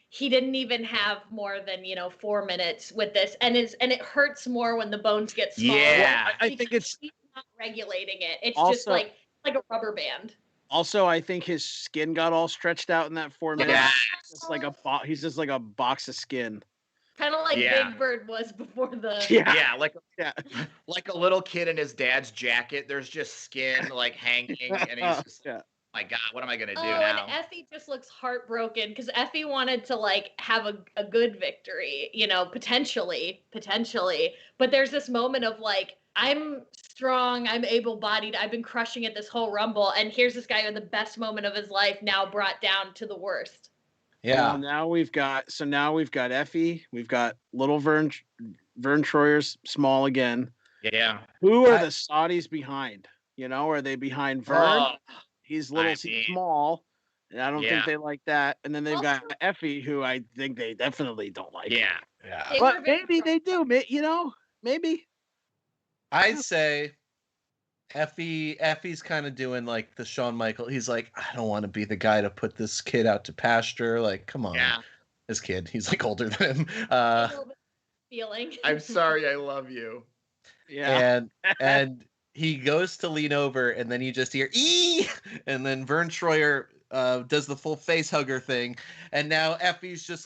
he didn't even have more than 4 minutes with this, and it hurts more when the bones get smaller. Yeah. I think it's he's not regulating it. It's Also- just like a rubber band. also I think his skin got all stretched out in that 4 minutes. Yeah. He's just like a box of skin. Kind of like Yeah. Big Bird was before the. Yeah, like a little kid in his dad's jacket. There's just skin hanging, and he's just, my God, what am I gonna do now? And Effie just looks heartbroken because Effie wanted to have a good victory, potentially. But there's this moment of I'm strong, I'm able-bodied, I've been crushing it this whole Rumble, and here's this guy with the best moment of his life now brought down to the worst. Yeah. Well, now we've got Effie, we've got little Vern Troyer's small again. Yeah. Who are the Saudis behind? Are they behind Vern? Oh, He's little, he's small. And I don't Yeah. think they like that. And then they've got Effie, who I think they definitely don't like. Yeah. Yeah. But maybe they do. Maybe. I'd say Effie's kind of doing like the Shawn Michael. He's like, I don't want to be the guy to put this kid out to pasture. Like, come on. Yeah. This kid, he's like older than him. A little bit feeling. I'm sorry, I love you. Yeah. And he goes to lean over, and then you just hear "ee," and then Vern Troyer does the full face hugger thing, and now Effie's just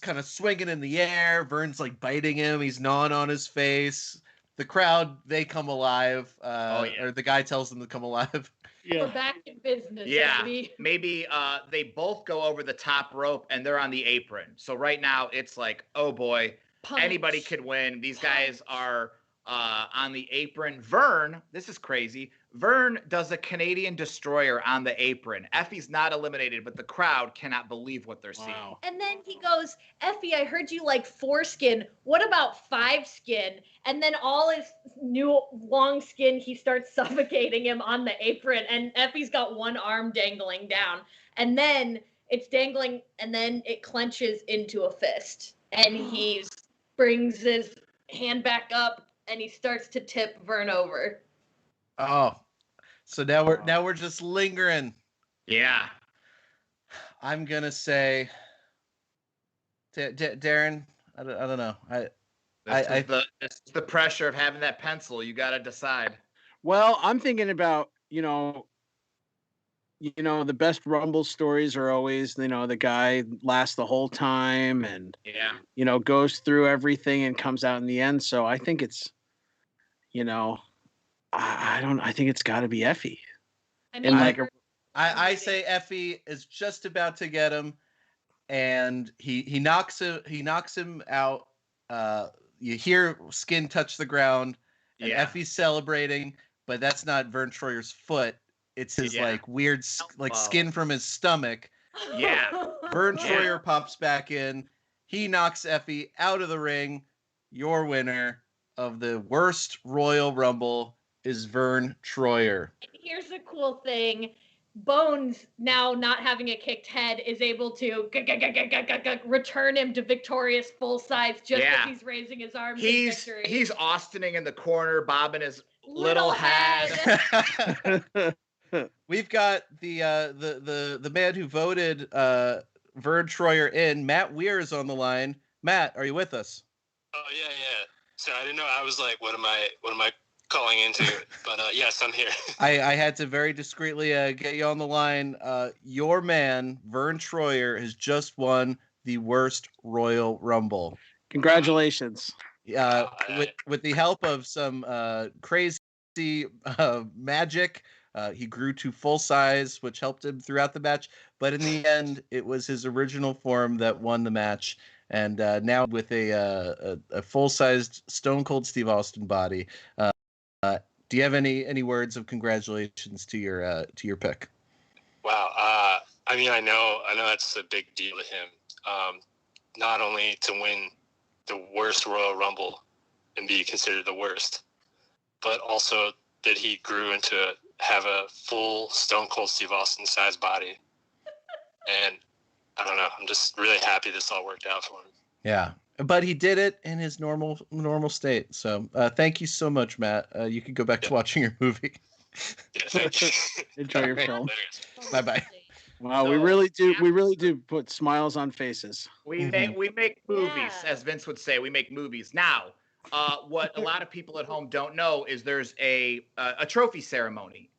kind of swinging in the air. Vern's like biting him. He's gnawing on his face. The crowd, they come alive. Or the guy tells them to come alive. We're back in business. Yeah, baby. maybe they both go over the top rope and they're on the apron. So right now it's like, oh boy, anybody could win. These guys are on the apron. Vern, this is crazy. Vern does a Canadian destroyer on the apron. Effie's not eliminated, but the crowd cannot believe what they're seeing. And then he goes, Effie, I heard you like foreskin. What about 5 skin? And then all his new long skin, he starts suffocating him on the apron. And Effie's got one arm dangling down. And then it's dangling, and then it clenches into a fist. And he brings his hand back up, and he starts to tip Vern over. Oh, so now we're just lingering. Yeah. I'm gonna say, Darren. I don't know. This is the pressure of having that pencil. You got to decide. Well, I'm thinking about, the best Rumble stories are always, the guy lasts the whole time and, goes through everything and comes out in the end. So I think it's, I think it's got to be Effie. I say Effie is just about to get him, and he knocks him out. You hear skin touch the ground, and Effie's celebrating, but that's not Vern Troyer's foot. It's his weird skin from his stomach. Yeah. Vern Troyer pops back in. He knocks Effie out of the ring. Your winner of the worst Royal Rumble is Vern Troyer. Here's the cool thing. Bones, now not having a kicked head, is able to return him to victorious full size just as he's raising his arms in victory. He's Austining in the corner, bobbing his little head. We've got the man who voted Vern Troyer in. Matt Weir is on the line. Matt, are you with us? Oh yeah. So I didn't know. I was like, what am I calling into? But yes, I'm here. I had to very discreetly get you on the line. Your man, Vern Troyer, has just won the worst Royal Rumble. Congratulations. With the help of some crazy magic, he grew to full size, which helped him throughout the match. But in the end, it was his original form that won the match. And now with a full-sized Stone Cold Steve Austin body, do you have any words of congratulations to your pick? Wow. I mean, I know that's a big deal to him. Not only to win the worst Royal Rumble and be considered the worst, but also that he grew into have a full Stone Cold Steve Austin size body. And I don't know. I'm just really happy this all worked out for him. Yeah, but he did it in his normal state. So thank you so much, Matt. You can go back to watching your movie. Yeah, thank you. Enjoy your film. Bye bye. Wow, we really do put smiles on faces. We make movies, as Vince would say. We make movies. Now, what a lot of people at home don't know is there's a trophy ceremony.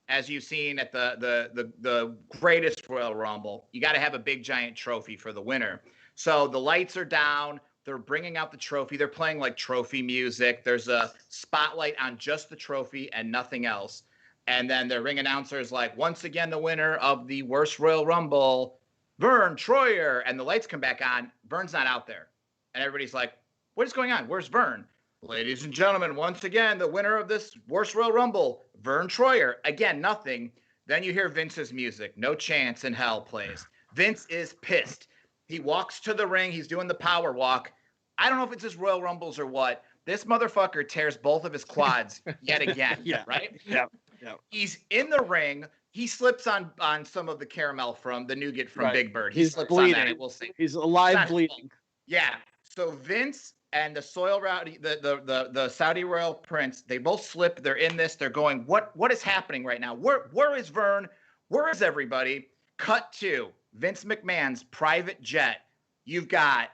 As you've seen at the greatest Royal Rumble, you got to have a big giant trophy for the winner. So the lights are down. They're bringing out the trophy. They're playing like trophy music. There's a spotlight on just the trophy and nothing else. And then the ring announcer is like, once again, the winner of the worst Royal Rumble, Vern Troyer. And the lights come back on. Vern's not out there. And everybody's like, what is going on? Where's Vern? Ladies and gentlemen, once again, the winner of this worst Royal Rumble, Vern Troyer. Again, nothing. Then you hear Vince's music. No Chance in Hell plays. Vince is pissed. He walks to the ring. He's doing the power walk. I don't know if it's his Royal Rumbles or what. This motherfucker tears both of his quads yet again. Right? Yeah. He's in the ring. He slips on some of the caramel from the nougat from Big Bird. He He's slips bleeding. on that. We'll see. He's alive bleeding. Yeah. So Vince and the the Saudi royal prince, they both slip. They're in this. They're going, what is happening right now? Where is Vern? Where is everybody? Cut to Vince McMahon's private jet. You've got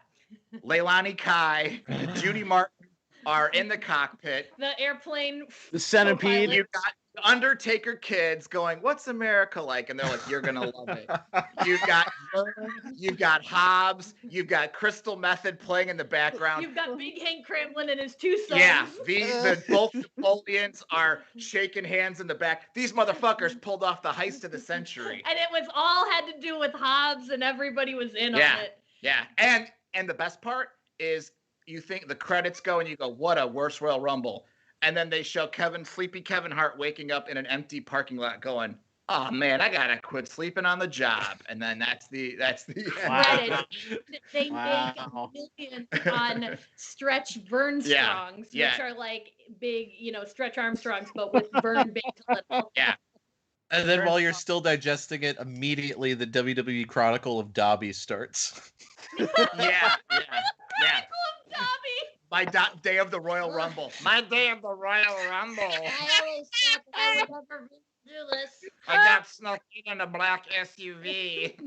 Leilani Kai, Judy Martin are in the cockpit. The airplane. The centipede. You've got Undertaker kids going, "What's America like?" And they're like, "You're gonna love it." You've got Hobbs, you've got Crystal Method playing in the background. You've got Big Hank Cramlin and his two sons. Yeah, both Napoleons are shaking hands in the back. These motherfuckers pulled off the heist of the century. And it was all had to do with Hobbs, and everybody was in on it. Yeah, and the best part is you think the credits go and you go, "What a worst Royal Rumble." And then they show sleepy Kevin Hart waking up in an empty parking lot going, "Oh man, I gotta quit sleeping on the job." And then that's the Wow. They make millions on Stretch Vernstrongs, which are like big, Stretch Armstrongs, but with Vern baked a little. Yeah. And then while you're still digesting it, immediately the WWE Chronicle of Dobby starts. Yeah. Dobby. My day of the Royal Rumble. My day of the Royal Rumble. I always thought that I would never do this. I got snuck in a black SUV.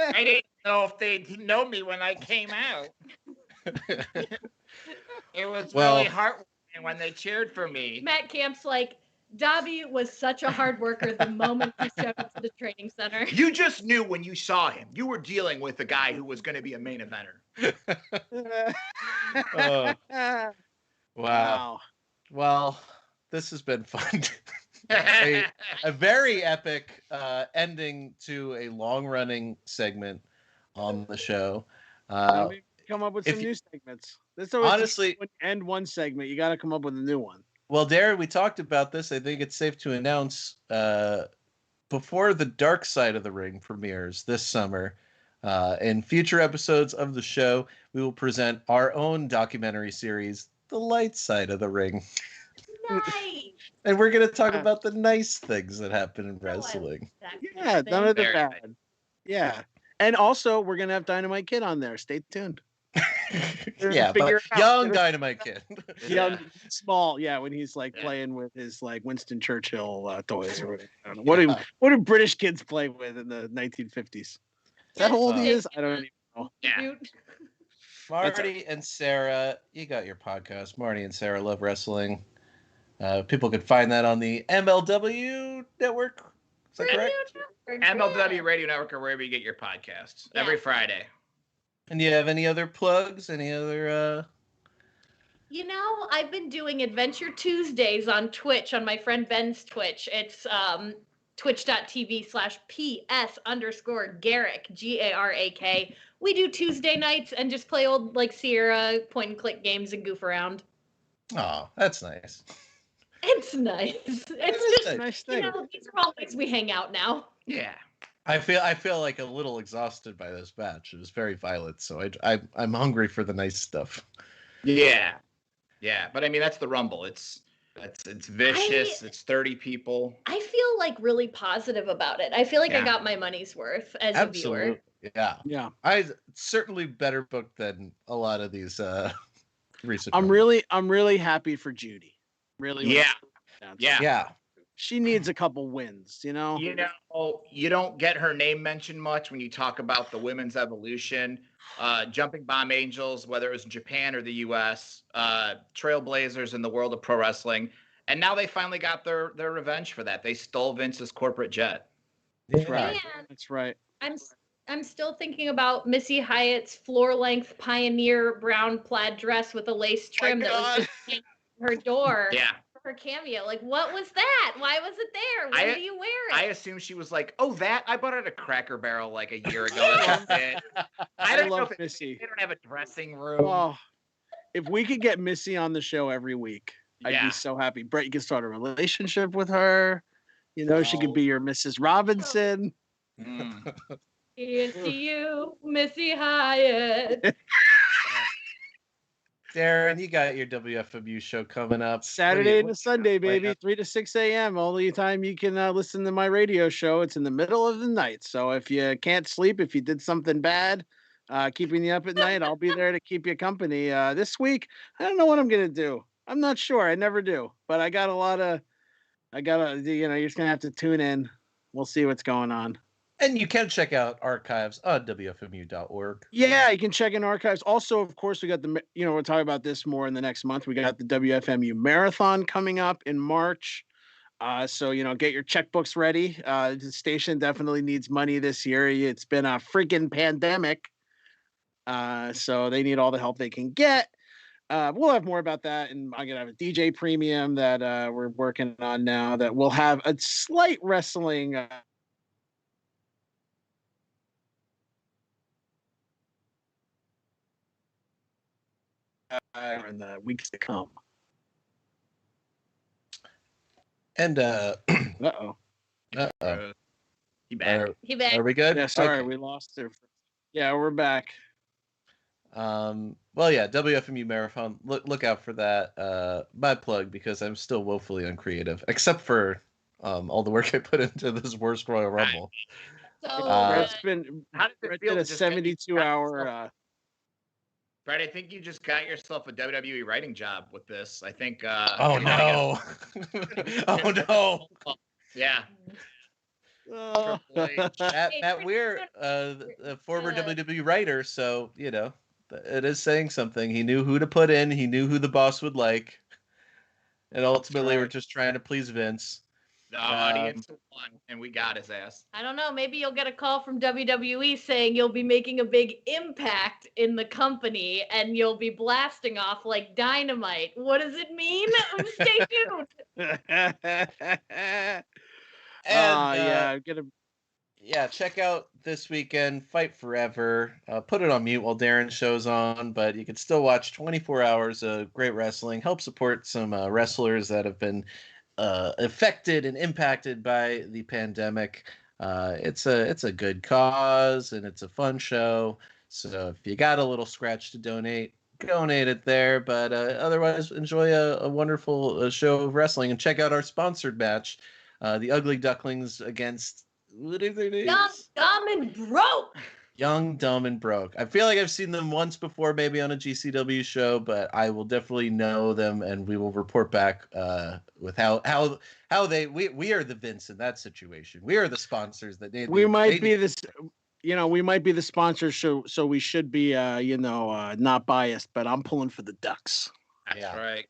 I didn't know if they'd know me when I came out. It was really heartwarming when they cheered for me. Matt Camp's like, Dobby was such a hard worker the moment he showed up to the training center. You just knew when you saw him. You were dealing with a guy who was going to be a main eventer. Wow. Well, this has been fun. a very epic ending to a long-running segment on the show. Maybe come up with some new segments. This always honestly, when you end one segment, you got to come up with a new one. Well, Darren, we talked about this. I think it's safe to announce before the Dark Side of the Ring premieres this summer, in future episodes of the show, we will present our own documentary series, The Light Side of the Ring. Nice. And we're going to talk about the nice things that happen in wrestling. Yeah, none of the bad. Yeah. And also, we're going to have Dynamite Kid on there. Stay tuned. Yeah, but young Dynamite Kid. Young, small, when he's like playing with his like Winston Churchill toys or whatever. I don't know. What do British kids play with in the 1950s? Is that how old he is? I don't even know. Yeah. Marty and Sarah, you got your podcast. Marty and Sarah Love Wrestling. People can find that on the MLW network. Is that correct? MLW Radio Network or wherever you get your podcasts. Every Friday. And do you have any other plugs? Any other I've been doing Adventure Tuesdays on Twitch, on my friend Ben's Twitch. It's twitch.tv/PS_Garrick, Garak. We do Tuesday nights and just play old like Sierra point and click games and goof around. Oh, that's nice. It's nice. It's just a nice thing. These are all ways we hang out now. Yeah. I feel like a little exhausted by this match. It was very violent, so I'm hungry for the nice stuff. Yeah, but I mean that's the Rumble. It's vicious. It's 30 people. I feel like really positive about it. I feel like I got my money's worth as a viewer. Yeah. I certainly better booked than a lot of these recent. I'm really happy for Judy. Really. Yeah. She needs a couple wins, You don't get her name mentioned much when you talk about the women's evolution. Jumping Bomb Angels, whether it was in Japan or the U.S., trailblazers in the world of pro wrestling. And now they finally got their revenge for that. They stole Vince's corporate jet. That's right. That's right. I'm still thinking about Missy Hyatt's floor-length Pioneer brown plaid dress with a lace trim that was just her door. Yeah. Her cameo. Like, what was that? Why was it there? When do you wear it? I assume she was like, "Oh, that I bought it at a Cracker Barrel like a year ago." That's it. I don't know if Missy. They don't have a dressing room. Oh, if we could get Missy on the show every week, I'd be so happy. Brett, you can start a relationship with her. She could be your Mrs. Robinson. Here's to you, Missy Hyatt. Darren, you got your WFMU show coming up Saturday to Sunday, baby, 3 to 6 a.m. Only time you can listen to my radio show. It's in the middle of the night. So if you can't sleep, if you did something bad, keeping you up at night. I'll be there to keep you company. This week, I don't know what I'm gonna do. I'm not sure. I never do, but I got a lot of. You're just gonna have to tune in. We'll see what's going on. And you can check out archives on WFMU.org. Yeah, you can check in archives. Also, of course, we got we'll talk about this more in the next month. We got the WFMU Marathon coming up in March. So, get your checkbooks ready. The station definitely needs money this year. It's been a freaking pandemic. So they need all the help they can get. We'll have more about that. And I'm going to have a DJ premium that we're working on now that will have a slight wrestling in the weeks to come. And uh-oh. He back. Are we good? Yeah, sorry, Okay. we lost it. Yeah, we're back. Well, yeah, WFMU Marathon. Look out for that. My plug, because I'm still woefully uncreative, except for all the work I put into this worst Royal Rumble. It's been How did it feel a to just get 72-hour. Brett, I think you just got yourself a WWE writing job with this. I think. Oh no! Oh no! Yeah. Matt Weir, a former WWE writer, so it is saying something. He knew who to put in. He knew who the boss would like, and ultimately, we're just trying to please Vince. The audience won, and we got his ass. I don't know. Maybe you'll get a call from WWE saying you'll be making a big impact in the company and you'll be blasting off like dynamite. What does it mean? Stay tuned. And check out this weekend Fight Forever. Put it on mute while Darren shows on, but you can still watch 24 hours of great wrestling. Help support some wrestlers that have been affected and impacted by the pandemic. It's a good cause and it's a fun show. So if you got a little scratch to donate it there. But otherwise, enjoy a wonderful show of wrestling and check out our sponsored match, the Ugly Ducklings against what are their names? Young, Dumb, and Broke. Young, Dumb, and Broke. I feel like I've seen them once before, maybe on a GCW show, but I will definitely know them, and we will report back with how we are the Vince in that situation. We are the sponsors that We might be the sponsors, so we should be not biased, but I'm pulling for the Ducks. That's right.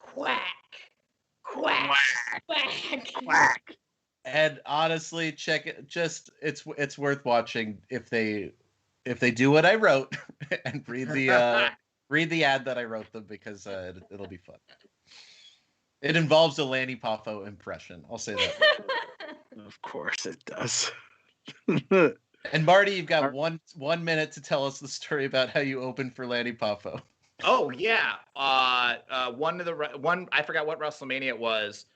Quack. Quack. Quack. Quack. And honestly, check it. It's worth watching if they do what I wrote and read the ad that I wrote them, because it'll be fun. It involves a Lanny Poffo impression. I'll say that. Of course it does. And Marty, you've got one minute to tell us the story about how you opened for Lanny Poffo. Oh yeah. One I forgot what WrestleMania it was.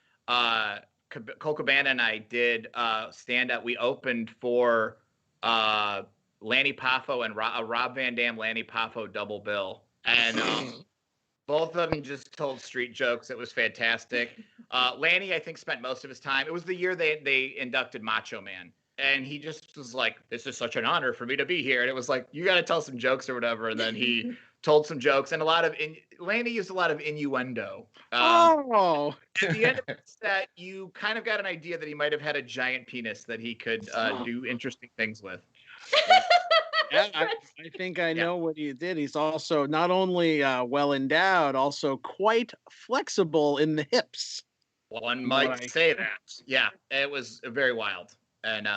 Cole Cabana and I did stand up. We opened for Lanny Poffo and Rob Van Dam Lanny Poffo double bill, and both of them just told street jokes. It was fantastic. Lanny, I think, spent most of his time. It was the year they inducted Macho Man, and he just was like, "This is such an honor for me to be here." And it was like, "You got to tell some jokes or whatever." And then he told some jokes, and Lanny used a lot of innuendo. At the end of the set, you kind of got an idea that he might have had a giant penis that he could do interesting things with. Yeah, I think I know what he did. He's also not only well endowed, also quite flexible in the hips. One might say that. Yeah, it was very wild. And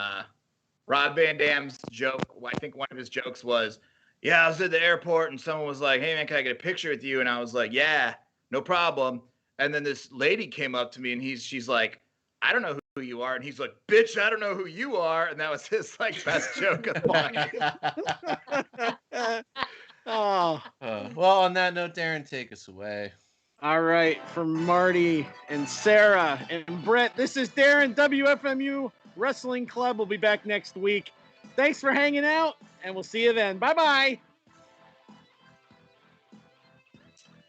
Rob Van Dam's joke, I think one of his jokes was, "Yeah, I was at the airport and someone was like, 'Hey man, can I get a picture with you?' And I was like, 'Yeah, no problem.' And then this lady came up to me and she's like, 'I don't know who you are.' And he's like, 'Bitch, I don't know who you are.' And that was his best joke of the night. Well, on that note, Darren, take us away. All right, for Marty and Sarah and Brett, this is Darren, WFMU Wrestling Club. We'll be back next week. Thanks for hanging out, and we'll see you then. Bye-bye.